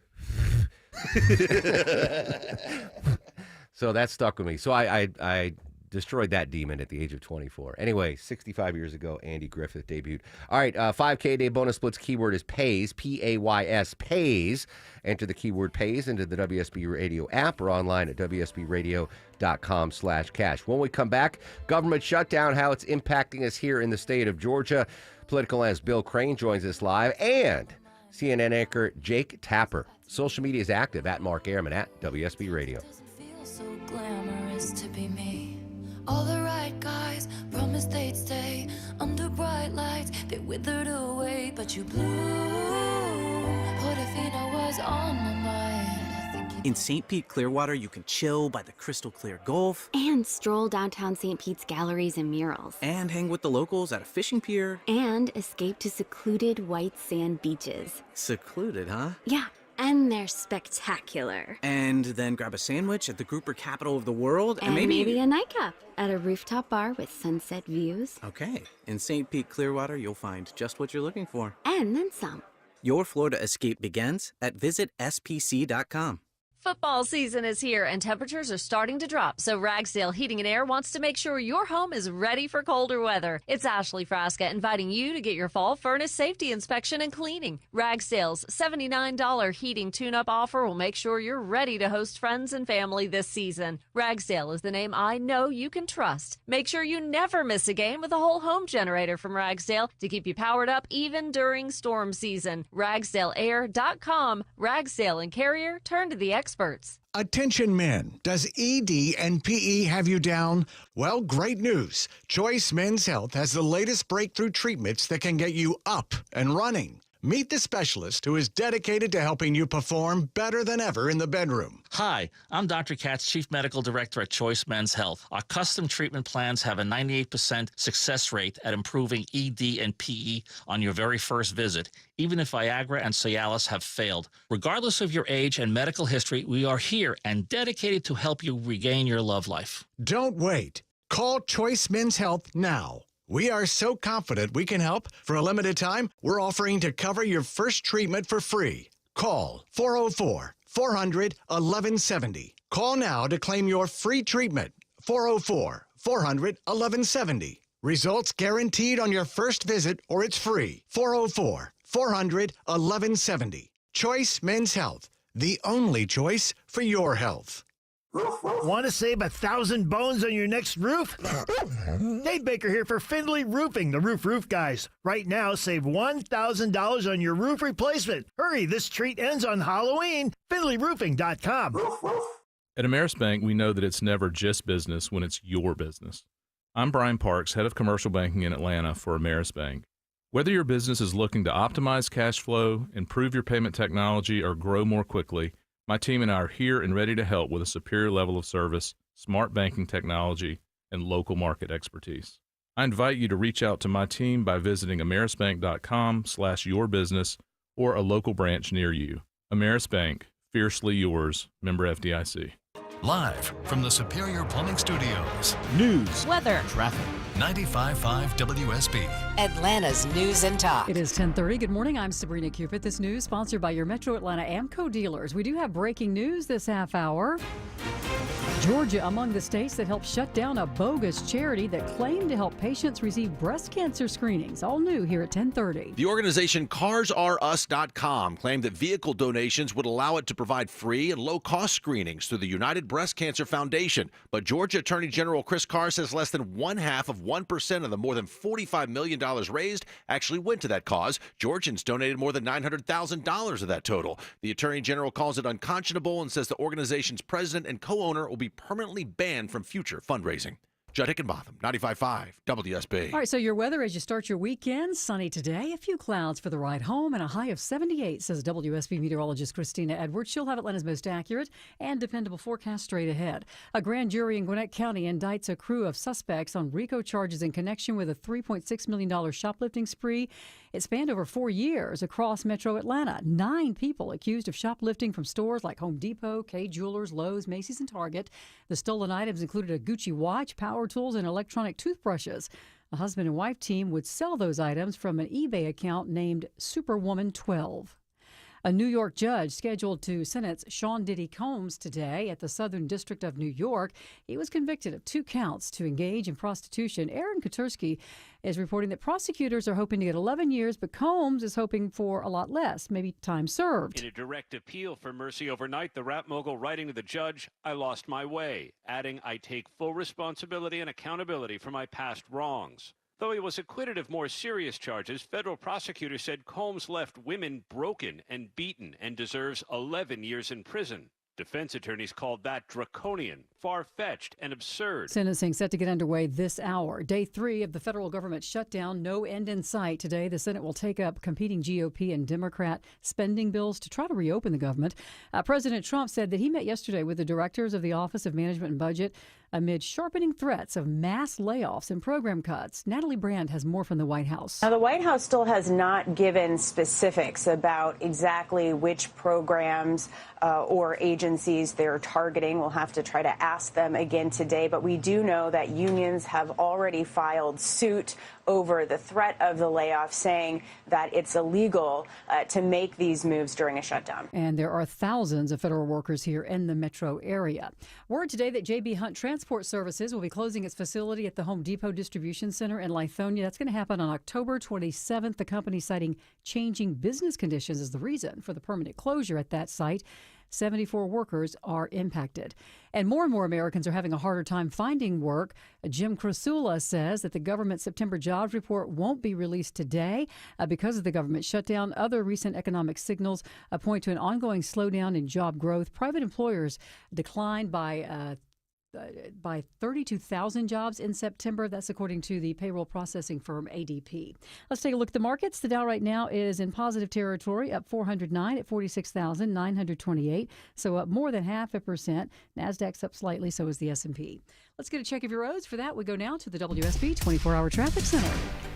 So that stuck with me. So I destroyed that demon at the age of 24. Anyway, 65 years ago, Andy Griffith debuted. All right, 5K Day bonus splits keyword is PAYS, P-A-Y-S, PAYS. Enter the keyword PAYS into the WSB Radio app or online at WSBradio.com/cash. When we come back, government shutdown, how it's impacting us here in the state of Georgia. Political analyst Bill Crane joins us live, and CNN anchor Jake Tapper. Social media is active at Mark Ehrman at WSB Radio. So glamorous to be me. All the right guys promised they'd stay under bright lights. They withered away, but you blew. Portofino was on my mind. In St. Pete, Clearwater, you can chill by the crystal clear Gulf. And stroll downtown St. Pete's galleries and murals. And hang with the locals at a fishing pier. And escape to secluded white sand beaches. Secluded, huh? Yeah. And they're spectacular. And then grab a sandwich at the grouper capital of the world. And maybe a nightcap at a rooftop bar with sunset views. Okay. In St. Pete, Clearwater, you'll find just what you're looking for. And then some. Your Florida escape begins at visitspc.com. Football season is here and temperatures are starting to drop, so Ragsdale Heating and Air wants to make sure your home is ready for colder weather. It's Ashley Frasca inviting you to get your fall furnace safety inspection and cleaning. Ragsdale's $79 heating tune-up offer will make sure you're ready to host friends and family this season. Ragsdale is the name I know you can trust. Make sure you never miss a game with a whole home generator from Ragsdale to keep you powered up even during storm season. RagsdaleAir.com. Ragsdale and Carrier, turn to the experts. Attention men, does ED and PE have you down? Well, great news. Choice Men's Health has the latest breakthrough treatments that can get you up and running. Meet the specialist who is dedicated to helping you perform better than ever in the bedroom. Hi, I'm Dr. Katz, Chief Medical Director at Choice Men's Health. Our custom treatment plans have a 98% success rate at improving ED and PE on your very first visit, even if Viagra and Cialis have failed. Regardless of your age and medical history, we are here and dedicated to help you regain your love life. Don't wait. Call Choice Men's Health now. We are so confident we can help. For a limited time, we're offering to cover your first treatment for free. Call 404-400-1170. Call now to claim your free treatment. 404-400-1170. Results guaranteed on your first visit or it's free. 404-400-1170. Choice Men's Health, the only choice for your health. Want to save 1,000 bones on your next roof? Dave Baker here for Findlay Roofing, the roof guys. Right now, save $1,000 on your roof replacement. Hurry, this treat ends on Halloween. FindlayRoofing.com. At Ameris Bank, we know that it's never just business when it's your business. I'm Brian Parks, head of commercial banking in Atlanta for Ameris Bank. Whether your business is looking to optimize cash flow, improve your payment technology, or grow more quickly, my team and I are here and ready to help with a superior level of service, smart banking technology, and local market expertise. I invite you to reach out to my team by visiting amerisbank.com/yourbusiness or a local branch near you. Ameris Bank, fiercely yours, member FDIC. Live from the Superior Plumbing Studios. News, weather, traffic. 95.5 WSB. Atlanta's News and Talk. It is 10:30. Good morning. I'm Sabrina Cupid. This news sponsored by your Metro Atlanta Amco dealers. We do have breaking news this half hour. Georgia among the states that helped shut down a bogus charity that claimed to help patients receive breast cancer screenings. All new here at 10:30. The organization CarsRUs.com claimed that vehicle donations would allow it to provide free and low-cost screenings through the United Breast Cancer Foundation. But Georgia Attorney General Chris Carr says less than 0.5% of the more than $45 million raised actually went to that cause. Georgians donated more than $900,000 of that total. The Attorney General calls it unconscionable and says the organization's president and co-owner will be permanently banned from future fundraising. Judd Hickenbotham, 95.5 WSB. All right, so your weather as you start your weekend. Sunny today, a few clouds for the ride home, and a high of 78, says WSB meteorologist Christina Edwards. She'll have Atlanta's most accurate and dependable forecast straight ahead. A grand jury in Gwinnett County indicts a crew of suspects on RICO charges in connection with a $3.6 million shoplifting spree. It spanned over 4 years across Metro Atlanta. 9 people accused of shoplifting from stores like Home Depot, Kay Jewelers, Lowe's, Macy's, and Target. The stolen items included a Gucci watch, power tools, and electronic toothbrushes. A husband and wife team would sell those items from an eBay account named Superwoman 12. A New York judge scheduled to sentence Sean Diddy Combs today at the Southern District of New York. He was convicted of 2 counts to engage in prostitution. Aaron Katursky is reporting that prosecutors are hoping to get 11 years, but Combs is hoping for a lot less, maybe time served. In a direct appeal for mercy overnight, the rap mogul writing to the judge, "I lost my way," adding, "I take full responsibility and accountability for my past wrongs." Though he was acquitted of more serious charges, federal prosecutors said Combs left women broken and beaten and deserves 11 years in prison. Defense attorneys called that draconian, far-fetched, and absurd. Sentencing set to get underway this hour. Day 3 of the federal government shutdown, no end in sight. Today, the Senate will take up competing GOP and Democrat spending bills to try to reopen the government. President Trump said that he met yesterday with the directors of the Office of Management and Budget amid sharpening threats of mass layoffs and program cuts. Natalie Brand has more from the White House. Now, the White House still has not given specifics about exactly which programs or agencies they're targeting. We'll have to try to ask them again today. But we do know that unions have already filed suit over the threat of the layoff, saying that it's illegal to make these moves during a shutdown. And there are thousands of federal workers here in the metro area. Word today that J.B. Hunt Transport Services will be closing its facility at the Home Depot Distribution Center in Lithonia. That's going to happen on October 27th. The company citing changing business conditions as the reason for the permanent closure at that site. 74 workers are impacted. And more Americans are having a harder time finding work. Jim Krasula says that the government September jobs report won't be released today because of the government shutdown. Other recent economic signals point to an ongoing slowdown in job growth. Private employers declined by 32,000 jobs in September. That's according to the payroll processing firm ADP. Let's take a look at the markets. The Dow right now is in positive territory, up 409 at 46,928, so up more than 0.5%. Nasdaq's up slightly, so is the S&P. Let's get a check of your roads. For that, we go now to the WSB 24-hour traffic center.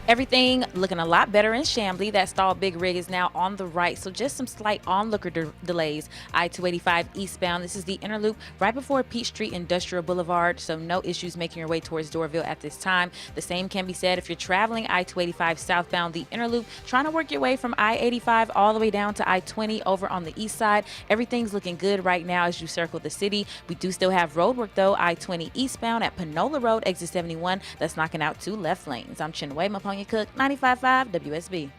Everything looking a lot better in Chamblee. That stalled big rig is now on the right, so just some slight onlooker delays. I-285 eastbound. This is the inner loop right before Peachtree Industrial Boulevard, so no issues making your way towards Doraville at this time. The same can be said if you're traveling I-285 southbound, the inner loop, trying to work your way from I-85 all the way down to I-20 over on the east side. Everything's looking good right now as you circle the city. We do still have road work, though. I-20 eastbound at Panola Road, exit 71. That's knocking out 2 left lanes. I'm Chinwe Maponya Cook, 95.5 WSB.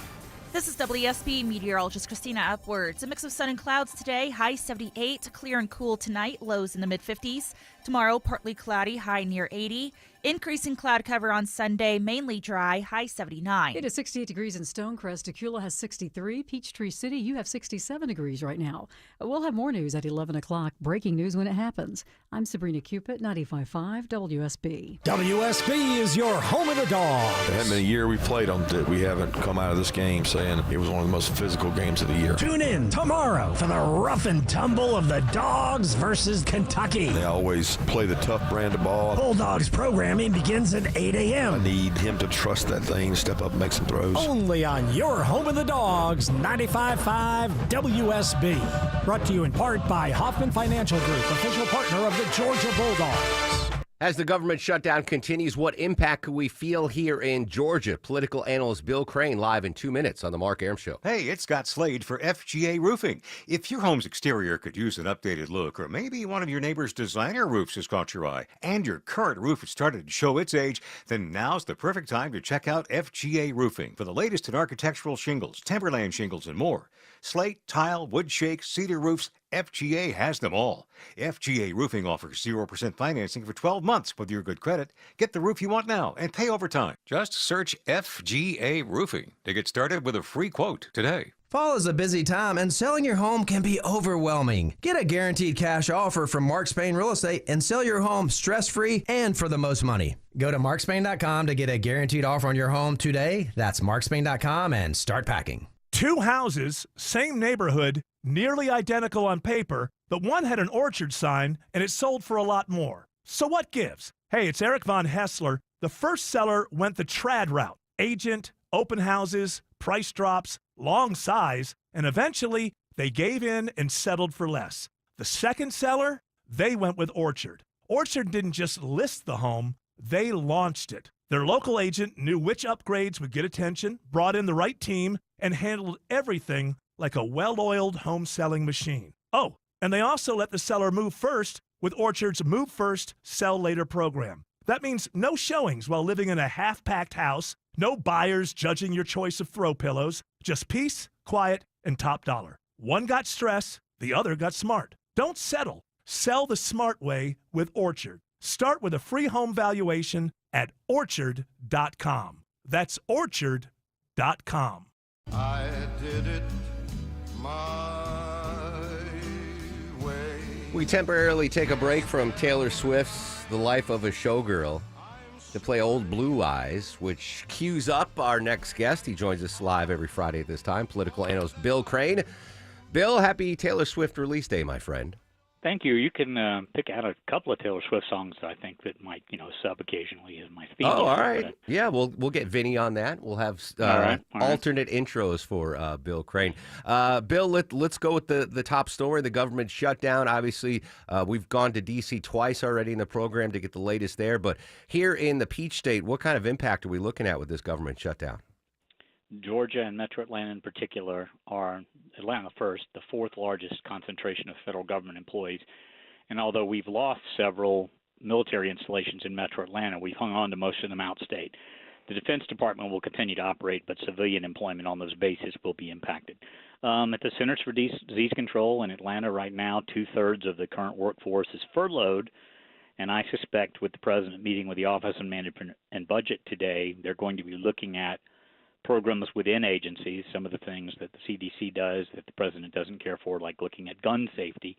This is WSB meteorologist Christina Upwards. A mix of sun and clouds today, high 78, clear and cool tonight, lows in the mid-50s. Tomorrow, partly cloudy, high near 80. Increasing cloud cover on Sunday, mainly dry, high 79. It is 68 degrees in Stonecrest. Tequila has 63. Peachtree City, you have 67 degrees right now. We'll have more news at 11 o'clock. Breaking news when it happens. I'm Sabrina Cupid, 95.5 WSB. WSB is your home of the Dogs. There hasn't been a year we played on that we haven't come out of this game saying it was one of the most physical games of the year. Tune in tomorrow for the rough and tumble of the Dogs versus Kentucky. They always play the tough brand of ball. Bulldogs programming begins at 8 a.m. I need him to trust that thing, step up and make some throws. Only on your home of the Dogs, 95.5 WSB. Brought to you in part by Hoffman Financial Group, official partner of the Georgia Bulldogs. As the government shutdown continues, what impact could we feel here in Georgia? Political analyst Bill Crane live in 2 minutes on the Mark Arum Show. Hey, it's Scott Slade for FGA Roofing. If your home's exterior could use an updated look, or maybe one of your neighbor's designer roofs has caught your eye, and your current roof has started to show its age, then now's the perfect time to check out FGA Roofing for the latest in architectural shingles, timberland shingles, and more. Slate, tile, wood shake, cedar roofs, FGA has them all. FGA Roofing offers 0% financing for 12 months with your good credit. Get the roof you want now and pay over time. Just search FGA Roofing to get started with a free quote today. Fall is a busy time and selling your home can be overwhelming. Get a guaranteed cash offer from Mark Spain Real Estate and sell your home stress-free and for the most money. Go to markspain.com to get a guaranteed offer on your home today. That's markspain.com and start packing. 2 houses, same neighborhood, nearly identical on paper, but one had an orchard sign and it sold for a lot more. So what gives? Hey, it's Eric Von Hessler. The first seller went the trad route. Agent, open houses, price drops, long size, and eventually they gave in and settled for less. The second seller, they went with Orchard. Orchard didn't just list the home, they launched it. Their local agent knew which upgrades would get attention, brought in the right team, and handled everything like a well-oiled home selling machine. Oh, and they also let the seller move first with Orchard's Move First, Sell Later program. That means no showings while living in a half-packed house, no buyers judging your choice of throw pillows, just peace, quiet, and top dollar. One got stress, the other got smart. Don't settle. Sell the smart way with Orchard. Start with a free home valuation at Orchard.com. That's Orchard.com. I did it my way. We temporarily take a break from Taylor Swift's The Life of a Showgirl to play Old Blue Eyes, which cues up our next guest. He joins us live every Friday at this time, political analyst Bill Crane. Bill, happy Taylor Swift release day, my friend. Thank you. You can pick out a couple of Taylor Swift songs that I think that might, sub occasionally as my theme. Oh, all right. Yeah, we'll get Vinny on that. We'll have All right. alternate intros for Bill Crane. Bill, let's go with the top story, the government shutdown. Obviously, we've gone to D.C. twice already in the program to get the latest there. But here in the Peach State, what kind of impact are we looking at with this government shutdown? Georgia and Metro Atlanta in particular are, Atlanta first, the fourth largest concentration of federal government employees. And although we've lost several military installations in Metro Atlanta, we've hung on to most of them outstate. The Defense Department will continue to operate, but civilian employment on those bases will be impacted. At the Centers for Disease Control in Atlanta right now, 2/3 of the current workforce is furloughed. And I suspect with the president meeting with the Office of Management and Budget today, they're going to be looking at programs within agencies, some of the things that the CDC does that the president doesn't care for, like looking at gun safety,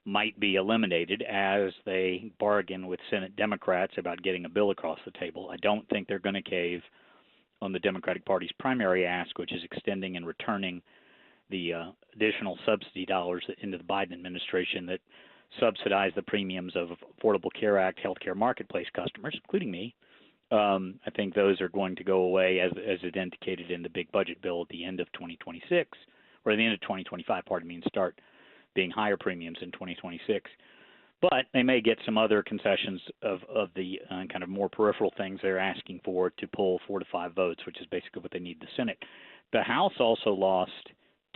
might be eliminated as they bargain with Senate Democrats about getting a bill across the table. I don't think they're going to cave on the Democratic Party's primary ask, which is extending and returning the additional subsidy dollars into the Biden administration that subsidize the premiums of Affordable Care Act healthcare marketplace customers, including me. I think those are going to go away as it indicated in the big budget bill at the end of 2026, or at the end of 2025, and start being higher premiums in 2026. But they may get some other concessions of the kind of more peripheral things they're asking for to pull 4 to 5 votes, which is basically what they need in the Senate. The House also lost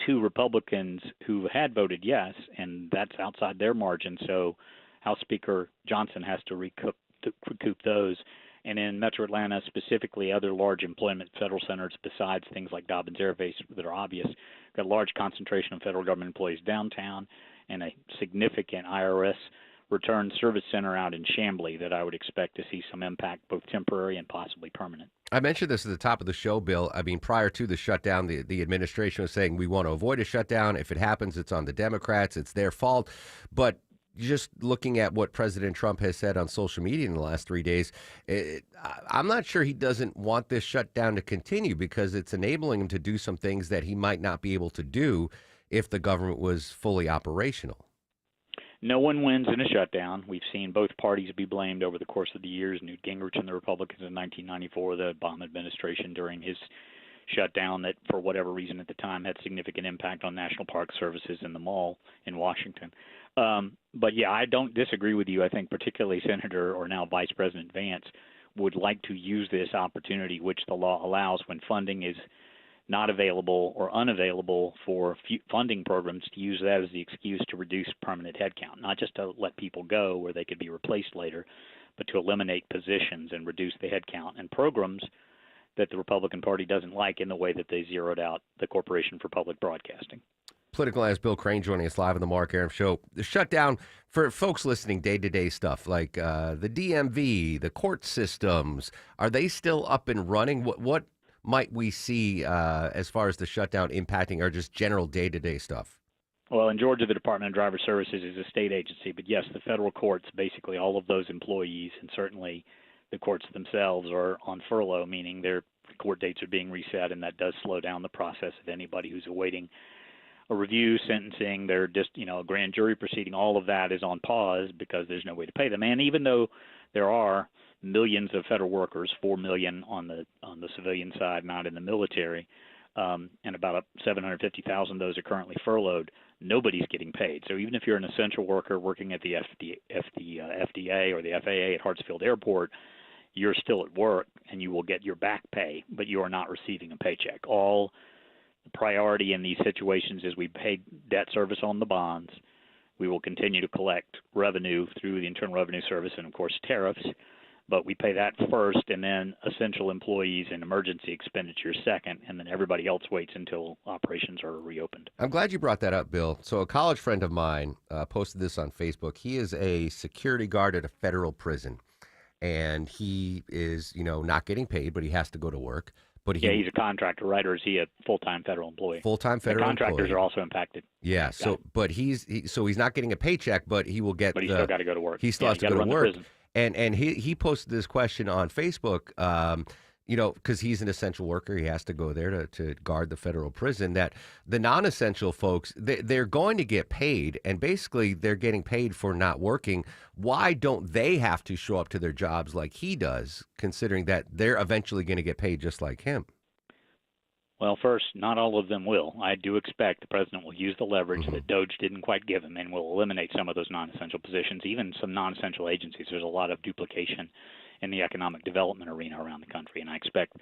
2 Republicans who had voted yes, and that's outside their margin, so House Speaker Johnson has to recoup those. And in Metro Atlanta, specifically other large employment federal centers besides things like Dobbins Air Base that are obvious, got a large concentration of federal government employees downtown and a significant IRS return service center out in Chamblee that I would expect to see some impact, both temporary and possibly permanent. I mentioned this at the top of the show, Bill. I mean, prior to the shutdown, the administration was saying we want to avoid a shutdown. If it happens, it's on the Democrats. It's their fault. But just looking at what President Trump has said on social media in the last 3 days, I'm not sure he doesn't want this shutdown to continue because it's enabling him to do some things that he might not be able to do if the government was fully operational. No one wins in a shutdown. We've seen both parties be blamed over the course of the years. Newt Gingrich and the Republicans in 1994, the Obama administration during his shutdown that, for whatever reason at the time, had significant impact on National Park Services in the mall in Washington. But yeah, I don't disagree with you. I think particularly Senator or now Vice President Vance would like to use this opportunity, which the law allows when funding is not available or unavailable for funding programs, to use that as the excuse to reduce permanent headcount, not just to let people go where they could be replaced later, but to eliminate positions and reduce the headcount and programs that the Republican Party doesn't like in the way that they zeroed out the Corporation for Public Broadcasting. Political analyst Bill Crane joining us live on the Mark Arum Show. The shutdown, for folks listening, day-to-day stuff like the DMV, the court systems, are they still up and running? What might we see as far as the shutdown impacting or just general day-to-day stuff? Well, in Georgia, the Department of Driver Services is a state agency, but yes, the federal courts, basically all of those employees, and certainly the courts themselves, are on furlough, meaning their court dates are being reset, and that does slow down the process of anybody who's awaiting a review, sentencing, they're just, a grand jury proceeding. All of that is on pause because there's no way to pay them. And even though there are millions of federal workers, 4 million on the civilian side, not in the military, and about 750,000 of those are currently furloughed, nobody's getting paid. So even if you're an essential worker working at the FDA or the FAA at Hartsfield Airport, you're still at work and you will get your back pay, but you are not receiving a paycheck. All the priority in these situations is we pay debt service on the bonds. We will continue to collect revenue through the Internal Revenue Service and, of course, tariffs. But we pay that first, and then essential employees and emergency expenditures second, and then everybody else waits until operations are reopened. I'm glad you brought that up, Bill. So a college friend of mine posted this on Facebook. He is a security guard at a federal prison, and he is, not getting paid, but he has to go to work. But he's a contractor, right? Or is he a full-time federal employee? Full-time federal the contractors employee. are also impacted. Yeah. But he's not getting a paycheck, but he will get. But he's still got to go to work. He still has to go to work. And he posted this question on Facebook. Because he's an essential worker, he has to go there to guard the federal prison. That the non-essential folks, they're going to get paid, and basically they're getting paid for not working. Why don't they have to show up to their jobs like he does, considering that they're eventually going to get paid just like him? Well, first, not all of them will. I do expect the president will use the leverage that DOGE didn't quite give him and will eliminate some of those non-essential positions, even some non-essential agencies. There's a lot of duplication in the economic development arena around the country, and I expect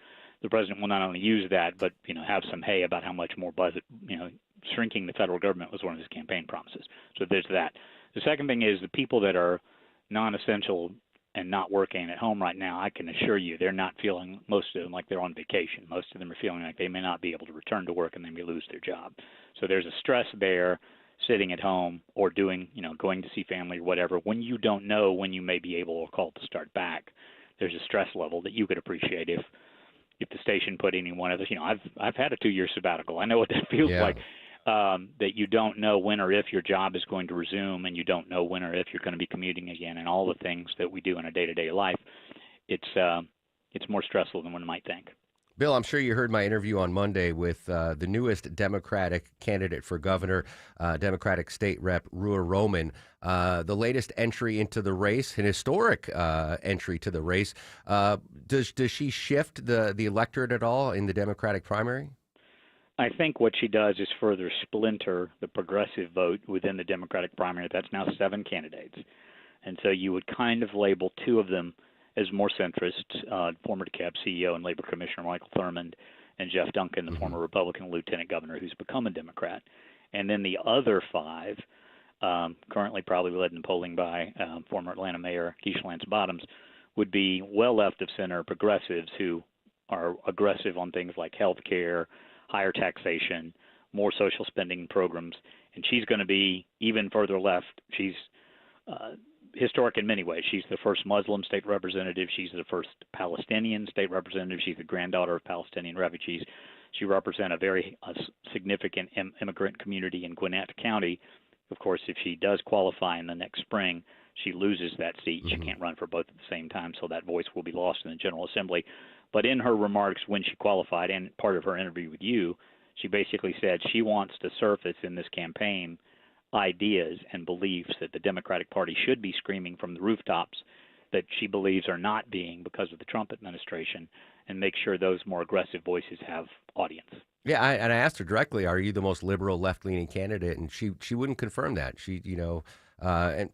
the president will not only use that, but have some hay about how much more budget. Shrinking the federal government was one of his campaign promises. So there's that. The second thing is the people that are non-essential and not working at home right now, I can assure you they're not feeling, most of them, like they're on vacation. Most of them are feeling like they may not be able to return to work and they may lose their job. So there's a stress there sitting at home or doing, going to see family or whatever. When you don't know when you may be able or called to start back, there's a stress level that you could appreciate if the station put any one of us. I've had a 2-year sabbatical. I know what that feels like. That you don't know when or if your job is going to resume, and you don't know when or if you're going to be commuting again, and all the things that we do in a day-to-day life. It's more stressful than one might think. Bill, I'm sure you heard my interview on Monday with the newest Democratic candidate for governor, Democratic State Rep Ruhr Roman. The latest entry into the race, an historic entry to the race. Does she shift the electorate at all in the Democratic primary? I think what she does is further splinter the progressive vote within the Democratic primary. That's now 7 candidates. And so you would kind of label 2 of them as more centrist, former DeKalb CEO and Labor Commissioner Michael Thurmond, and Jeff Duncan, the former Republican lieutenant governor who's become a Democrat. And then the other 5, currently probably led in polling by former Atlanta Mayor Keisha Lance Bottoms, would be well left of center progressives who are aggressive on things like health care, higher taxation, more social spending programs, and she's going to be even further left. She's historic in many ways. She's the first Muslim state representative. She's the first Palestinian state representative. She's the granddaughter of Palestinian refugees. She represents a very significant immigrant community in Gwinnett County. Of course, if she does qualify in the next spring, she loses that seat. She can't run for both at the same time, so that voice will be lost in the General Assembly. But in her remarks when she qualified, and part of her interview with you, she basically said she wants to surface in this campaign ideas and beliefs that the Democratic Party should be screaming from the rooftops that she believes are not being because of the Trump administration, and make sure those more aggressive voices have audience. Yeah, I asked her directly, are you the most liberal left-leaning candidate? And she wouldn't confirm that. She, and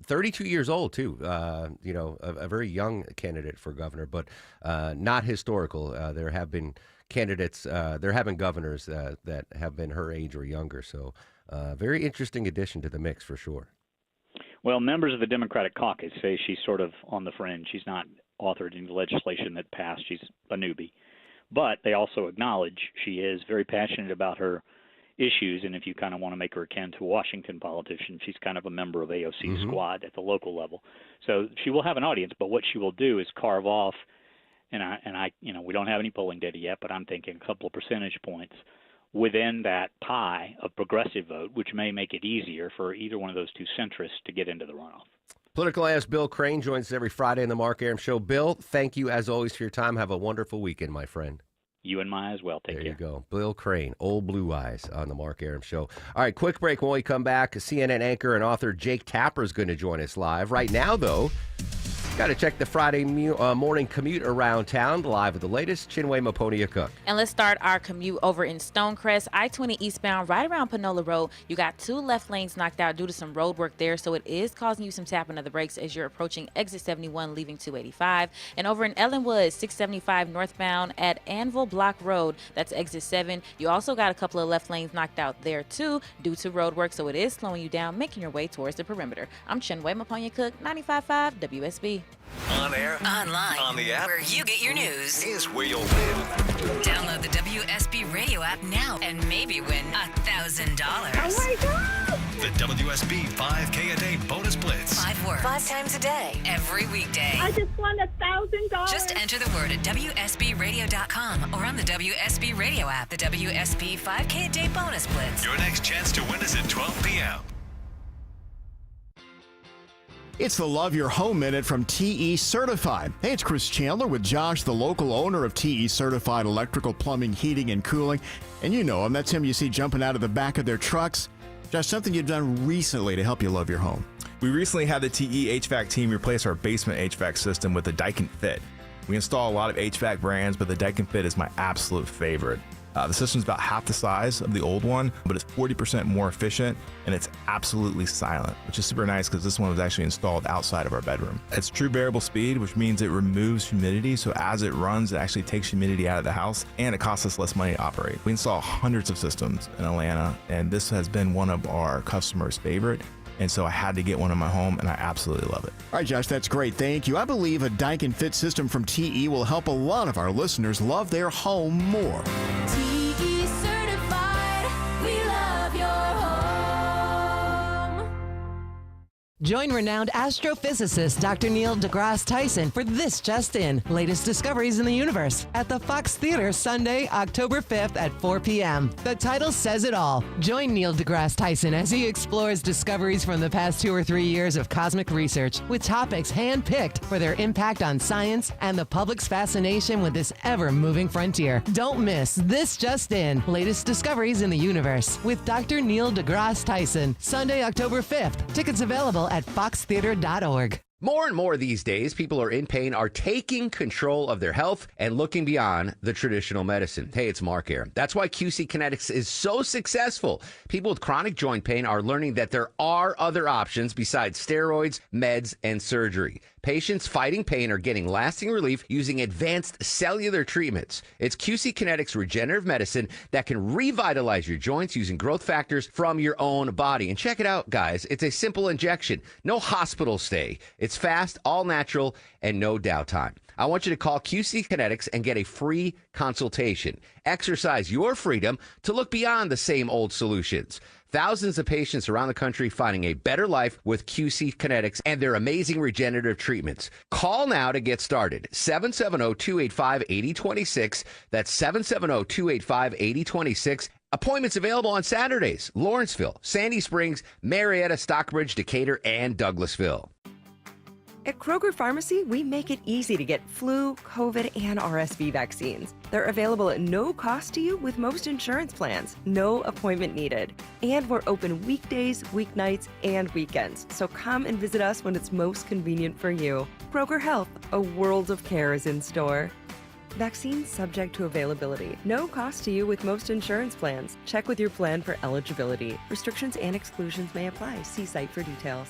32 years old, too, a very young candidate for governor, but not historical. There have been candidates, there have been governors that have been her age or younger. So very interesting addition to the mix for sure. Well, members of the Democratic caucus say she's sort of on the fringe. She's not authored any legislation that passed. She's a newbie. But they also acknowledge she is very passionate about her issues, and if you kind of want to make her akin to a Washington politician, she's kind of a member of AOC squad at the local level. So she will have an audience, but what she will do is carve off, and I we don't have any polling data yet, but I'm thinking a couple of percentage points within that pie of progressive vote, which may make it easier for either one of those 2 centrists to get into the runoff. Political analyst Bill Crane joins us every Friday on the Mark Arum Show. Bill, thank you as always for your time. Have a wonderful weekend, my friend. You and mine as well. Take care. There you go. Bill Crane, Old Blue Eyes on the Mark Arum Show. All right, quick break. When we come back, CNN anchor and author Jake Tapper is going to join us live. Right now, though, Got to check the Friday morning commute around town, live with the latest. Chinwe Maponia Cook. And let's start our commute over in Stonecrest, I-20 eastbound, right around Panola Road. You got 2 left lanes knocked out due to some road work there, so it is causing you some tapping of the brakes as you're approaching exit 71, leaving 285. And over in Ellenwood, 675 northbound at Anvil Block Road, that's exit 7. You also got a couple of left lanes knocked out there too due to road work, so it is slowing you down, making your way towards the perimeter. I'm Chinwe Maponia Cook, 95.5 WSB. On air, online, on the app, where you get your news is where you'll live. Download the WSB radio app now and maybe win $1,000. Oh my God! The WSB 5K a day bonus blitz. 5 words, 5 times a day, every weekday. I just won $1,000. Just enter the word at WSBradio.com or on the WSB radio app. The WSB 5K a day bonus blitz. Your next chance to win is at 12 p.m. It's the Love Your Home Minute from TE Certified. Hey, it's Chris Chandler with Josh, the local owner of TE Certified Electrical, Plumbing, Heating, and Cooling. And you know him. That's him you see jumping out of the back of their trucks. Josh, something you've done recently to help you love your home. We recently had the TE HVAC team replace our basement HVAC system with the Daikin Fit. We install a lot of HVAC brands, but the Daikin Fit is my absolute favorite. The system's about half the size of the old one, but it's 40% more efficient, and it's absolutely silent, which is super nice because this one was actually installed outside of our bedroom. It's true variable speed, which means it removes humidity, so as it runs, it actually takes humidity out of the house, and it costs us less money to operate. We install hundreds of systems in Atlanta, and this has been one of our customers' favorite. And so I had to get one in my home, and I absolutely love it. All right, Josh, that's great. Thank you. I believe a Daikin Fit system from TE will help a lot of our listeners love their home more. TE certified, we love your home. Join renowned astrophysicist Dr. Neil deGrasse Tyson for This Just In, latest discoveries in the universe, at the Fox Theater Sunday, October 5th at 4 p.m. The title says it all. Join Neil deGrasse Tyson as he explores discoveries from the past 2 or 3 years of cosmic research, with topics handpicked for their impact on science and the public's fascination with this ever-moving frontier. Don't miss This Just In, latest discoveries in the universe, with Dr. Neil deGrasse Tyson, Sunday, October 5th. Tickets available at foxtheater.org. More and more these days, people are in pain, are taking control of their health and looking beyond the traditional medicine. Hey, it's Mark here. That's why QC Kinetics is so successful. People with chronic joint pain are learning that there are other options besides steroids, meds, and surgery. Patients fighting pain are getting lasting relief using advanced cellular treatments. It's QC Kinetics regenerative medicine that can revitalize your joints using growth factors from your own body. And check it out, guys. It's a simple injection. No hospital stay. It's fast, all natural, and no downtime. I want you to call QC Kinetics and get a free consultation. Exercise your freedom to look beyond the same old solutions. Thousands of patients around the country finding a better life with QC Kinetics and their amazing regenerative treatments. Call now to get started. 770-285-8026. That's 770-285-8026. Appointments available on Saturdays. Lawrenceville, Sandy Springs, Marietta, Stockbridge, Decatur, and Douglasville. At Kroger Pharmacy, we make it easy to get flu, COVID, and RSV vaccines. They're available at no cost to you with most insurance plans. No appointment needed. And we're open weekdays, weeknights, and weekends. So come and visit us when it's most convenient for you. Kroger Health, a world of care is in store. Vaccines subject to availability. No cost to you with most insurance plans. Check with your plan for eligibility. Restrictions and exclusions may apply. See site for details.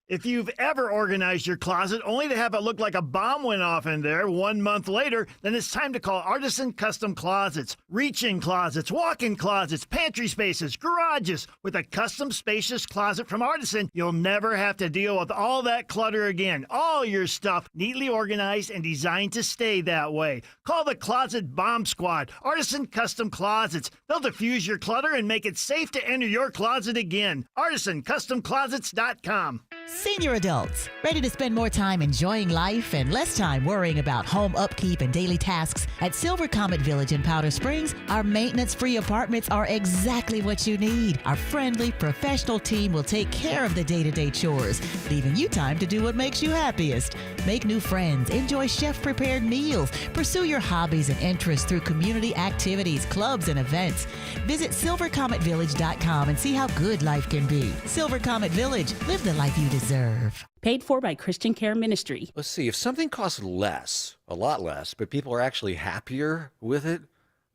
If you've ever organized your closet only to have it look like a bomb went off in there 1 month later, then it's time to call Artisan Custom Closets. Reach-in closets, walk-in closets, pantry spaces, garages. With a custom spacious closet from Artisan, you'll never have to deal with all that clutter again. All your stuff neatly organized and designed to stay that way. Call the Closet Bomb Squad, Artisan Custom Closets. They'll diffuse your clutter and make it safe to enter your closet again. ArtisanCustomClosets.com. Senior adults, ready to spend more time enjoying life and less time worrying about home upkeep and daily tasks? At Silver Comet Village in Powder Springs, our maintenance-free apartments are exactly what you need. Our friendly, professional team will take care of the day-to-day chores, leaving you time to do what makes you happiest. Make new friends, enjoy chef-prepared meals, pursue your hobbies and interests through community activities, clubs, and events. Visit silvercometvillage.com and see how good life can be. Silver Comet Village. Live the life you deserve. Paid for by Christian Care Ministry. Let's see, if something costs less, a lot less, but people are actually happier with it,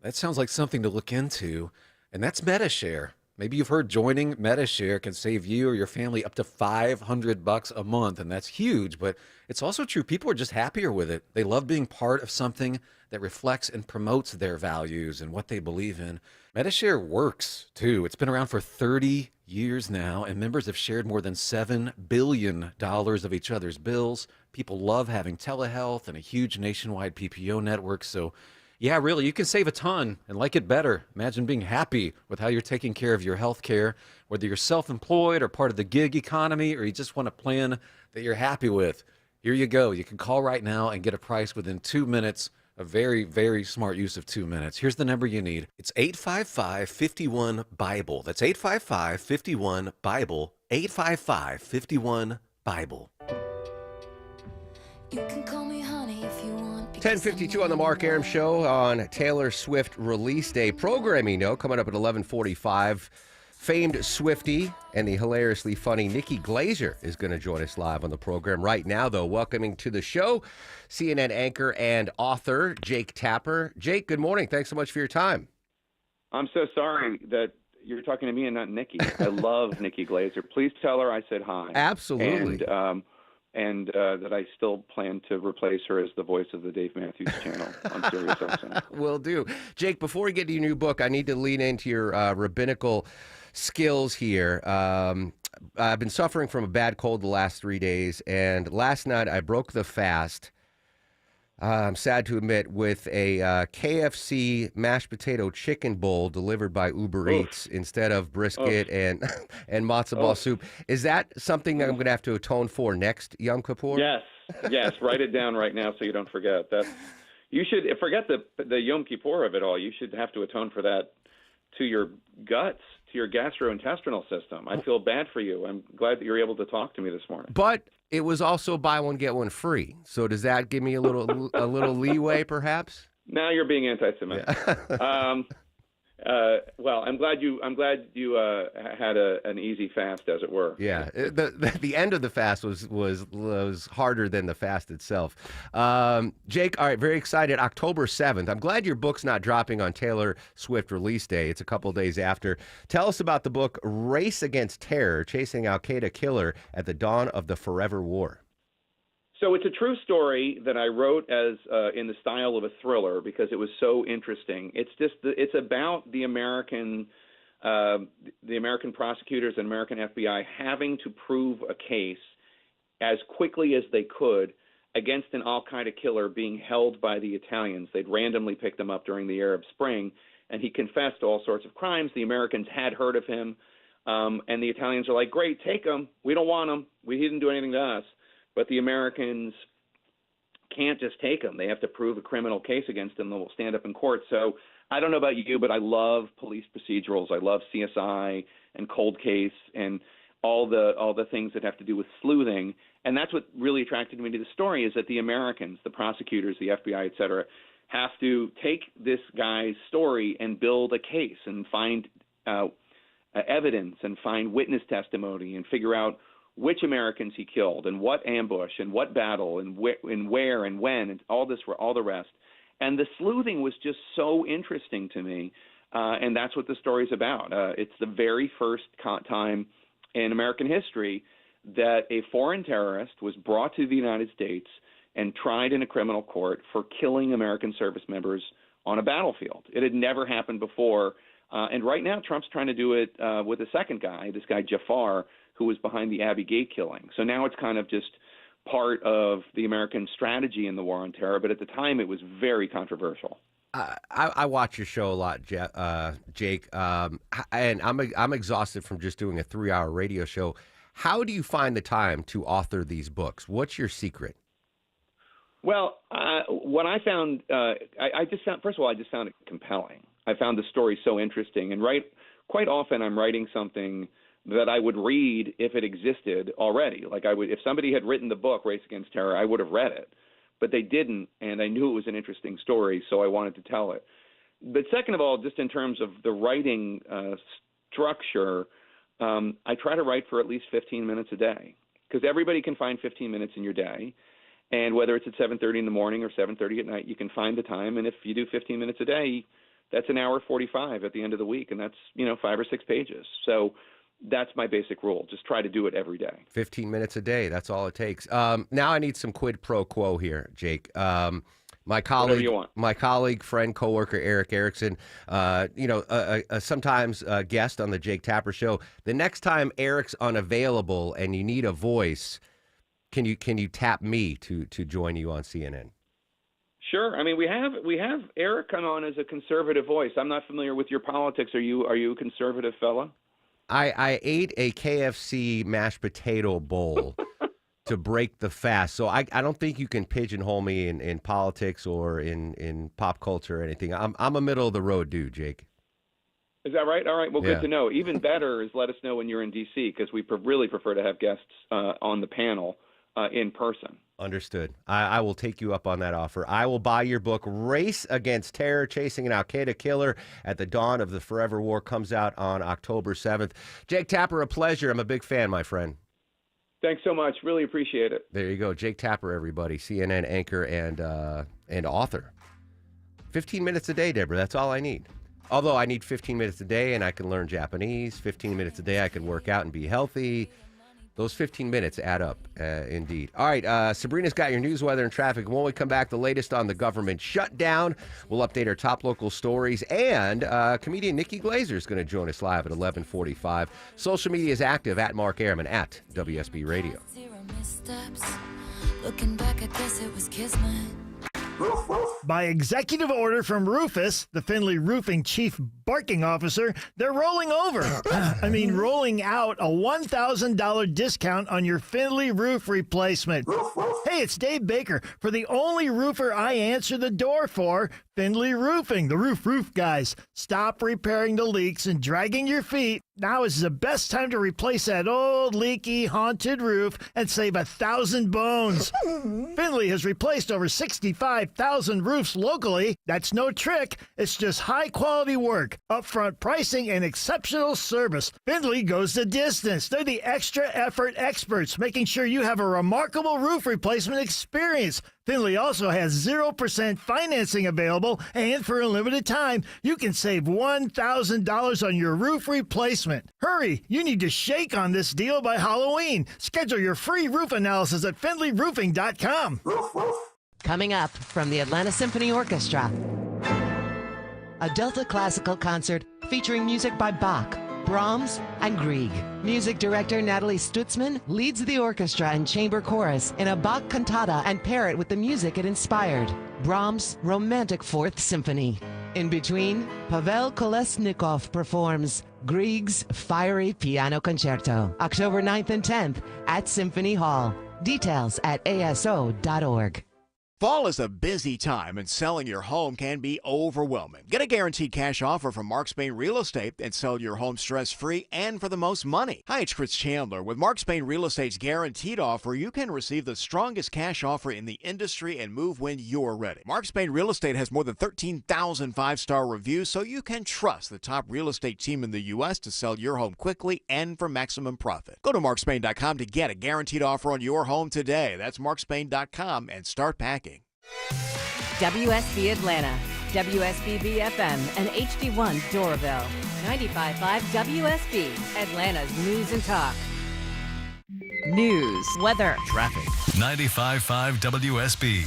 that sounds like something to look into, and that's MediShare. Maybe you've heard joining MediShare can save you or your family up to $500 a month, and that's huge, but it's also true. People are just happier with it. They love being part of something that reflects and promotes their values and what they believe in. MediShare works, too. It's been around for 30 years now, and members have shared more than $7 billion of each other's bills. People love having telehealth and a huge nationwide PPO network, so yeah, really, you can save a ton and like it better. Imagine being happy with how you're taking care of your health care, whether you're self-employed or part of the gig economy, or you just want a plan that you're happy with. Here you go. You can call right now and get a price within 2 minutes. A very, very smart use of 2 minutes. Here's the number you need. It's 855-51-BIBLE. That's 855-51-BIBLE. 855-51-BIBLE. You can call me honey if you want. 10:52 on the Mark Arum Show on Taylor Swift release day. Programming note coming up at 11:45. Famed Swiftie and the hilariously funny Nikki Glaser is going to join us live on the program right now, though. Welcoming to the show, CNN anchor and author Jake Tapper. Jake, good morning. Thanks so much for your time. I'm so sorry that you're talking to me and not Nikki. I love Nikki Glaser. Please tell her I said hi. Absolutely. And that I still plan to replace her as the voice of the Dave Matthews Channel on SiriusXM. Will do. Jake, before we get to your new book, I need to lean into your rabbinical skills here. I've been suffering from a bad cold the last 3 days, and last night I broke the fast. I'm sad to admit, with a KFC mashed potato chicken bowl delivered by Uber Eats instead of brisket and matzo ball soup. Is that something that I'm going to have to atone for next Yom Kippur? Yes. Write it down right now so you don't forget. You should forget the Yom Kippur of it all. You should have to atone for that to your guts, to your gastrointestinal system. I feel bad for you. I'm glad that you're able to talk to me this morning. But it was also buy one get one free. So does that give me a little leeway, perhaps? Now you're being anti-Semitic. Well, I'm glad you had an easy fast, as it were. Yeah, the end of the fast was harder than the fast itself. Jake, all right, very excited. October 7th. I'm glad your book's not dropping on Taylor Swift release day. It's a couple days after. Tell us about the book Race Against Terror: Chasing Al Qaeda Killer at the Dawn of the Forever War. So it's a true story that I wrote as in the style of a thriller because it was so interesting. It's about the American prosecutors and American FBI having to prove a case as quickly as they could against an Al Qaeda killer being held by the Italians. They'd randomly picked him up during the Arab Spring, and he confessed to all sorts of crimes. The Americans had heard of him, and the Italians are like, "Great, take him. We don't want him. He didn't do anything to us." But the Americans can't just take him. They have to prove a criminal case against him that will stand up in court. So I don't know about you, but I love police procedurals. I love CSI and cold case and all the things that have to do with sleuthing. And that's what really attracted me to the story, is that the Americans, the prosecutors, the FBI, et cetera, have to take this guy's story and build a case and find evidence and find witness testimony and figure out which Americans he killed and what ambush and what battle and where and when and all the rest. And the sleuthing was just so interesting to me, and that's what the story's about. It's the very first time in American history that a foreign terrorist was brought to the United States and tried in a criminal court for killing American service members on a battlefield. It had never happened before, and right now Trump's trying to do it with a second guy, this guy Jafar, who was behind the Abbey Gate killing. So now it's kind of just part of the American strategy in the war on terror, but at the time it was very controversial. I watch your show a lot, Jake, and I'm exhausted from just doing a 3-hour radio show. How do you find the time to author these books? What's your secret? Well, what I found, I just found it compelling. I found the story so interesting, and quite often I'm writing something that I would read if it existed already. Like if somebody had written the book Race Against Terror, I would have read it, but they didn't, and I knew it was an interesting story, so I wanted to tell it. But second of all, just in terms of the writing structure, I try to write for at least 15 minutes a day, because everybody can find 15 minutes in your day. And whether it's at 7:30 in the morning or 7:30 at night, you can find the time. And if you do 15 minutes a day, that's an hour 45 at the end of the week, and that's 5 or 6 pages. So that's my basic rule. Just try to do it every day. 15 minutes a day. That's all it takes. Now I need some quid pro quo here, Jake. My colleague, friend, coworker, Eric Erickson, sometimes a guest on the Jake Tapper Show. The next time Eric's unavailable and you need a voice, can you tap me to join you on CNN? Sure. I mean, we have Eric come on as a conservative voice. I'm not familiar with your politics. Are you a conservative fella? I ate a KFC mashed potato bowl to break the fast. So I don't think you can pigeonhole me in politics or in pop culture or anything. I'm a middle of the road dude, Jake. Is that right? All right. Well, Yeah. good to know. Even better is let us know when you're in D.C. because we really prefer to have guests on the panel in person. Understood. I will take you up on that offer. I will buy your book, Race Against Terror, Chasing an Al-Qaeda Killer at the Dawn of the Forever War. Comes out on October 7th. Jake Tapper, a pleasure. I'm a big fan, my friend. Thanks so much. Really appreciate it. There you go. Jake Tapper, everybody. CNN anchor and author. 15 minutes a day, Deborah. That's all I need. Although I need 15 minutes a day and I can learn Japanese. 15 minutes a day I can work out and be healthy. Those 15 minutes add up, indeed. All right, Sabrina's got your news, weather, and traffic. When we come back, the latest on the government shutdown. We'll update our top local stories. And comedian Nikki Glazer is going to join us live at 11:45. Social media is active at Mark Airman at WSB Radio. Looking back, I guess it was kismet. By executive order from Rufus, the Findlay Roofing chief barking officer, they're rolling rolling out a $1,000 discount on your Findlay roof replacement. Hey, it's Dave Baker for the only roofer I answer the door for, Findlay Roofing, the roof guys. Stop repairing the leaks and dragging your feet. Now is the best time to replace that old, leaky, haunted roof and save 1,000 bones. Findlay has replaced over 65,000 roofs locally. That's no trick. It's just high-quality work, upfront pricing, and exceptional service. Findlay goes the distance. They're the extra effort experts, making sure you have a remarkable roof replacement experience. Findlay also has 0% financing available, and for a limited time, you can save $1,000 on your roof replacement. Hurry, you need to shake on this deal by Halloween. Schedule your free roof analysis at FindlayRoofing.com. Coming up from the Atlanta Symphony Orchestra, a Delta classical concert featuring music by Bach, Brahms, and Grieg. Music director Natalie Stutzman leads the orchestra and chamber chorus in a Bach cantata and pair it with the music it inspired, Brahms' Romantic Fourth Symphony. In between, Pavel Kolesnikov performs Grieg's fiery piano concerto, October 9th and 10th at Symphony Hall. Details at aso.org. Fall is a busy time and selling your home can be overwhelming. Get a guaranteed cash offer from Mark Spain Real Estate and sell your home stress-free and for the most money. Hi, it's Chris Chandler. With Mark Spain Real Estate's guaranteed offer, you can receive the strongest cash offer in the industry and move when you're ready. Mark Spain Real Estate has more than 13,000 five-star reviews, so you can trust the top real estate team in the U.S. to sell your home quickly and for maximum profit. Go to markspain.com to get a guaranteed offer on your home today. That's markspain.com and start packing. WSB Atlanta, WSB BFM, and HD1 Doraville. 95.5 WSB, Atlanta's news and talk. News, weather, traffic. 95.5 WSB,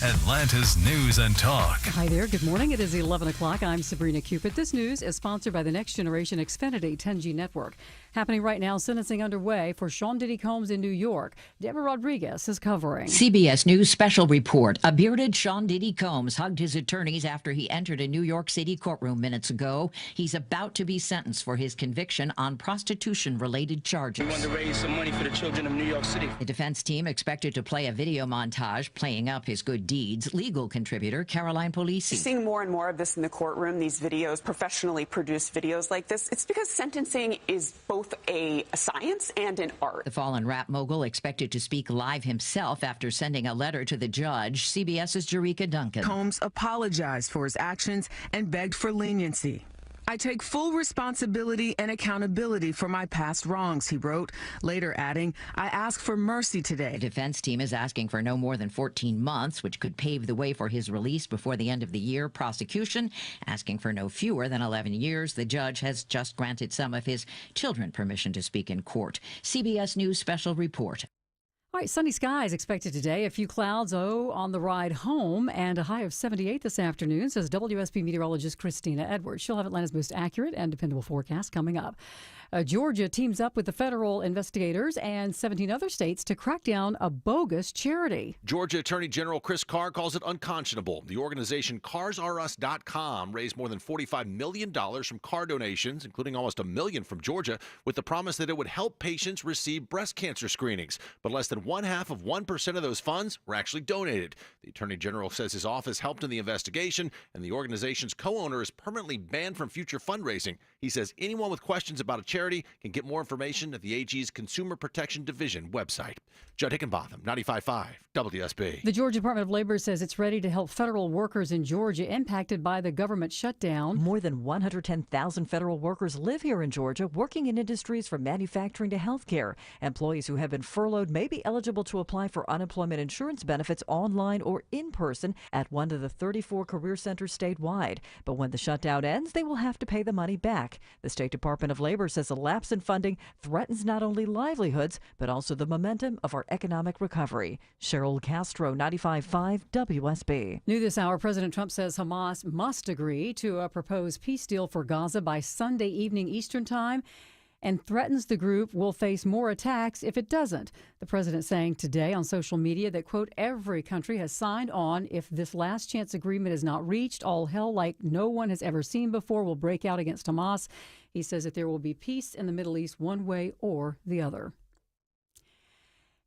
Atlanta's news and talk. Hi there. Good morning. It is 11 o'clock. I'm Sabrina Cupid. This news is sponsored by the Next Generation Xfinity 10G network. Happening right now, sentencing underway for Sean Diddy Combs in New York. Deborah Rodriguez is covering. CBS News special report. A bearded Sean Diddy Combs hugged his attorneys after he entered a New York City courtroom minutes ago. He's about to be sentenced for his conviction on prostitution-related charges. We want to raise some money for the children of New York City. The defense team expected to play a video montage playing up his good deeds. Legal contributor Caroline Polisi. Seeing more and more of this in the courtroom, these videos, professionally produced videos like this, it's because sentencing is both both a science and an art. The fallen rap mogul expected to speak live himself after sending a letter to the judge. CBS's Jerika Duncan. Combs apologized for his actions and begged for leniency. I take full responsibility and accountability for my past wrongs, he wrote, later adding, I ask for mercy today. The defense team is asking for no more than 14 months, which could pave the way for his release before the end of the year. Prosecution asking for no fewer than 11 years. The judge has just granted some of his children permission to speak in court. CBS News special report. All right, sunny skies expected today. A few clouds, on the ride home, and a high of 78 this afternoon, says WSB meteorologist Christina Edwards. She'll have Atlanta's most accurate and dependable forecast coming up. Georgia teams up with the federal investigators and 17 other states to crack down a bogus charity. Georgia Attorney General Chris Carr calls it unconscionable. The organization CarsRUs.com raised more than $45 million from car donations, including almost $1 million from Georgia, with the promise that it would help patients receive breast cancer screenings. But less than 0.5% of those funds were actually donated. The Attorney General says his office helped in the investigation, and the organization's co-owner is permanently banned from future fundraising. He says anyone with questions about a charity can get more information at the AG's Consumer Protection Division website. Judd Hickenbotham, 95.5 WSB. The Georgia Department of Labor says it's ready to help federal workers in Georgia impacted by the government shutdown. More than 110,000 federal workers live here in Georgia, working in industries from manufacturing to healthcare. Employees who have been furloughed may be eligible to apply for unemployment insurance benefits online or in person at one of the 34 career centers statewide. But when the shutdown ends, they will have to pay the money back. The State Department of Labor says a lapse in funding threatens not only livelihoods, but also the momentum of our economic recovery. Cheryl Castro, 95.5 WSB. New this hour, President Trump says Hamas must agree to a proposed peace deal for Gaza by Sunday evening Eastern Time, and threatens the group will face more attacks if it doesn't. The president saying today on social media that, quote, every country has signed on. If this last chance agreement is not reached, all hell like no one has ever seen before will break out against Hamas. He says that there will be peace in the Middle East one way or the other.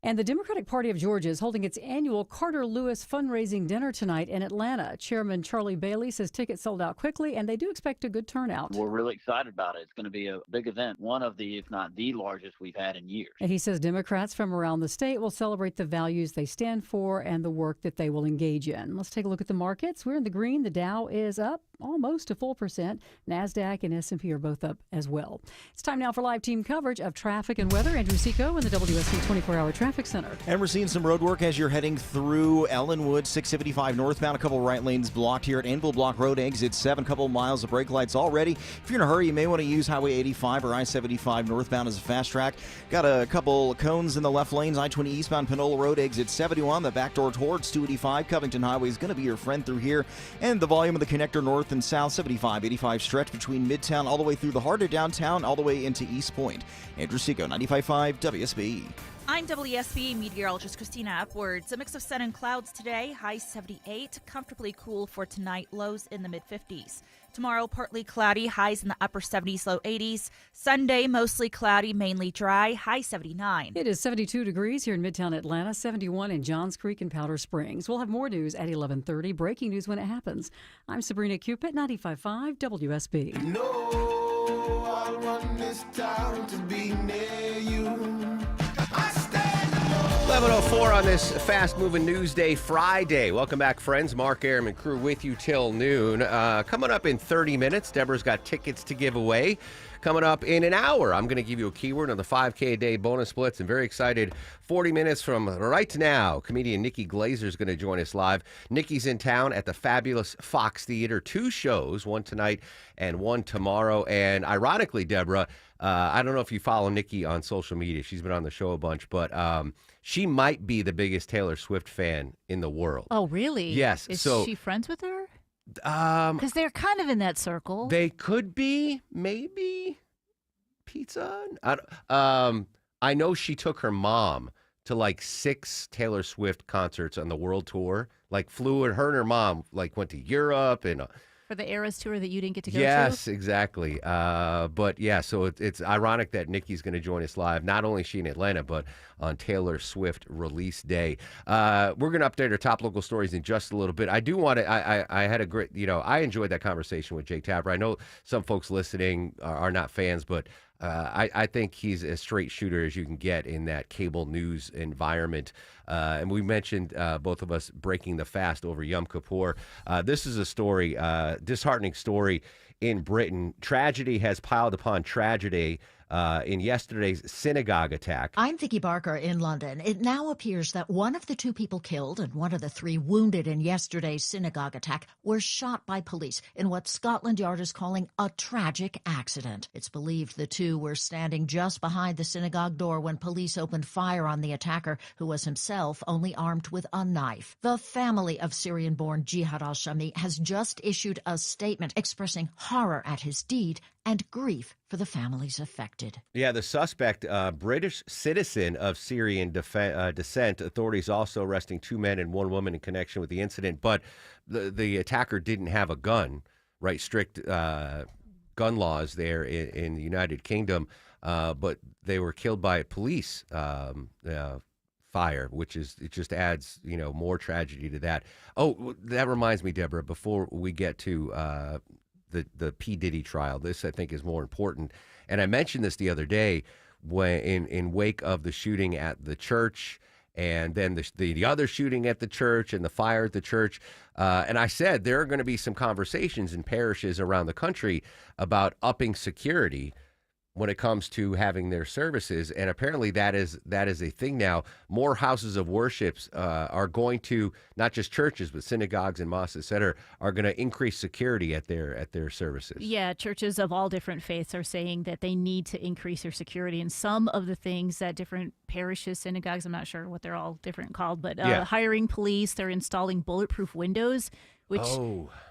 And the Democratic Party of Georgia is holding its annual Carter Lewis fundraising dinner tonight in Atlanta. Chairman Charlie Bailey says tickets sold out quickly, and they do expect a good turnout. We're really excited about it. It's going to be a big event, one of the, if not the largest we've had in years. And he says Democrats from around the state will celebrate the values they stand for and the work that they will engage in. Let's take a look at the markets. We're in the green. The Dow is up almost a full percent. NASDAQ and S&P are both up as well. It's time now for live team coverage of traffic and weather. Andrew Seco in the WSB 24-hour traffic center. And we're seeing some road work as you're heading through Ellenwood, 675 northbound. A couple right lanes blocked here at Anvil Block Road, exit 7. Couple miles of brake lights already. If you're in a hurry, you may want to use Highway 85 or I-75 northbound as a fast track. Got a couple cones in the left lanes. I-20 eastbound Panola Road, exit 71. The back door towards 285. Covington Highway is going to be your friend through here. And the volume of the connector north and south, 75-85 stretch between Midtown all the way through the heart of downtown, all the way into East Point. Andrew Seco, 95.5 WSB. I'm WSB meteorologist Christina Upwards. A mix of sun and clouds today, high 78, comfortably cool for tonight, lows in the mid-50s. Tomorrow, partly cloudy, highs in the upper 70s, low 80s. Sunday, mostly cloudy, mainly dry, high 79. It is 72 degrees here in Midtown Atlanta, 71 in Johns Creek and Powder Springs. We'll have more news at 11:30. Breaking news when it happens. I'm Sabrina Cupid, 95.5 WSB. No, I want this town to be near you. 11:04 on this fast-moving news day, Friday. Welcome back, friends. Mark Aram and crew with you till noon. Coming up in 30 minutes, Deborah's got tickets to give away. Coming up in an hour, I'm going to give you a keyword on the 5K a day bonus splits. I'm very excited. 40 minutes from right now, comedian Nikki Glazer is going to join us live. Nikki's in town at the fabulous Fox Theater. 2 shows, one tonight and one tomorrow. And ironically, Deborah, I don't know if you follow Nikki on social media. She's been on the show a bunch, but she might be the biggest Taylor Swift fan in the world. Oh, really? Yes. Is so, she friends with her? Because they're kind of in that circle. They could be, maybe. Pizza? I know she took her mom to like 6 Taylor Swift concerts on the world tour. Like flew, and her and her mom like went to Europe and For the Eras tour that you didn't get to go yes, to? exactly. But yeah, so it's ironic that Nikki's going to join us live. Not only is she in Atlanta, but on Taylor Swift release day. We're going to update our top local stories in just a little bit. I do want to, I had a great, I enjoyed that conversation with Jake Tapper. I know some folks listening are not fans, but I think he's as straight shooter as you can get in that cable news environment. And we mentioned, both of us, breaking the fast over Yom Kippur. This is a story, disheartening story in Britain. Tragedy has piled upon tragedy in yesterday's synagogue attack. I'm Vicky Barker in London. It now appears that one of the 2 people killed and one of the 3 wounded in yesterday's synagogue attack were shot by police in what Scotland Yard is calling a tragic accident. It's believed the 2 were standing just behind the synagogue door when police opened fire on the attacker, who was himself only armed with a knife. The family of Syrian-born Jihad al-Shami has just issued a statement expressing horror at his deed and grief for the families affected. Yeah, the suspect, British citizen of Syrian descent. Authorities also arresting 2 men and 1 woman in connection with the incident. But the attacker didn't have a gun, right? Strict gun laws there in the United Kingdom. But they were killed by police fire, which is, it just adds, more tragedy to that. Oh, that reminds me, Deborah, before we get to the P. Diddy trial, this I think is more important. And I mentioned this the other day when in wake of the shooting at the church, and then the other shooting at the church and the fire at the church. And I said there are going to be some conversations in parishes around the country about upping security when it comes to having their services. And apparently that is a thing now. More houses of worship are going to, not just churches, but synagogues and mosques, et cetera, are going to increase security at their services. Yeah, churches of all different faiths are saying that they need to increase their security. And some of the things that different parishes, synagogues, I'm not sure what they're all different called, but hiring police, they're installing bulletproof windows, which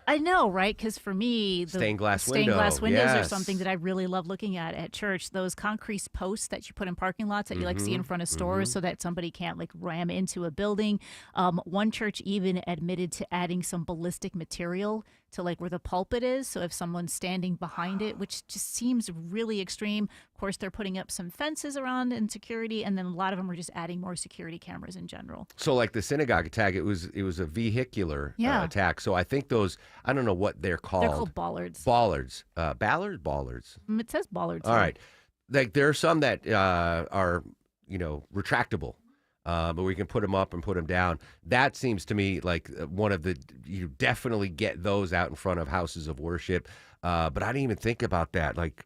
I know, right? Because for me, the stained glass windows yes. are something that I really love looking at church. Those concrete posts that you put in parking lots that you like see in front of stores so that somebody can't like ram into a building. One church even admitted to adding some ballistic material to like where the pulpit is. So if someone's standing behind it, which just seems really extreme. Of course, they're putting up some fences around and security, and then a lot of them are just adding more security cameras in general. So like the synagogue attack, it was a vehicular attack. So I think those, I don't know what they're called. They're called bollards. Bollards. Ballards? It says bollards. All right. Like there are some that are, retractable. But we can put them up and put them down. That seems to me like one of you definitely get those out in front of houses of worship. But I didn't even think about that. Like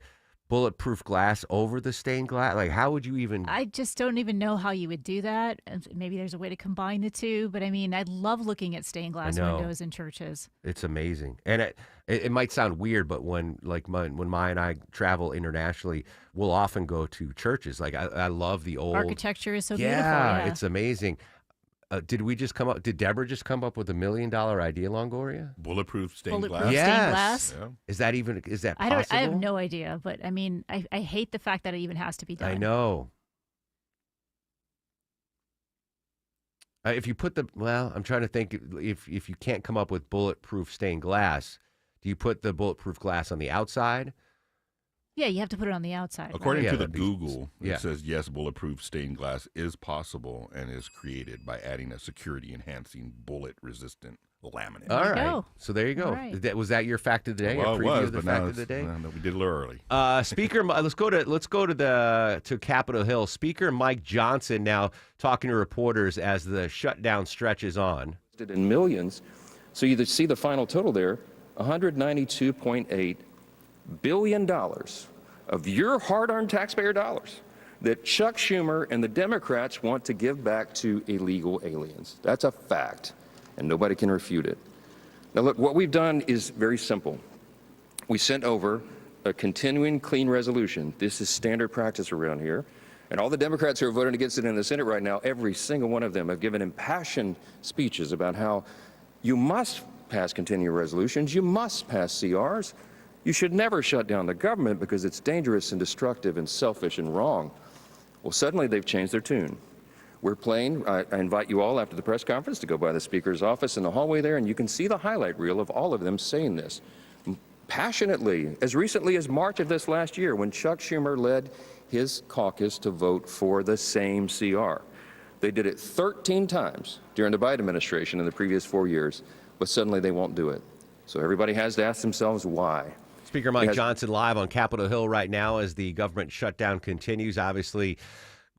bulletproof glass over the stained glass. Like how would you even? I just don't even know how you would do that. Maybe there's a way to combine the two. But I mean, I love looking at stained glass windows in churches. It's amazing. And it might sound weird, but when Maya and I travel internationally, we'll often go to churches. Like I love the old architecture is so beautiful. Yeah, it's amazing. Did Deborah just come up with $1 million idea, Longoria? Bulletproof stained glass. Stained glass. Yeah. Is that possible? I have no idea, but I mean, I hate the fact that it even has to be done. I know. If you put I'm trying to think if you can't come up with bulletproof stained glass, do you put the bulletproof glass on the outside? Yeah, you have to put it on the outside. According to the Google, it says, yes, bulletproof stained glass is possible and is created by adding a security-enhancing bullet-resistant laminate. All right. So there you go. Right. Was that your fact of the day? Well, it was, but fact of the day? We did a little early. Speaker, let's go to Capitol Hill. Speaker Mike Johnson now talking to reporters as the shutdown stretches on. In millions. So you see the final total there, $192.8 billion of your hard-earned taxpayer dollars that Chuck Schumer and the Democrats want to give back to illegal aliens. That's a fact, and nobody can refute it. Now look, what we've done is very simple. We sent over a continuing clean resolution. This is standard practice around here. And all the Democrats who are voting against it in the Senate right now, every single one of them have given impassioned speeches about how you must pass continuing resolutions, you must pass CRs. You should never shut down the government because it's dangerous and destructive and selfish and wrong. Well, suddenly they've changed their tune. We're playing, I invite you all after the press conference to go by the Speaker's office in the hallway there, and you can see the highlight reel of all of them saying this passionately, as recently as March of this last year when Chuck Schumer led his caucus to vote for the same CR. They did it 13 times during the Biden administration in the previous 4 years, but suddenly they won't do it. So everybody has to ask themselves why. It's Speaker Mike Johnson live on Capitol Hill right now as the government shutdown continues. Obviously,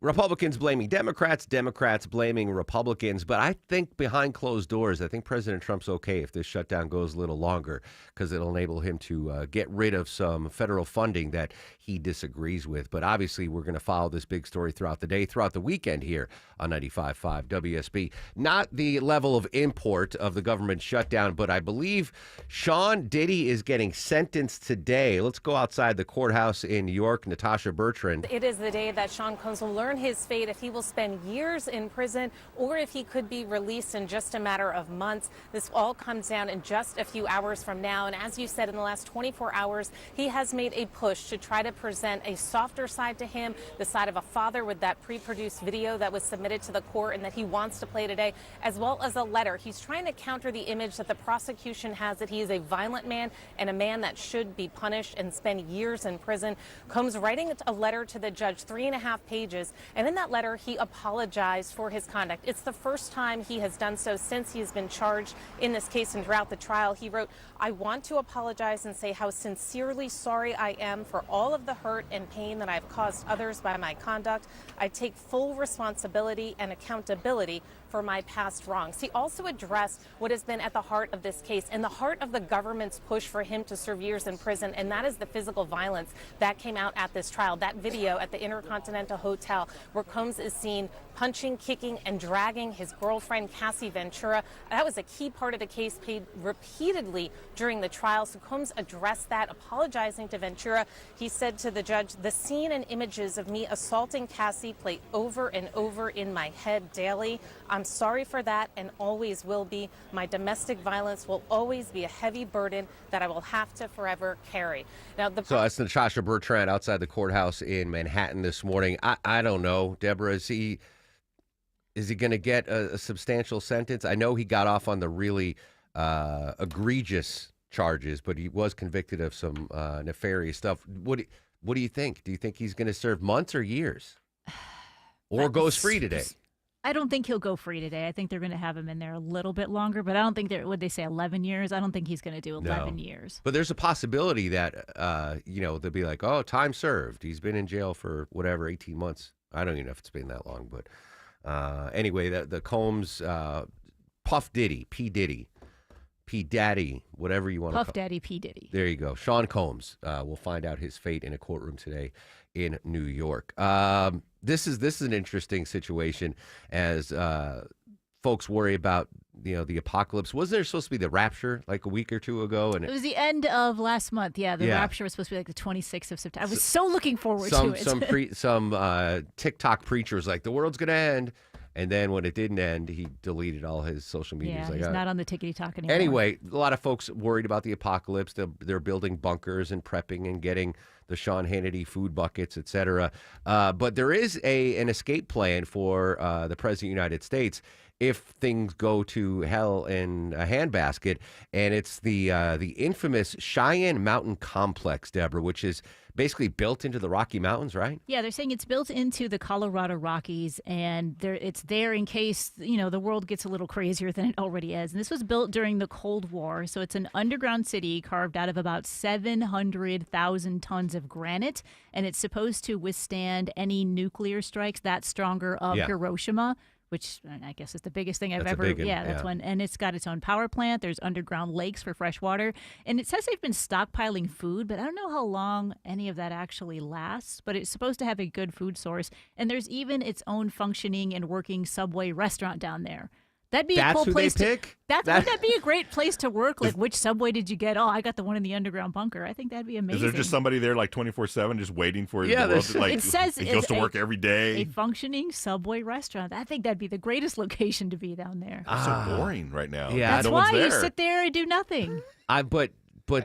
Republicans blaming Democrats, Democrats blaming Republicans. But I think behind closed doors, I think President Trump's okay if this shutdown goes a little longer because it'll enable him to get rid of some federal funding that he disagrees with. But obviously, we're going to follow this big story throughout the day, throughout the weekend here on 95.5 WSB. Not the level of import of the government shutdown, but I believe Sean Diddy is getting sentenced today. Let's go outside the courthouse in New York. Natasha Bertrand. It is the day that Sean Combs will learn his fate, if he will spend years in prison or if he could be released in just a matter of months. This all comes down in just a few hours from now. And as you said, in the last 24 hours, he has made a push to try to present a softer side to him, the side of a father with that pre-produced video that was submitted to the court and that he wants to play today, as well as a letter. He's trying to counter the image that the prosecution has that he is a violent man and a man that should be punished and spend years in prison. Combs writing a letter to the judge, 3.5 pages. And in that letter, he apologized for his conduct. It's the first time he has done so since he has been charged in this case and throughout the trial. He wrote, "I want to apologize and say how sincerely sorry I am for all of the hurt and pain that I've caused others by my conduct. I take full responsibility and accountability for my past wrongs." He also addressed what has been at the heart of this case and the heart of the government's push for him to serve years in prison, and that is the physical violence that came out at this trial. That video at the Intercontinental Hotel where Combs is seen punching, kicking, and dragging his girlfriend, Cassie Ventura. That was a key part of the case paid repeatedly during the trial. So Combs addressed that, apologizing to Ventura. He said to the judge, "The scene and images of me assaulting Cassie play over and over in my head daily. I'm sorry for that and always will be. My domestic violence will always be a heavy burden that I will have to forever carry." Now, So that's Natasha Bertrand outside the courthouse in Manhattan this morning. I don't know, Deborah, is he going to get a substantial sentence? I know he got off on the really egregious charges, but he was convicted of some nefarious stuff. What do you think? Do you think he's going to serve months or years? Or goes free today? I don't think he'll go free today. I think they're going to have him in there a little bit longer, but I don't think would they say 11 years? I don't think he's going to do 11 years. But there's a possibility that, they'll be like, oh, time served. He's been in jail for whatever, 18 months. I don't even know if it's been that long, but anyway, the Combs, Puff Diddy, P. Diddy, P. Daddy, whatever you want to call it. Puff Daddy, P. Diddy. There you go. Sean Combs will find out his fate in a courtroom today in New York. This is an interesting situation as folks worry about the apocalypse. Wasn't there supposed to be the rapture like a week or two ago? And it was the end of last month. Yeah, the rapture was supposed to be like the 26th of September. I was so looking forward to it. Some TikTok preacher was like, the world's going to end. And then when it didn't end, he deleted all his social media. Yeah, he's not on the tickety-talk anymore. Anyway, a lot of folks worried about the apocalypse. They're building bunkers and prepping and getting the Sean Hannity food buckets, et cetera. But there is an escape plan for the President of the United States if things go to hell in a handbasket. And it's the infamous Cheyenne Mountain Complex, Deborah, which is basically built into the Rocky Mountains, right? Yeah, they're saying it's built into the Colorado Rockies, and it's there in case, the world gets a little crazier than it already is. And this was built during the Cold War, so it's an underground city carved out of about 700,000 tons of granite, and it's supposed to withstand any nuclear strikes that stronger of Hiroshima, which I guess is the biggest thing I've ever. That's one. And it's got its own power plant. There's underground lakes for fresh water. And it says they've been stockpiling food, but I don't know how long any of that actually lasts. But it's supposed to have a good food source. And there's even its own functioning and working Subway restaurant down there. That'd be a cool place to pick. Wouldn't that be a great place to work? Like, which Subway did you get? Oh, I got the one in the underground bunker. I think that'd be amazing. Is there just somebody there like 24/7 just waiting for the world to, like, it says he goes to work every day? A functioning Subway restaurant. I think that'd be the greatest location to be down there. It's so boring right now. Yeah, that's why you sit there and do nothing. But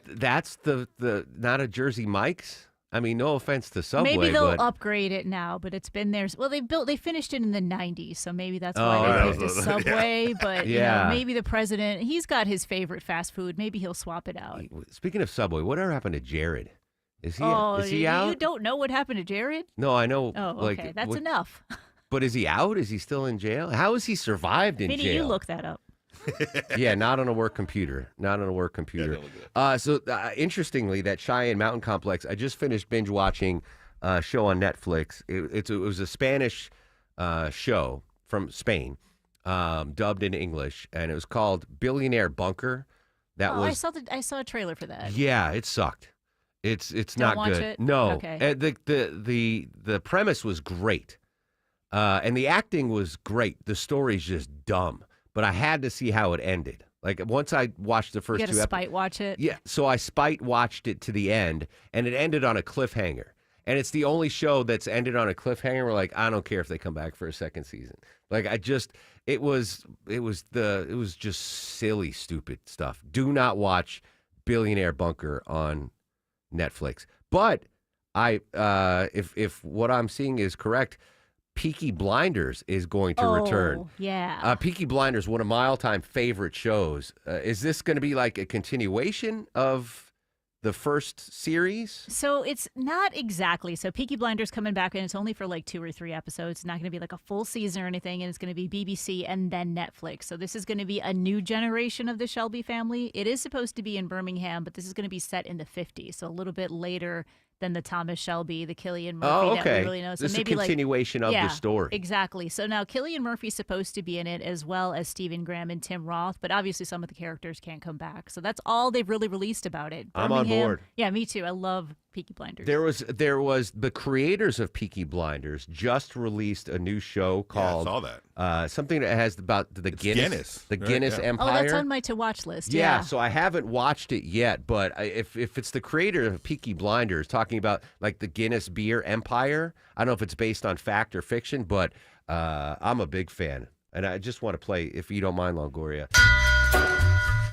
that's the not a Jersey Mike's. I mean, no offense to Subway, maybe they'll upgrade it now, but it's been there. Well, they finished it in the 90s, so maybe that's why they picked a Subway. But maybe the president, he's got his favorite fast food. Maybe he'll swap it out. Speaking of Subway, whatever happened to Jared? Is he out? You don't know what happened to Jared? No, I know. Oh, okay, that's enough. But is he out? Is he still in jail? How has he survived in Vinny, jail? you look that up. Yeah, not on a work computer. Not on a work computer. Interestingly, that Cheyenne Mountain Complex, I just finished binge watching a show on Netflix. It was a Spanish show from Spain, dubbed in English, and it was called Billionaire Bunker. I saw a trailer for that. Yeah, it sucked. It's Don't not watch good. it? No. Okay. The premise was great. And the acting was great. The story's just dumb. But I had to see how it ended. Like, once I watched the first You two got to episodes. spite watch it? Yeah, so I spite watched it to the end, and it ended on a cliffhanger. And it's the only show that's ended on a cliffhanger where, like, I don't care if they come back for a second season. Like, it was just silly, stupid stuff. Do not watch Billionaire Bunker on Netflix. But if what I'm seeing is correct, Peaky Blinders is going to return. Yeah. Peaky Blinders, one of my all-time favorite shows. Is this going to be like a continuation of the first series? So it's not exactly. So Peaky Blinders coming back, and it's only for like 2 or 3 episodes. It's not going to be like a full season or anything, and it's going to be BBC and then Netflix. So this is going to be a new generation of the Shelby family. It is supposed to be in Birmingham, but this is going to be set in the 50s, so a little bit later than the Thomas Shelby, the Cillian Murphy that we really know. So This is a maybe continuation of the story. Exactly. So now Cillian Murphy's supposed to be in it, as well as Stephen Graham and Tim Roth, but obviously some of the characters can't come back. So that's all they've really released about it. I'm on board. Yeah, me too. I love Peaky Blinders. There was the creators of Peaky Blinders just released a new show called I saw that. Something that has about the Guinness, the Guinness Empire. Oh, that's on my to-watch list. Yeah, so I haven't watched it yet, but if it's the creator of Peaky Blinders talking about like the Guinness Beer Empire, I don't know if it's based on fact or fiction, but I'm a big fan. And I just want to play, if you don't mind, Longoria,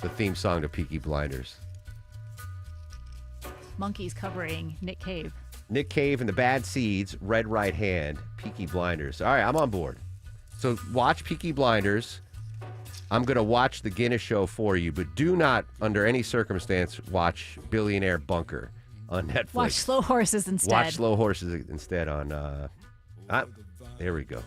the theme song to Peaky Blinders. Monkeys covering Nick Cave. Nick Cave and the Bad Seeds, Red Right Hand, Peaky Blinders. All right, I'm on board. So watch Peaky Blinders. I'm going to watch the Guinness show for you, but do not, under any circumstance, watch Billionaire Bunker on Netflix. Watch Slow Horses instead. Watch Slow Horses instead on... there we go.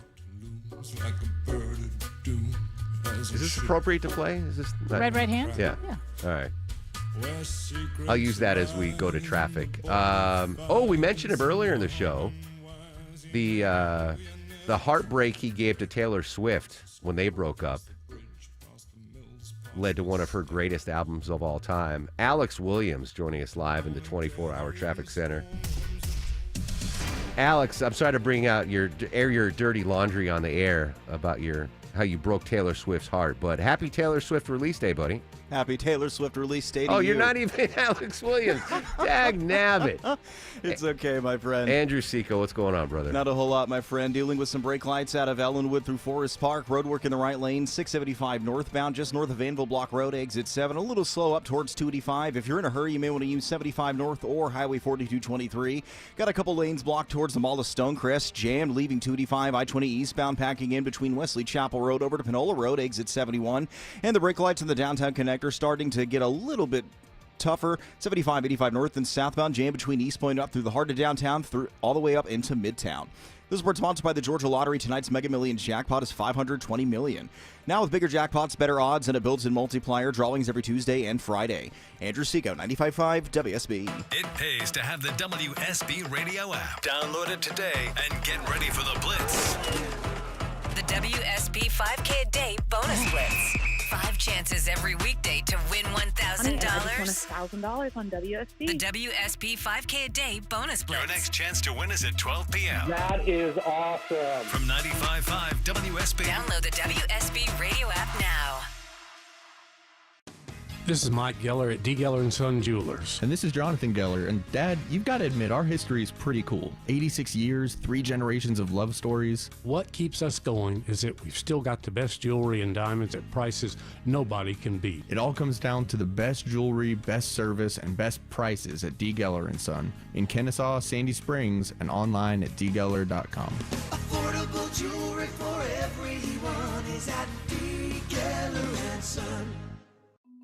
Is this appropriate to play? Is this Red Right Hand? Yeah. All right. I'll use that as we go to traffic. We mentioned him earlier in the show. The heartbreak he gave to Taylor Swift when they broke up led to one of her greatest albums of all time. Alex Williams joining us live in the 24-hour traffic center. Alex, I'm sorry to air your dirty laundry on the air about how you broke Taylor Swift's heart, but happy Taylor Swift release day, buddy. Happy Taylor Swift release day to Oh, you. you're not even Alex Williams. Dag nabbit. It's okay, my friend. Andrew Seco, what's going on, brother? Not a whole lot, my friend. Dealing with some brake lights out of Ellenwood through Forest Park. Roadwork in the right lane, 675 northbound, just north of Vanville Block Road, exit 7. A little slow up towards 285. If you're in a hurry, you may want to use 75 north or Highway 4223. Got a couple lanes blocked towards the Mall of Stonecrest. Jammed, leaving 285. I-20 eastbound, packing in between Wesley Chapel Road over to Panola Road, exit 71. And the brake lights in the downtown connector starting to get a little bit tougher. 75, 85 north and southbound, jam between East Point up through the heart of downtown, through all the way up into Midtown. This report sponsored by the Georgia Lottery. Tonight's Mega Millions jackpot is $520 million. Now with bigger jackpots, better odds, and a built-in multiplier, drawings every Tuesday and Friday. Andrew Seco, 95.5 WSB. It pays to have the WSB radio app. Download it today and get ready for the Blitz. The WSB 5K a day bonus blitz. 5 chances every weekday to win $1,000. $1,000 on WSB. The WSB 5K a day bonus blitz. Your next chance to win is at 12 p.m. That is awesome. From 95.5 WSB. Download the WSB radio app now. This is Mike Geller at D. Geller & Son Jewelers. And this is Jonathan Geller. And Dad, you've got to admit, our history is pretty cool. 86 years, 3 generations of love stories. What keeps us going is that we've still got the best jewelry and diamonds at prices nobody can beat. It all comes down to the best jewelry, best service, and best prices at D. Geller & Son in Kennesaw, Sandy Springs, and online at dgeller.com. Affordable jewelry for everyone is at D. Geller & Son.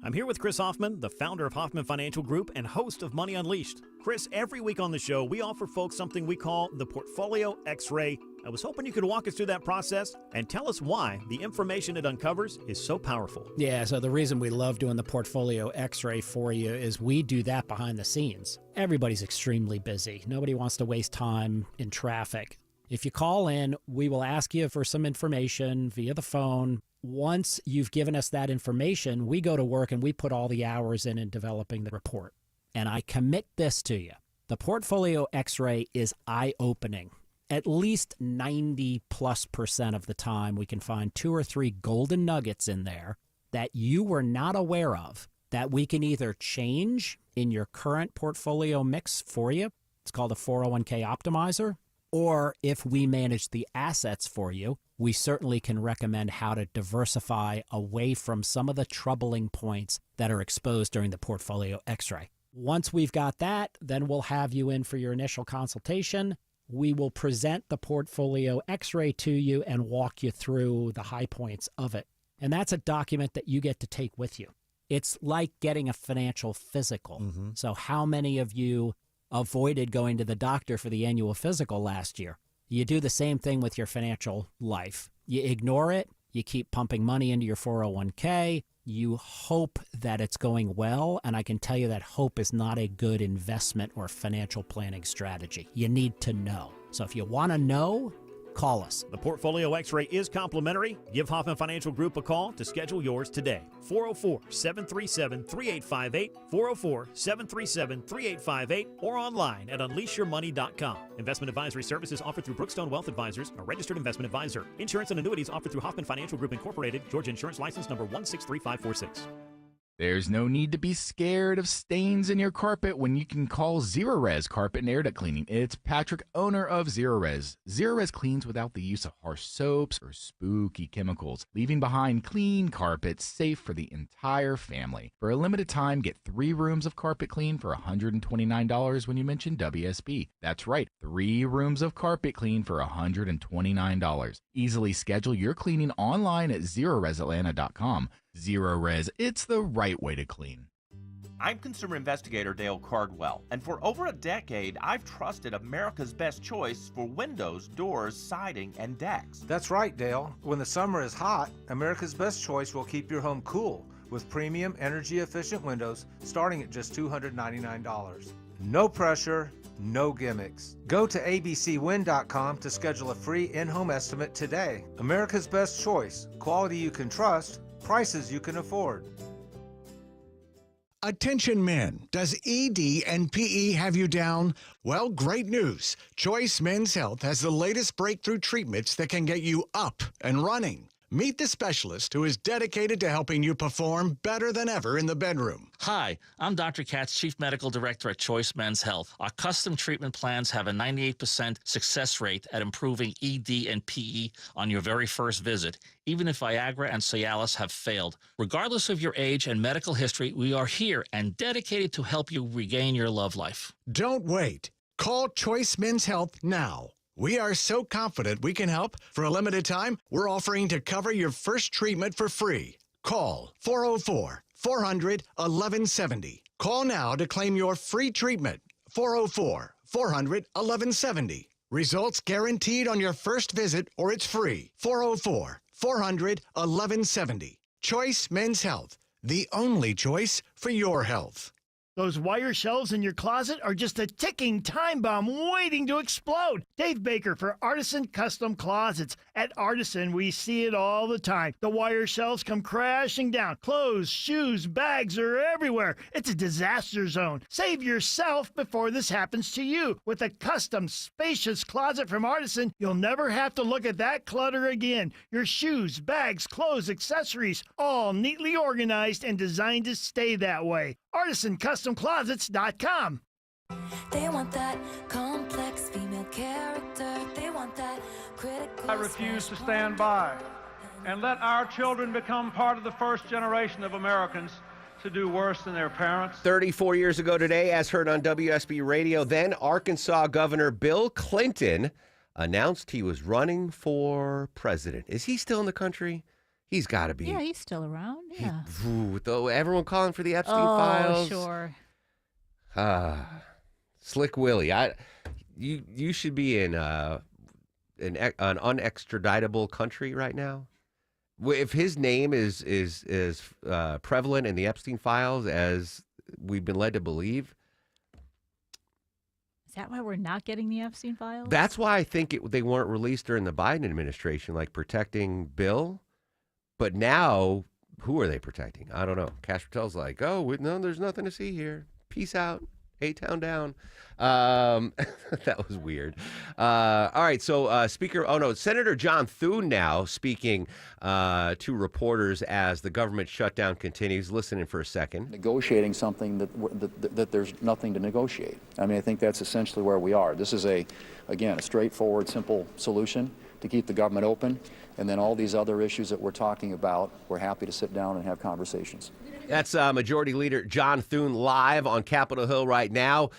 I'm here with Chris Hoffman, the founder of Hoffman Financial Group and host of Money Unleashed. Chris, every week on the show, we offer folks something we call the Portfolio X-Ray I was hoping you could walk us through that process and tell us why the information it uncovers is so powerful. Yeah, so the reason we love doing the portfolio x-ray for you is we do that behind the scenes. Everybody's extremely busy. Nobody wants to waste time in traffic. If you call in, we will ask you for some information via the phone. Once you've given us that information, we go to work and we put all the hours in developing the report. And I commit this to you. The portfolio x-ray is eye-opening. At least 90+% of the time, we can find 2 or 3 golden nuggets in there that you were not aware of that we can either change in your current portfolio mix for you. It's called a 401k optimizer. Or if we manage the assets for you, we certainly can recommend how to diversify away from some of the troubling points that are exposed during the portfolio x-ray. Once we've got that, then we'll have you in for your initial consultation. We will present the portfolio x-ray to you and walk you through the high points of it. And that's a document that you get to take with you. It's like getting a financial physical. So how many of you avoided going to the doctor for the annual physical last year? You do the same thing with your financial life. You ignore it. You keep pumping money into your 401k. You hope that it's going well, and I can tell you that hope is not a good investment or financial planning strategy. You need to know. So if you want to know, call us. The Portfolio X-ray is complimentary. Give Hoffman Financial Group a call to schedule yours today. 404-737-3858, 404-737-3858, or online at unleashyourmoney.com. Investment advisory services offered through Brookstone Wealth Advisors, a registered investment advisor. Insurance and annuities offered through Hoffman Financial Group Incorporated, Georgia Insurance License number 163546. There's no need to be scared of stains in your carpet when you can call Zerorez Carpet and Air Duct Cleaning. It's Patrick, owner of Zerorez. Zerorez cleans without the use of harsh soaps or spooky chemicals, leaving behind clean carpets safe for the entire family. For a limited time, get 3 rooms of carpet clean for $129 when you mention WSB. That's right, 3 rooms of carpet clean for $129. Easily schedule your cleaning online at ZerorezAtlanta.com. Zerorez, it's the right way to clean. I'm consumer investigator Dale Cardwell, and for over a decade, I've trusted America's Best Choice for windows, doors, siding, and decks. That's right, Dale. When the summer is hot, America's Best Choice will keep your home cool with premium energy-efficient windows starting at just $299. No pressure, no gimmicks. Go to abcwind.com to schedule a free in-home estimate today. America's Best Choice. Quality you can trust. Prices you can afford. Attention men, does ED and PE have you down? Well, great news. Choice Men's Health has the latest breakthrough treatments that can get you up and running. Meet the specialist who is dedicated to helping you perform better than ever in the bedroom. Hi, I'm Dr. Katz, Chief Medical Director at Choice Men's Health. Our custom treatment plans have a 98% success rate at improving ED and PE on your very first visit, even if Viagra and Cialis have failed. Regardless of your age and medical history, we are here and dedicated to help you regain your love life. Don't wait. Call Choice Men's Health now. We are so confident we can help. For a limited time, we're offering to cover your first treatment for free. Call 404-400-1170. Call now to claim your free treatment. 404-400-1170. Results guaranteed on your first visit or it's free. 404-400-1170. Choice Men's Health, the only choice for your health. Those wire shelves in your closet are just a ticking time bomb waiting to explode. Dave Baker for Artisan Custom Closets. At Artisan, we see it all the time. The wire shelves come crashing down. Clothes, shoes, bags are everywhere. It's a disaster zone. Save yourself before this happens to you. With a custom, spacious closet from Artisan, you'll never have to look at that clutter again. Your shoes, bags, clothes, accessories, all neatly organized and designed to stay that way. ArtisanCustomClosets.com. They want that complex female character. They want that critical. I refuse to stand by and let our children become part of the first generation of Americans to do worse than their parents. 34 years ago today, as heard on WSB Radio, then Arkansas Governor Bill Clinton announced he was running for president. Is he still in the country? He's got to be. Yeah, he's still around. Yeah. Everyone calling for the Epstein files. Oh, sure. Slick Willie. You should be in an unextraditable country right now? If his name is prevalent in the Epstein files as we've been led to believe, Is that why we're not getting the Epstein files? that's why I think they weren't released during the Biden administration, like protecting Bill. But now, who are they protecting? I don't know. Cash Patel's like, oh, no, there's nothing to see here. Peace out. A-Town down. That was weird. All right, so Senator John Thune now speaking to reporters as the government shutdown continues. Listen in for a second. Negotiating something that there's nothing to negotiate. I mean, I think that's essentially where we are. This is again, a straightforward, simple solution to keep the government open. And then all these other issues that we're talking about, we're happy to sit down and have conversations. That's Majority Leader John Thune live on Capitol Hill right now.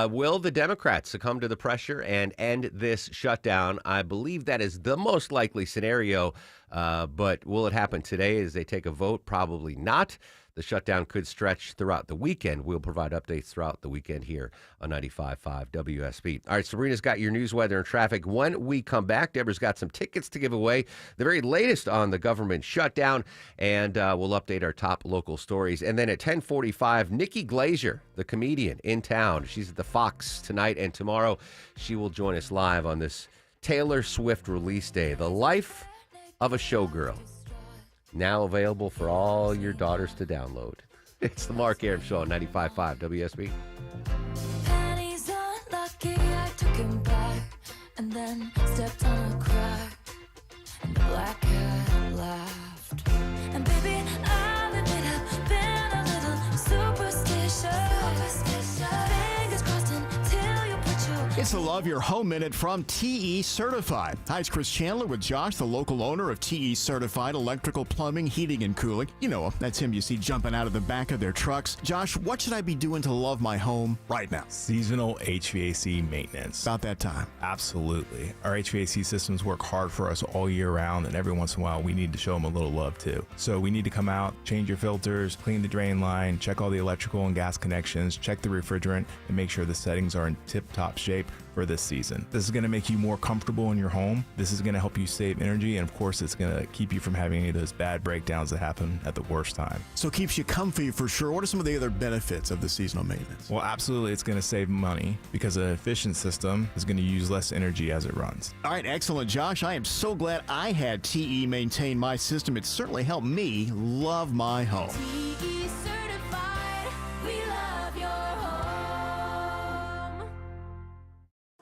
Will the Democrats succumb to the pressure and end this shutdown? I believe that is the most likely scenario, but will it happen today as they take a vote? Probably not. The shutdown could stretch throughout the weekend. We'll provide updates throughout the weekend here on 95.5 WSB. All right, Sabrina's got your news, weather, and traffic. When we come back, Deborah's got some tickets to give away, the very latest on the government shutdown, and we'll update our top local stories. And then at 10:45, Nikki Glaser, the comedian, in town. She's at the Fox tonight and tomorrow. She will join us live on this Taylor Swift release day. The Life of a Showgirl. Now available for all your daughters to download. It's the Mark Arum Show on 95.5 WSB. Pennies unlucky, I took him back and then stepped on a crack and the black cat laughed. And baby, I'll admit I've been a little superstitious. Fingers crossed until you put your... It's the Love Your Home Minute from TE Certified. Hi, it's Chris Chandler with Josh, the local owner of TE Certified Electrical Plumbing, Heating, and Cooling. You know, that's him you see jumping out of the back of their trucks. Josh, what should I be doing to love my home right now? Seasonal HVAC maintenance. About that time. Absolutely. Our HVAC systems work hard for us all year round, and every once in a while we need to show them a little love too. So we need to come out, change your filters, clean the drain line, check all the electrical and gas connections, check the refrigerant, and make sure the settings are in tip-top shape for this season. This is going to make you more comfortable in your home. This is going to help you save energy, and of course it's going to keep you from having any of those bad breakdowns that happen at the worst time. So keeps you comfy for sure. What are some of the other benefits of the seasonal maintenance? Well, absolutely, it's going to save money because an efficient system is going to use less energy as it runs. All right, excellent, Josh. I am so glad I had TE maintain my system. It certainly helped me love my home. TE certified, we love your home.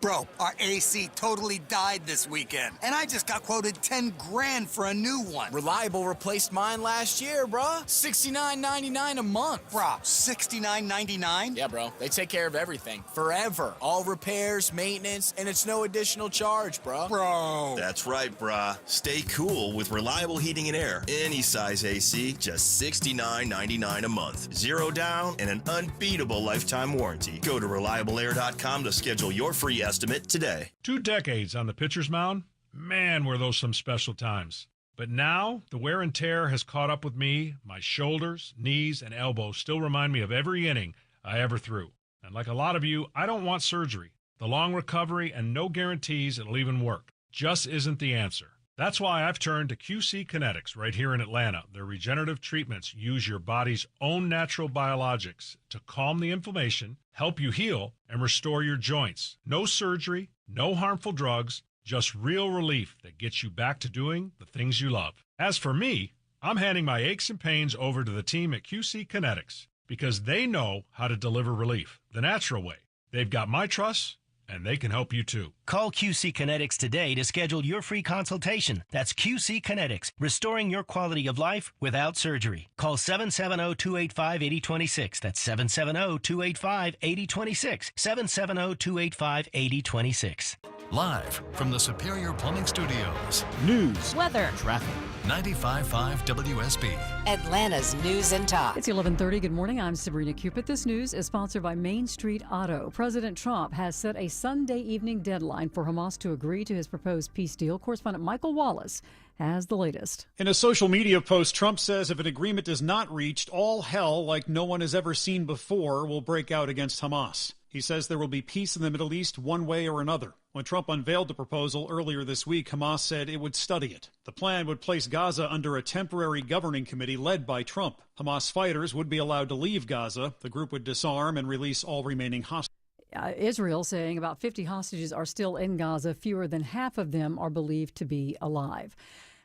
Bro, our AC totally died this weekend, and I just got quoted 10 grand for a new one. Reliable replaced mine last year, bruh. $69.99 a month. Bruh, $69.99? Yeah, bro. They take care of everything. Forever. All repairs, maintenance, and it's no additional charge, bro. Bro. That's right, brah. Stay cool with reliable heating and air. Any size AC, just $69.99 a month. Zero down and an unbeatable lifetime warranty. Go to reliableair.com to schedule your free estimate today. 2 decades on the pitcher's mound? Man, were those some special times. But now, the wear and tear has caught up with me. My shoulders, knees, and elbows still remind me of every inning I ever threw. And like a lot of you, I don't want surgery. The long recovery and no guarantees it'll even work just isn't the answer. That's why I've turned to QC Kinetics right here in Atlanta. Their regenerative treatments use your body's own natural biologics to calm the inflammation, help you heal, and restore your joints. No surgery, no harmful drugs, just real relief that gets you back to doing the things you love. As for me, I'm handing my aches and pains over to the team at QC Kinetics because they know how to deliver relief the natural way. They've got my trust, and they can help you too. Call QC Kinetics today to schedule your free consultation. That's QC Kinetics, restoring your quality of life without surgery. Call 770-285-8026. That's 770-285-8026. 770-285-8026. Live from the Superior Plumbing Studios. News, weather, traffic. 95.5 WSB. Atlanta's News and Talk. It's 11:30. Good morning. I'm Sabrina Cupid. This news is sponsored by Main Street Auto. President Trump has set a Sunday evening deadline for Hamas to agree to his proposed peace deal. Correspondent Michael Wallace has the latest. In a social media post, Trump says if an agreement is not reached, all hell like no one has ever seen before will break out against Hamas. He says there will be peace in the Middle East one way or another. When Trump unveiled the proposal earlier this week, Hamas said it would study it. The plan would place Gaza under a temporary governing committee led by Trump. Hamas fighters would be allowed to leave Gaza. The group would disarm and release all remaining hostages. Israel saying about 50 hostages are still in Gaza. Fewer than half of them are believed to be alive.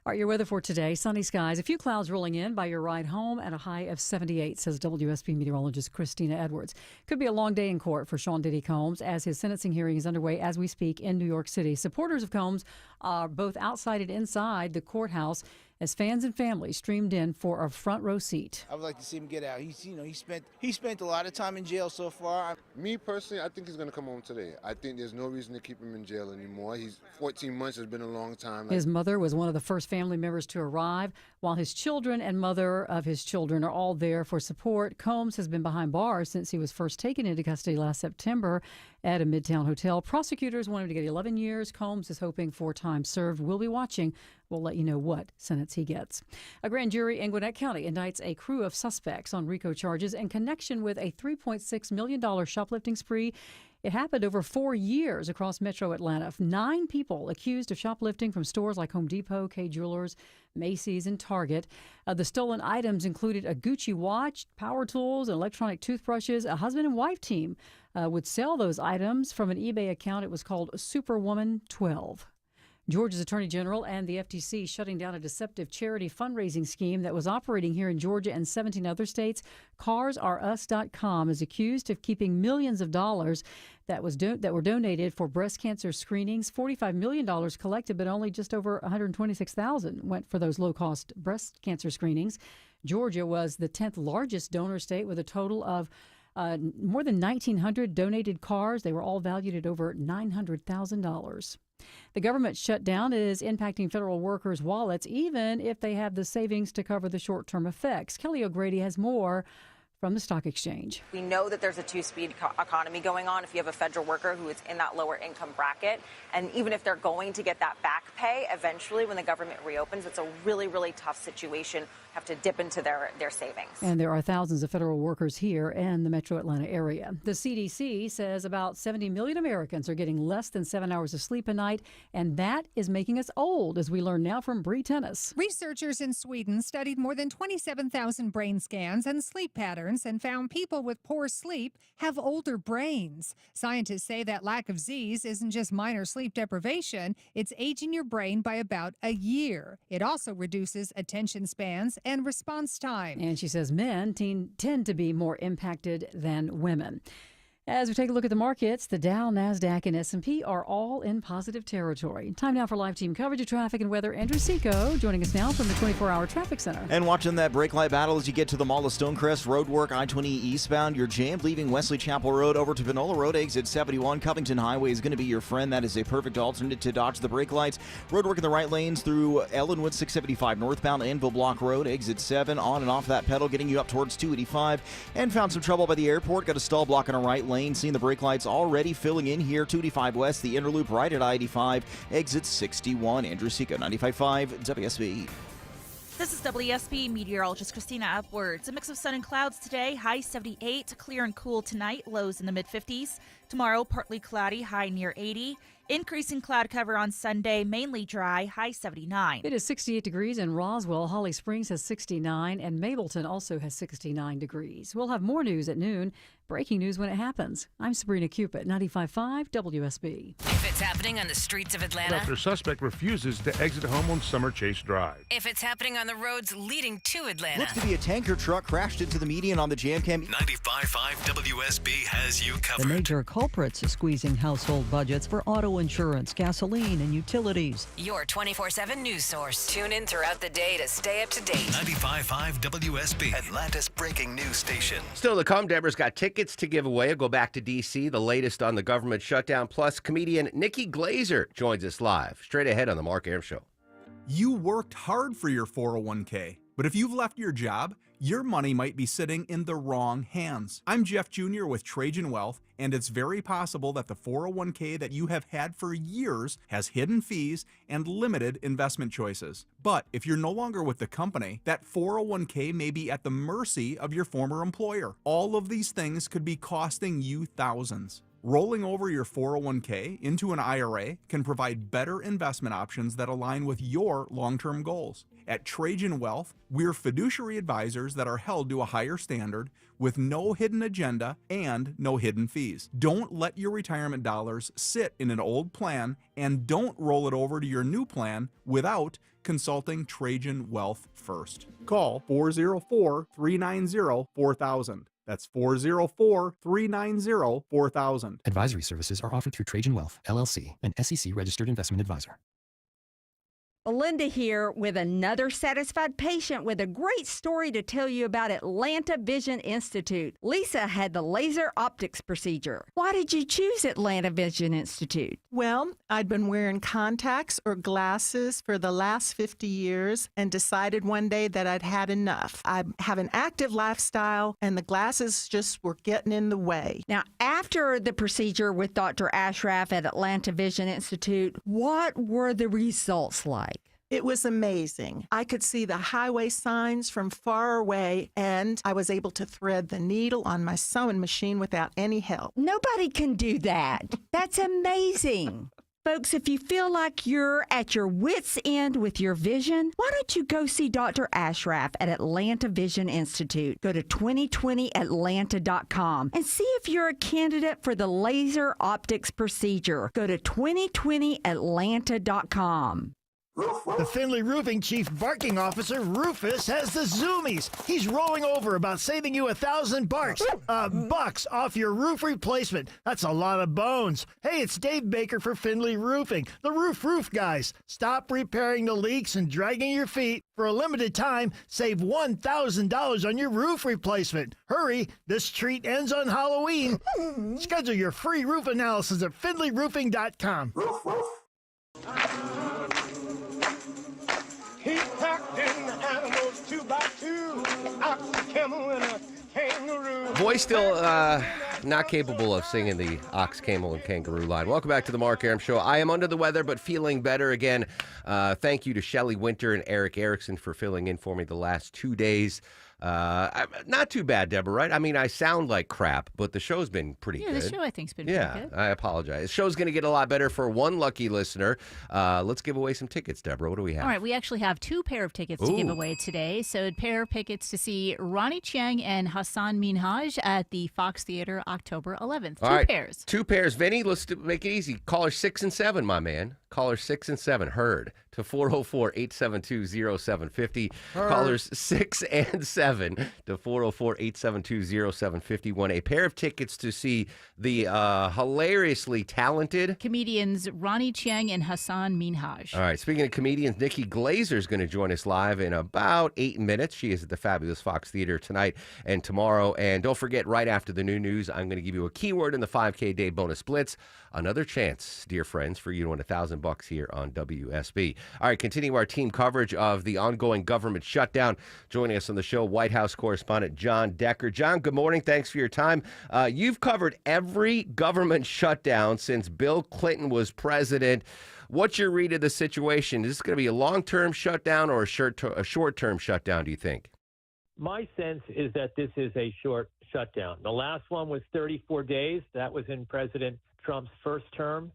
All right, your weather for today, sunny skies, a few clouds rolling in by your ride home at a high of 78, says WSB meteorologist Christina Edwards. Could be a long day in court for Sean Diddy Combs as his sentencing hearing is underway as we speak in New York City. Supporters of Combs are both outside and inside the courthouse as fans and families streamed in for a front row seat. I would like to see him get out. He spent a lot of time in jail so far. Me personally, I think he's going to come home today. I think there's no reason to keep him in jail anymore. 14 months has been a long time. His mother was one of the first family members to arrive, while his children and mother of his children are all there for support. Combs has been behind bars since he was first taken into custody last September at a Midtown hotel. Prosecutors want him to get 11 years. Combs is hoping for time served. We'll be watching. We'll let you know what sentence he gets. A grand jury in Gwinnett County indicts a crew of suspects on RICO charges in connection with a $3.6 million shoplifting spree. It happened over 4 years across metro Atlanta. 9 people accused of shoplifting from stores like Home Depot, Kay Jewelers, Macy's, and Target. The stolen items included a Gucci watch, power tools, and electronic toothbrushes. A husband and wife team would sell those items from an eBay account. It was called Superwoman 12. Georgia's Attorney General and the FTC shutting down a deceptive charity fundraising scheme that was operating here in Georgia and 17 other states. CarsReUs.com is accused of keeping millions of dollars that were donated for breast cancer screenings. $45 million collected, but only just over $126,000 went for those low-cost breast cancer screenings. Georgia was the 10th largest donor state with a total of more than 1,900 donated cars. They were all valued at over $900,000. The government shutdown is impacting federal workers' wallets, even if they have the savings to cover the short-term effects. Kelly O'Grady has more from the stock exchange. We know that there's a two-speed economy going on if you have a federal worker who is in that lower income bracket. And even if they're going to get that back pay, eventually when the government reopens, it's a really, really tough situation. Have to dip into their savings. And there are thousands of federal workers here in the metro Atlanta area. The CDC says about 70 million Americans are getting less than 7 hours of sleep a night, and that is making us old, as we learn now from Bree Tennis. Researchers in Sweden studied more than 27,000 brain scans and sleep patterns and found people with poor sleep have older brains. Scientists say that lack of Z's isn't just minor sleep deprivation, it's aging your brain by about a year. It also reduces attention spans and response time. And she says men tend to be more impacted than women. As we take a look at the markets, the Dow, NASDAQ, and S&P are all in positive territory. Time now for live team coverage of traffic and weather. Andrew Seco joining us now from the 24-hour traffic center. And watching that brake light battle as you get to the Mall of Stonecrest, roadwork I-20 eastbound. You're jammed leaving Wesley Chapel Road over to Vinola Road, exit 71. Covington Highway is going to be your friend. That is a perfect alternate to dodge the brake lights. Roadwork in the right lanes through Ellenwood 675 northbound, Anvil Block Road, exit 7. On and off that pedal, getting you up towards 285. And found some trouble by the airport. Got a stall block in a right lane. Seeing the brake lights already filling in here. 285 west, the inner loop right at I-85, exit 61. Andrew Seco, 95.5 WSB. This is WSB meteorologist Christina Upwards. A mix of sun and clouds today, high 78, clear and cool tonight, lows in the mid-50s. Tomorrow, partly cloudy, high near 80. Increasing cloud cover on Sunday, mainly dry, high 79. It is 68 degrees in Roswell. Holly Springs has 69, and Mableton also has 69 degrees. We'll have more news at noon. Breaking news when it happens. I'm Sabrina Cupid, 95.5 WSB. If it's happening on the streets of Atlanta. After suspect refuses to exit home on Summer Chase Drive. If it's happening on the roads leading to Atlanta. Looks to be a tanker truck crashed into the median on the jam cam. 95.5 WSB has you covered. The major culprits squeezing household budgets for auto insurance, gasoline, and utilities. Your 24/7 news source. Tune in throughout the day to stay up to date. 95.5 WSB, Atlanta's breaking news station. Still to come, Deborah's got tickets to give away. I'll go back to D.C., the latest on the government shutdown. Plus, comedian Nikki Glazer joins us live. Straight ahead on the Mark Arum Show. You worked hard for your 401k, but if you've left your job, your money might be sitting in the wrong hands. I'm Jeff Jr. with Trajan Wealth, and it's very possible that the 401k that you have had for years has hidden fees and limited investment choices. But if you're no longer with the company, that 401k may be at the mercy of your former employer. All of these things could be costing you thousands. Rolling over your 401k into an IRA can provide better investment options that align with your long-term goals. At Trajan Wealth, we're fiduciary advisors that are held to a higher standard with no hidden agenda and no hidden fees. Don't let your retirement dollars sit in an old plan, and don't roll it over to your new plan without consulting Trajan Wealth first. Call 404-390-4000. That's 404-390-4000. Advisory services are offered through Trajan Wealth, LLC, an SEC registered investment advisor. Belinda here with another satisfied patient with a great story to tell you about Atlanta Vision Institute. Lisa had the laser optics procedure. Why did you choose Atlanta Vision Institute? Well, I'd been wearing contacts or glasses for the last 50 years and decided one day that I'd had enough. I have an active lifestyle and the glasses just were getting in the way. Now, after the procedure with Dr. Ashraf at Atlanta Vision Institute, what were the results like? It was amazing. I could see the highway signs from far away, and I was able to thread the needle on my sewing machine without any help. Nobody can do that. That's amazing. Folks, if you feel like you're at your wit's end with your vision, why don't you go see Dr. Ashraf at Atlanta Vision Institute? Go to 2020atlanta.com and see if you're a candidate for the laser optics procedure. Go to 2020atlanta.com. The Findlay Roofing Chief Barking Officer, Rufus, has the zoomies. He's rolling over about saving you $1,000 off your roof replacement. That's a lot of bones. Hey, it's Dave Baker for Findlay Roofing, the roof guys. Stop repairing the leaks and dragging your feet. For a limited time, save $1,000 on your roof replacement. Hurry, this treat ends on Halloween. Schedule your free roof analysis at FindlayRoofing.com. He packed in the animals 2 by 2, ox, a camel, and a kangaroo. Voice still not capable of singing the ox, camel, and kangaroo line. Welcome back to the Mark Arum Show. I am under the weather, but feeling better again. Thank you to Shelley Winter and Eric Erickson for filling in for me the last 2 days. Not too bad, Deborah, right? I mean, I sound like crap, but the show's been pretty good. Yeah, the show I think's been pretty good. I apologize. The show's going to get a lot better for one lucky listener. Let's give away some tickets, Deborah. What do we have? All right, we actually have 2 pair of tickets to give away today. So a pair of tickets to see Ronnie Chang and Hassan Minhaj at the Fox Theater October 11th. All 2 right, pairs. 2 pairs. Vinny, let's make it easy. Caller 6 and 7, my man. Caller 6 and 7, heard, to 404-872-0750. Callers 6 and 7 to 404-872-0750 won a pair of tickets to see the hilariously talented comedians Ronnie Chang and Hassan Minhaj. All right, speaking of comedians, Nikki Glazer is going to join us live in about 8 minutes. She is at the fabulous Fox Theater tonight and tomorrow. And don't forget, right after the new news, I'm going to give you a keyword in the 5K Day Bonus Blitz. Another chance, dear friends, for you to win $1,000 here on WSB. All right, continue our team coverage of the ongoing government shutdown. Joining us on the show, White House correspondent John Decker. John, good morning. Thanks for your time. You've covered every government shutdown since Bill Clinton was president. What's your read of the situation? Is this going to be a long-term shutdown or a short-term shutdown, do you think? My sense is that this is a short shutdown. The last one was 34 days. That was in President Trump's first term.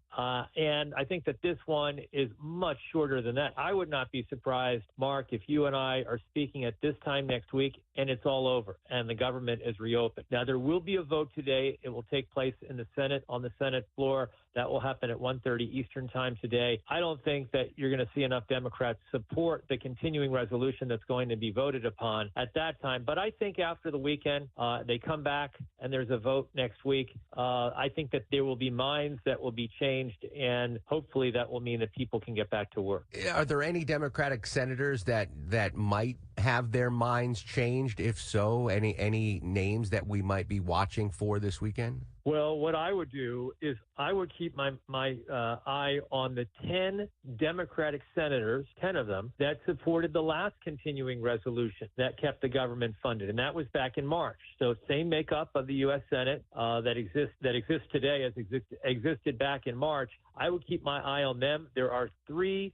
And I think that this one is much shorter than that. I would not be surprised, Mark, if you and I are speaking at this time next week and it's all over and the government is reopened. Now, there will be a vote today. It will take place in the Senate, on the Senate floor. That will happen at 1:30 Eastern time today. I don't think that you're going to see enough Democrats support the continuing resolution that's going to be voted upon at that time. But I think after the weekend, they come back and there's a vote next week. I think that there will be minds that will be changed, and hopefully that will mean that people can get back to work. Are there any Democratic senators that might have their minds changed? If so, any names that we might be watching for this weekend? Well, what I would do is I would keep my eye on the 10 Democratic senators, 10 of them, that supported the last continuing resolution that kept the government funded, and that was back in March. So same makeup of the U.S. Senate that exists today as existed back in March. I would keep my eye on them. There are 3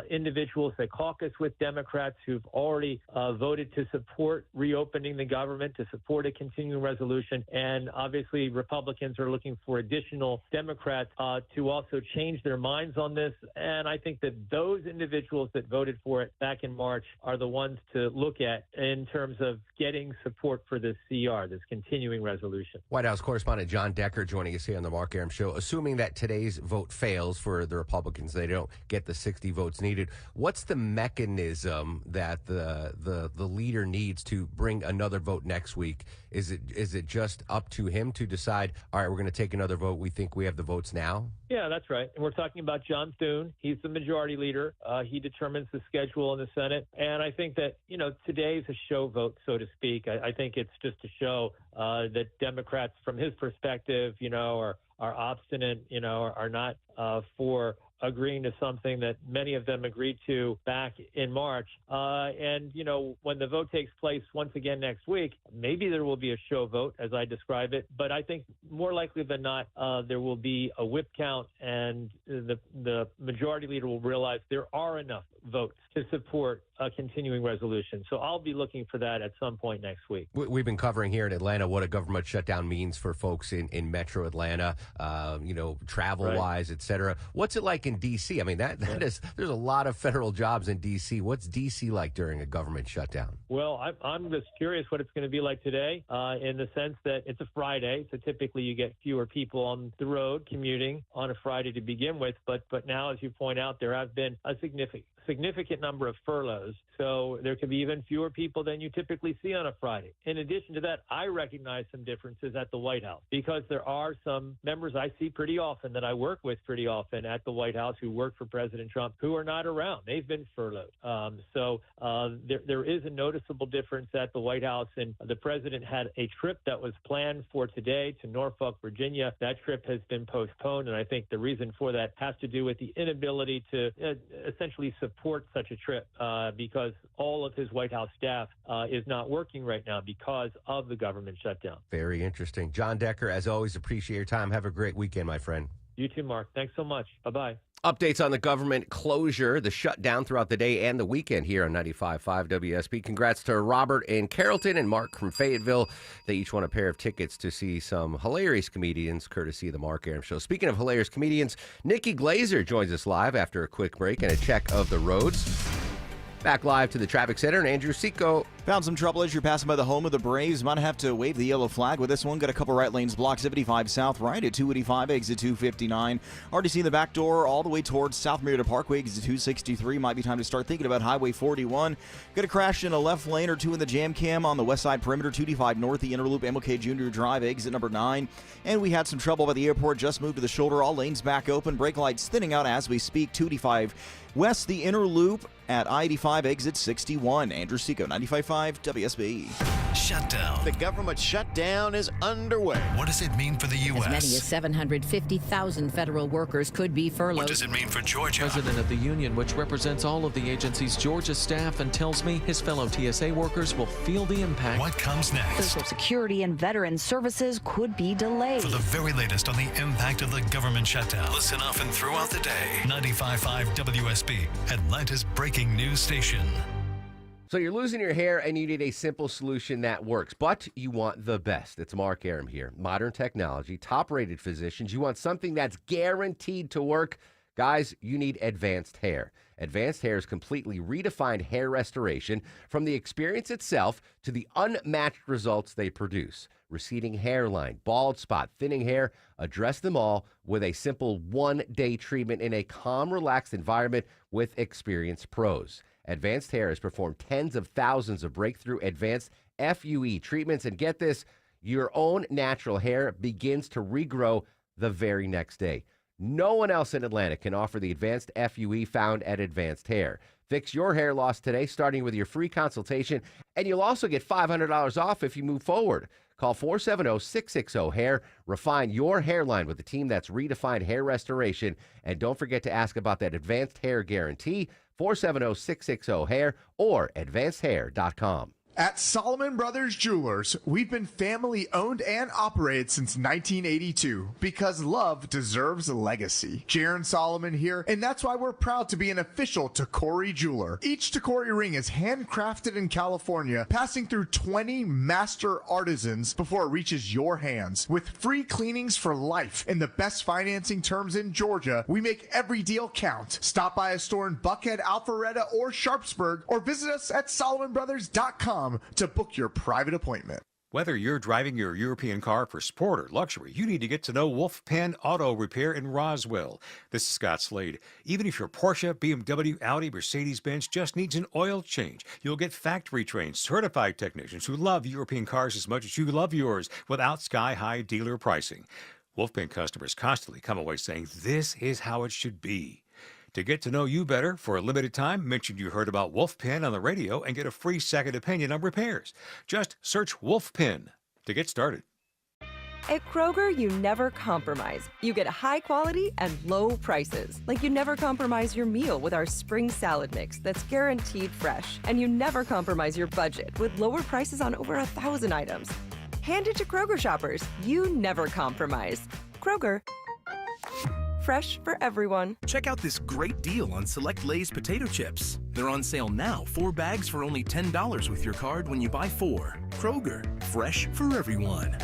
individuals that caucus with Democrats who've already voted to support reopening the government, to support a continuing resolution, and obviously Republicans are looking for additional Democrats to also change their minds on this. And I think that those individuals that voted for it back in March are the ones to look at in terms of getting support for this CR, this continuing resolution. White House correspondent John Decker joining us here on the Mark Arum Show. Assuming that today's vote fails for the Republicans, they don't get the 60 votes needed, what's the mechanism that the leader needs to bring another vote next week? Is it just up to him to decide, all right, we're going to take another vote, we think we have the votes now? Yeah, that's right. And we're talking about John Thune. He's the majority leader. He determines the schedule in the Senate. And I think that, today's a show vote, so to speak. I think it's just to show that Democrats, from his perspective, are obstinate, are not for agreeing to something that many of them agreed to back in March. And when the vote takes place once again next week, maybe there will be a show vote, as I describe it. But I think more likely than not, there will be a whip count, and the majority leader will realize there are enough votes to support a continuing resolution. So I'll be looking for that at some point next week. We've been covering here in Atlanta what a government shutdown means for folks in Metro Atlanta, travel-wise, et cetera. What's it like in D.C.? I mean, there's a lot of federal jobs in D.C. What's D.C. like during a government shutdown? Well, I'm just curious what it's going to be like today in the sense that it's a Friday, so typically you get fewer people on the road commuting on a Friday to begin with. But now, as you point out, there have been a significant number of furloughs, so there could be even fewer people than you typically see on a Friday. In addition to that, I recognize some differences at the White House because there are some members I see pretty often that I work with pretty often at the White House who work for President Trump who are not around. They've been furloughed. So there is a noticeable difference at the White House, and the president had a trip that was planned for today to Norfolk, Virginia. That trip has been postponed, and I think the reason for that has to do with the inability to essentially support such a trip because all of his White House staff is not working right now because of the government shutdown. Very interesting. John Decker, as always, appreciate your time. Have a great weekend, my friend. You too, Mark. Thanks so much. Bye-bye. Updates on the government closure, the shutdown throughout the day and the weekend here on 95.5 WSB. Congrats to Robert in Carrollton and Mark from Fayetteville. They each won a pair of tickets to see some hilarious comedians, courtesy of the Mark Arum Show. Speaking of hilarious comedians, Nikki Glazer joins us live after a quick break and a check of the roads. Back live to the traffic center, and Andrew Seco. Found some trouble as you're passing by the home of the Braves. Might have to wave the yellow flag with this one. Got a couple right lanes blocked. 75 south right at 285, exit 259. Already seen the back door all the way towards South Marietta Parkway, exit 263. Might be time to start thinking about Highway 41. Got a crash in a left lane or two in the jam cam on the west side perimeter, 285 north, the inner loop, MLK Junior Drive, exit number 9. And we had some trouble by the airport. Just moved to the shoulder. All lanes back open. Brake lights thinning out as we speak. 285 west, the inner loop at I-85, exit 61. Andrew Seco, 95.5 WSB. Shutdown. The government shutdown is underway. What does it mean for the U.S.? As many as 750,000 federal workers could be furloughed. What does it mean for Georgia? President of the union, which represents all of the agency's Georgia staff, and tells me his fellow TSA workers will feel the impact. What comes next? Social Security and veteran services could be delayed. For the very latest on the impact of the government shutdown, listen often throughout the day. 95.5 WSB, Atlanta's breaking news station. So you're losing your hair and you need a simple solution that works, but you want the best. It's Mark Arum here. Modern technology, top-rated physicians. You want something that's guaranteed to work. Guys, you need Advanced Hair. Advanced Hair's completely redefined hair restoration, from the experience itself to the unmatched results they produce. Receding hairline, bald spot, thinning hair, address them all with a simple one-day treatment in a calm, relaxed environment with experienced pros. Advanced Hair has performed tens of thousands of breakthrough advanced FUE treatments, and get this, your own natural hair begins to regrow the very next day. No one else in Atlanta can offer the advanced FUE found at Advanced Hair. Fix your hair loss today, starting with your free consultation, and you'll also get $500 off if you move forward. Call 470-660-HAIR. Refine your hairline with a team that's redefined hair restoration. And don't forget to ask about that advanced hair guarantee, 470-660-HAIR or advancedhair.com. At Solomon Brothers Jewelers, we've been family owned and operated since 1982 because love deserves a legacy. Jaron Solomon here, and that's why we're proud to be an official Tacori jeweler. Each Tacori ring is handcrafted in California, passing through 20 master artisans before it reaches your hands. With free cleanings for life and the best financing terms in Georgia, we make every deal count. Stop by a store in Buckhead, Alpharetta, or Sharpsburg, or visit us at SolomonBrothers.com to book your private appointment. Whether you're driving your European car for sport or luxury, you need to get to know Wolf Pen Auto Repair in Roswell. This is Scott Slade. Even if your Porsche, BMW, Audi, Mercedes-Benz just needs an oil change, you'll get factory-trained, certified technicians who love European cars as much as you love yours without sky-high dealer pricing. Wolf Pen customers constantly come away saying, "This is how it should be." To get to know you better, for a limited time, mention you heard about Wolf Pen on the radio and get a free second opinion on repairs. Just search Wolf Pen to get started. At Kroger, you never compromise. You get high quality and low prices. Like you never compromise your meal with our spring salad mix that's guaranteed fresh. And you never compromise your budget with lower prices on over 1,000 items. Hand it to Kroger shoppers. You never compromise. Kroger. Fresh for everyone. Check out this great deal on select Lay's potato chips. They're on sale now. 4 bags for only $10 with your card when you buy 4. Kroger, fresh for everyone.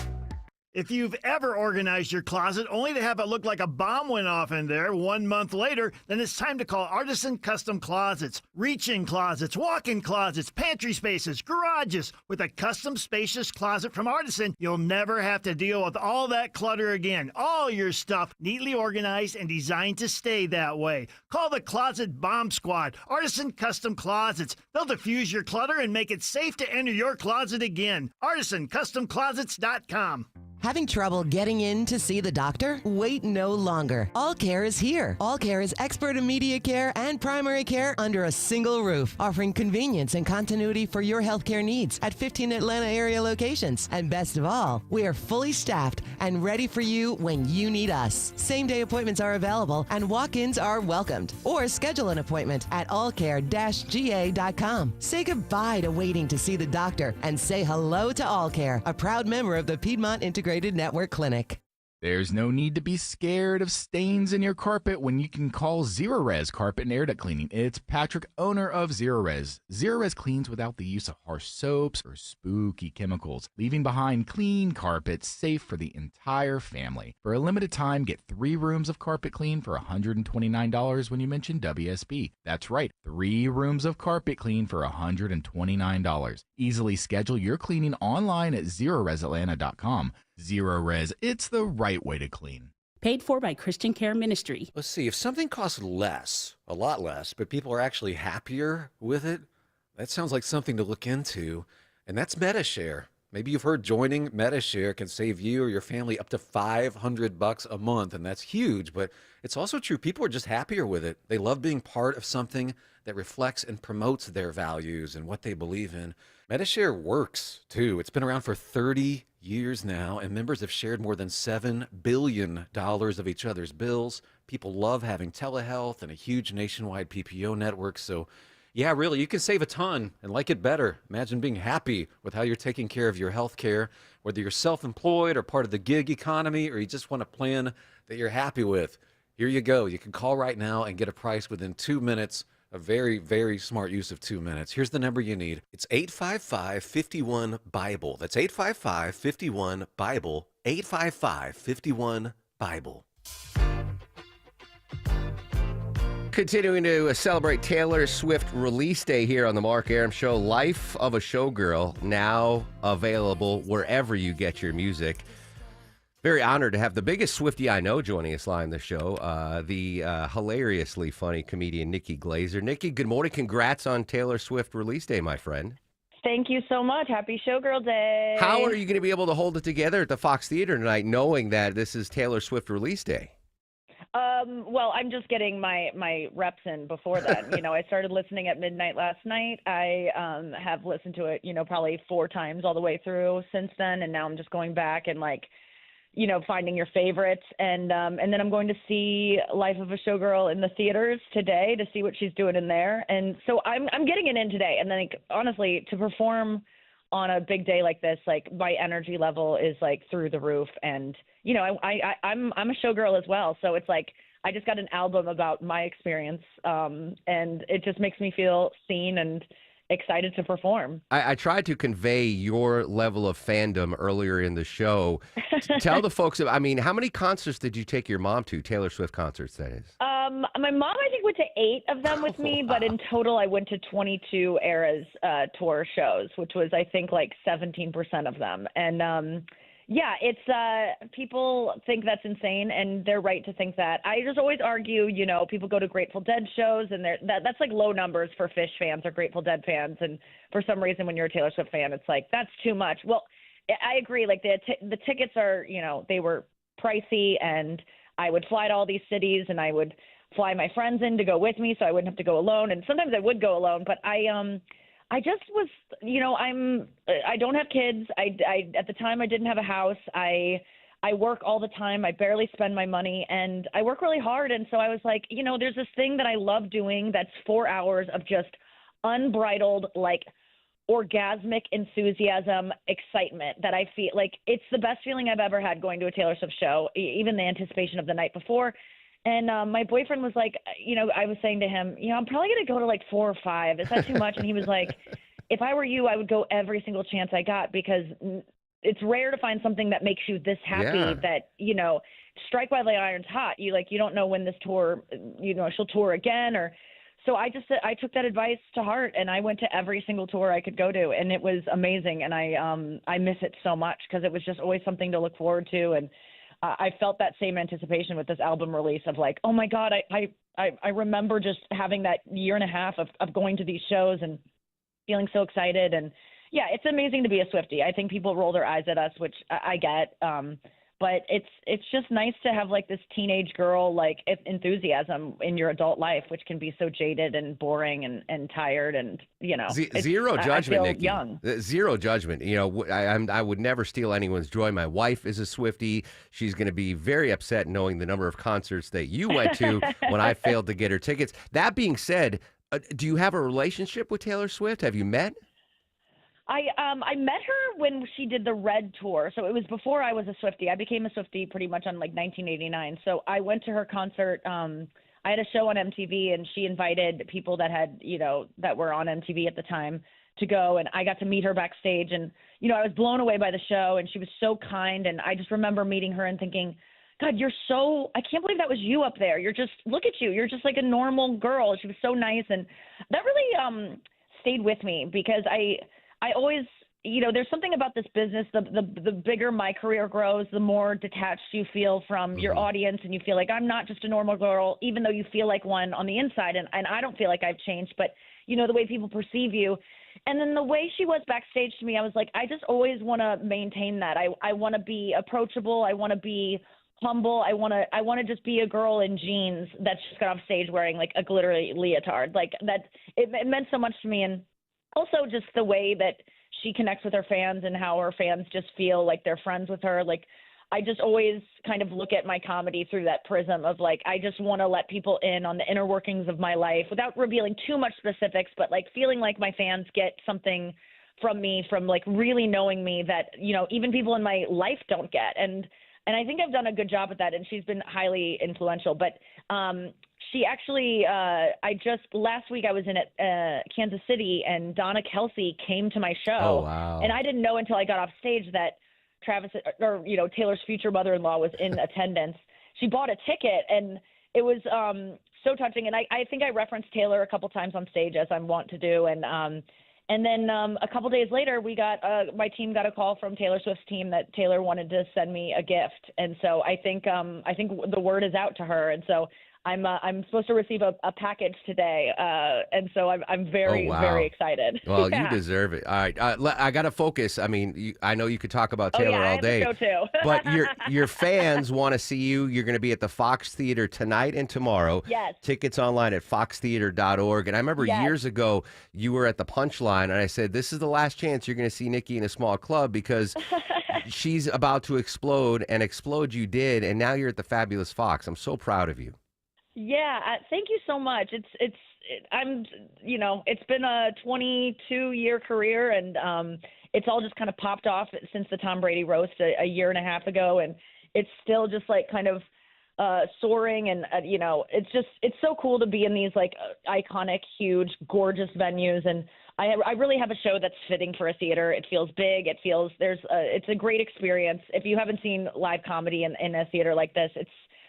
If you've ever organized your closet only to have it look like a bomb went off in there 1 month later, then it's time to call Artisan Custom Closets. Reach-in closets, walk-in closets, pantry spaces, garages. With a custom spacious closet from Artisan, you'll never have to deal with all that clutter again. All your stuff neatly organized and designed to stay that way. Call the Closet Bomb Squad, Artisan Custom Closets. They'll diffuse your clutter and make it safe to enter your closet again. ArtisanCustomClosets.com. Having trouble getting in to see the doctor? Wait no longer. All Care is here. All Care is expert immediate care and primary care under a single roof, offering convenience and continuity for your healthcare needs at 15 Atlanta area locations. And best of all, we are fully staffed and ready for you when you need us. Same-day appointments are available and walk-ins are welcomed. Or schedule an appointment at allcare-ga.com. Say goodbye to waiting to see the doctor and say hello to All Care, a proud member of the Piedmont Integrated Network Clinic. There's no need to be scared of stains in your carpet when you can call Zerorez Carpet and Air Duct Cleaning. It's Patrick, owner of Zerorez. Zerorez cleans without the use of harsh soaps or spooky chemicals, leaving behind clean carpets safe for the entire family. For a limited time, get 3 rooms of carpet clean for $129 when you mention WSB. That's right, 3 rooms of carpet clean for $129. Easily schedule your cleaning online at ZerorezAtlanta.com. Zerorez, it's the right way to clean. Paid for by Christian Care Ministry. Let's see, if something costs less, a lot less, but people are actually happier with it, that sounds like something to look into, and that's MediShare. Maybe you've heard joining MediShare can save you or your family up to $500 a month, and that's huge, but it's also true. People are just happier with it. They love being part of something that reflects and promotes their values and what they believe in. MediShare works, too. It's been around for 30 years now, and members have shared more than $7 billion of each other's bills. People love having telehealth and a huge nationwide PPO network. So, yeah, really, you can save a ton and like it better. Imagine being happy with how you're taking care of your health care, whether you're self-employed or part of the gig economy, or you just want a plan that you're happy with. Here you go. You can call right now and get a price within 2 minutes. A very, very smart use of 2 minutes. Here's the number you need. It's 855-51-BIBLE. That's 855-51-BIBLE. 855-51-BIBLE. Continuing to celebrate Taylor Swift release day here on the Mark Arum Show. Life of a Showgirl, now available wherever you get your music. Very honored to have the biggest Swiftie I know joining us live on the show, the hilariously funny comedian Nikki Glazer. Nikki, good morning. Congrats on Taylor Swift release day, my friend. Thank you so much. Happy Showgirl Day. How are you going to be able to hold it together at the Fox Theater tonight knowing that this is Taylor Swift release day? Well, I'm just getting my reps in before then. I started listening at midnight last night. I have listened to it, probably 4 times all the way through since then, and now I'm just going back and finding your favorites, and then I'm going to see Life of a Showgirl in the theaters today to see what she's doing in there, and so I'm getting it in today. And then honestly, to perform on a big day like this, my energy level is through the roof, and I'm a showgirl as well, so it's I just got an album about my experience, and it just makes me feel seen and excited to perform. I tried to convey your level of fandom earlier in the show. Tell the folks, how many concerts did you take your mom to? Taylor Swift concerts, that is. My mom, I think, went to 8 of them with me, but in total, I went to 22 Eras tour shows, which was, I think, 17% of them. And yeah, it's people think that's insane, and they're right to think that. I just always argue, people go to Grateful Dead shows, and that's low numbers for Phish fans or Grateful Dead fans, and for some reason, when you're a Taylor Swift fan, it's that's too much. Well, I agree. The tickets are, they were pricey, and I would fly to all these cities, and I would fly my friends in to go with me, so I wouldn't have to go alone. And sometimes I would go alone, but I just was, I don't have kids. I at the time I didn't have a house. I work all the time. I barely spend my money, and I work really hard. And so I was like, there's this thing that I love doing that's 4 hours of just unbridled, orgasmic enthusiasm, excitement that I feel it's the best feeling I've ever had going to a Taylor Swift show, even the anticipation of the night before. And my boyfriend was like, I was saying to him, I'm probably going to go to 4 or 5. Is that too much? And he was like, if I were you, I would go every single chance I got, because it's rare to find something that makes you this happy that, strike while the iron's hot. You don't know when this tour, she'll tour again. Or so I took that advice to heart, and I went to every single tour I could go to, and it was amazing. And I miss it so much, because it was just always something to look forward to. And I felt that same anticipation with this album release of oh my God, I remember just having that year and a half of going to these shows and feeling so excited. And yeah, it's amazing to be a Swiftie. I think people roll their eyes at us, which I get. But it's just nice to have this teenage girl enthusiasm in your adult life, which can be so jaded and boring and tired, and zero judgment, I feel Nikki. Young. Zero judgment. I would never steal anyone's joy. My wife is a Swiftie. She's going to be very upset knowing the number of concerts that you went to when I failed to get her tickets. That being said, do you have a relationship with Taylor Swift? Have you met? I met her when she did the Red tour, so it was before I was a Swiftie. I became a Swiftie pretty much on 1989. So I went to her concert. I had a show on MTV, and she invited people that had that were on MTV at the time to go, and I got to meet her backstage. And I was blown away by the show, and she was so kind. And I just remember meeting her and thinking, God, I can't believe that was you up there. Look at you. You're just like a normal girl. She was so nice, and that really stayed with me, because I always, there's something about this business. The bigger my career grows, the more detached you feel from your audience, and you feel like I'm not just a normal girl, even though you feel like one on the inside. And I don't feel like I've changed, but the way people perceive you. And then the way she was backstage to me, I was like, I just always want to maintain that. I want to be approachable. I want to be humble. I want to just be a girl in jeans that's just got off stage wearing a glittery leotard. It meant so much to me. And also just the way that she connects with her fans, and how her fans just feel like they're friends with her. I just always kind of look at my comedy through that prism of I just want to let people in on the inner workings of my life without revealing too much specifics, but feeling like my fans get something from me, from really knowing me that, even people in my life don't get. And I think I've done a good job with that, and she's been highly influential. But she actually, last week I was in Kansas City, and Donna Kelsey came to my show. Oh, wow. And I didn't know until I got off stage that Taylor's future mother-in-law was in attendance. She bought a ticket, and it was so touching. And I think I referenced Taylor a couple times on stage, as I'm wont to do. And then a couple days later, my team got a call from Taylor Swift's team that Taylor wanted to send me a gift. And so I think the word is out to her. And so I'm supposed to receive a package today, and so I'm very very excited. Well, Yeah. you deserve it. All right, I got to focus. I mean, I know you could talk about Oh, Taylor yeah, I all have a day, show, too. but your fans want to see you. You're going to be at the Fox Theater tonight and tomorrow. Yes. Tickets online at foxtheater.org. And I remember Yes. years ago you were at the Punchline, and I said, "This is the last chance you're going to see Nikki in a small club because she's about to explode," and explode you did. And now you're at the Fabulous Fox. I'm so proud of you. Yeah, thank you so much. It's been a 22-year career, and it's all just kind of popped off since the Tom Brady roast a year and a half ago, and it's still just like kind of soaring, and it's so cool to be in these like iconic, huge, gorgeous venues, and I really have a show that's fitting for a theater. It feels big. It's a great experience. If you haven't seen live comedy in a theater like this,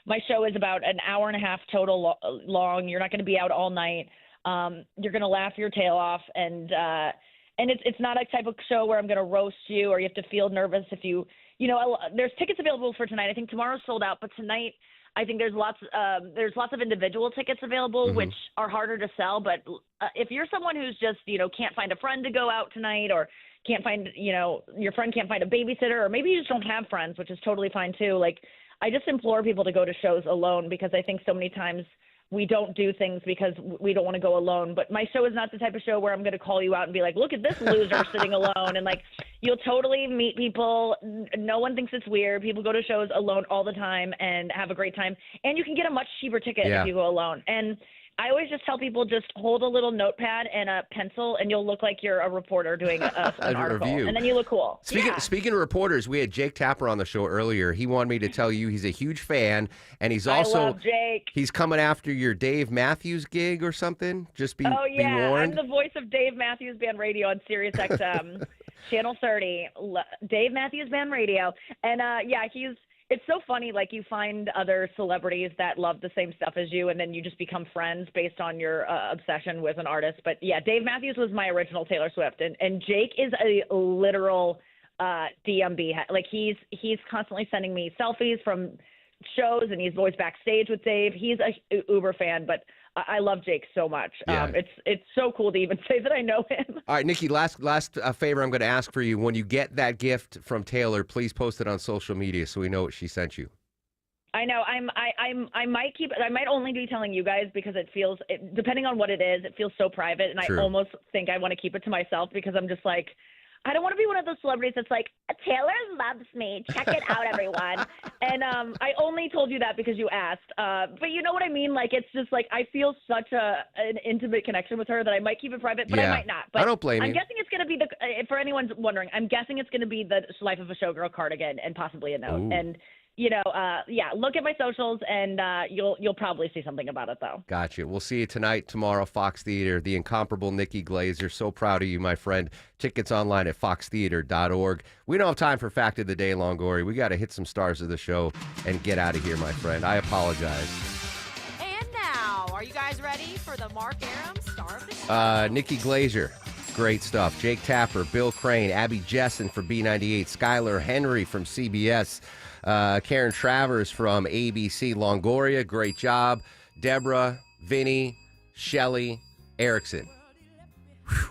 my show is about an hour and a half total long. You're not going to be out all night. You're going to laugh your tail off, and it's not a type of show where I'm going to roast you or you have to feel nervous if there's tickets available for tonight. I think tomorrow's sold out, but tonight I think there's lots of individual tickets available, which are harder to sell. But if you're someone who's just can't find a friend to go out tonight, or can't find your friend can't find a babysitter, or maybe you just don't have friends, which is totally fine too. Like, I just implore people to go to shows alone, because I think so many times we don't do things because we don't want to go alone. But my show is not the type of show where I'm going to call you out and be like, look at this loser sitting alone. And like, you'll totally meet people. No one thinks it's weird. People go to shows alone all the time and have a great time. And you can get a much cheaper ticket if you go alone. And I always just tell people, just hold a little notepad and a pencil, and you'll look like you're a reporter doing an article. Review. And then you look cool. Speaking of reporters, we had Jake Tapper on the show earlier. He wanted me to tell you he's a huge fan, and he's also I love Jake. He's coming after your Dave Matthews gig or something. Just be Oh, yeah. be warned. I'm the voice of Dave Matthews Band Radio on Sirius XM, Channel 30. Dave Matthews Band Radio. And, it's so funny, like, you find other celebrities that love the same stuff as you, and then you just become friends based on your obsession with an artist. But, yeah, Dave Matthews was my original Taylor Swift, and Jake is a literal DMB. Like, he's constantly sending me selfies from shows, and he's always backstage with Dave. He's a uber fan, but I love Jake so much. Yeah. It's so cool to even say that I know him. All right, Nikki, last favor I'm going to ask for you. When you get that gift from Taylor, please post it on social media so we know what she sent you. I know. I might keep it. I might only be telling you guys because depending on what it is, it feels so private, and True. I almost think I want to keep it to myself because I'm just like, I don't want to be one of those celebrities that's like, Taylor loves me. Check it out, everyone. And I only told you that because you asked. But you know what I mean? Like, it's just like, I feel such an intimate connection with her that I might keep it private, but I might not. But I don't blame you. I'm guessing it's going to be for anyone's wondering, I'm guessing it's going to be the Life of a Showgirl cardigan and possibly a note. Ooh. And, look at my socials, and you'll probably see something about it, though. Gotcha. We'll see you tonight, tomorrow, Fox Theater. The incomparable Nikki Glazer. So proud of you, my friend. Tickets online at foxtheater.org. We don't have time for Fact of the Day, Longoria. We got to hit some stars of the show and get out of here, my friend. I apologize. And now, are you guys ready for the Mark Aram Star of the Show? Nikki Glazer. Great stuff. Jake Tapper, Bill Crane, Abby Jessen from B98, Skylar Henry from CBS, Karen Travers from ABC, Longoria, great job. Deborah, Vinny, Shelley, Erickson. Whew.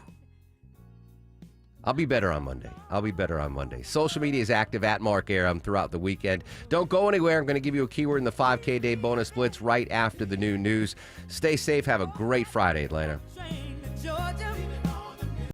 I'll be better on Monday. Social media is active at Mark Aram throughout the weekend. Don't go anywhere. I'm going to give you a keyword in the 5K Day Bonus Blitz right after the new news. Stay safe. Have a great Friday, Atlanta. Georgia.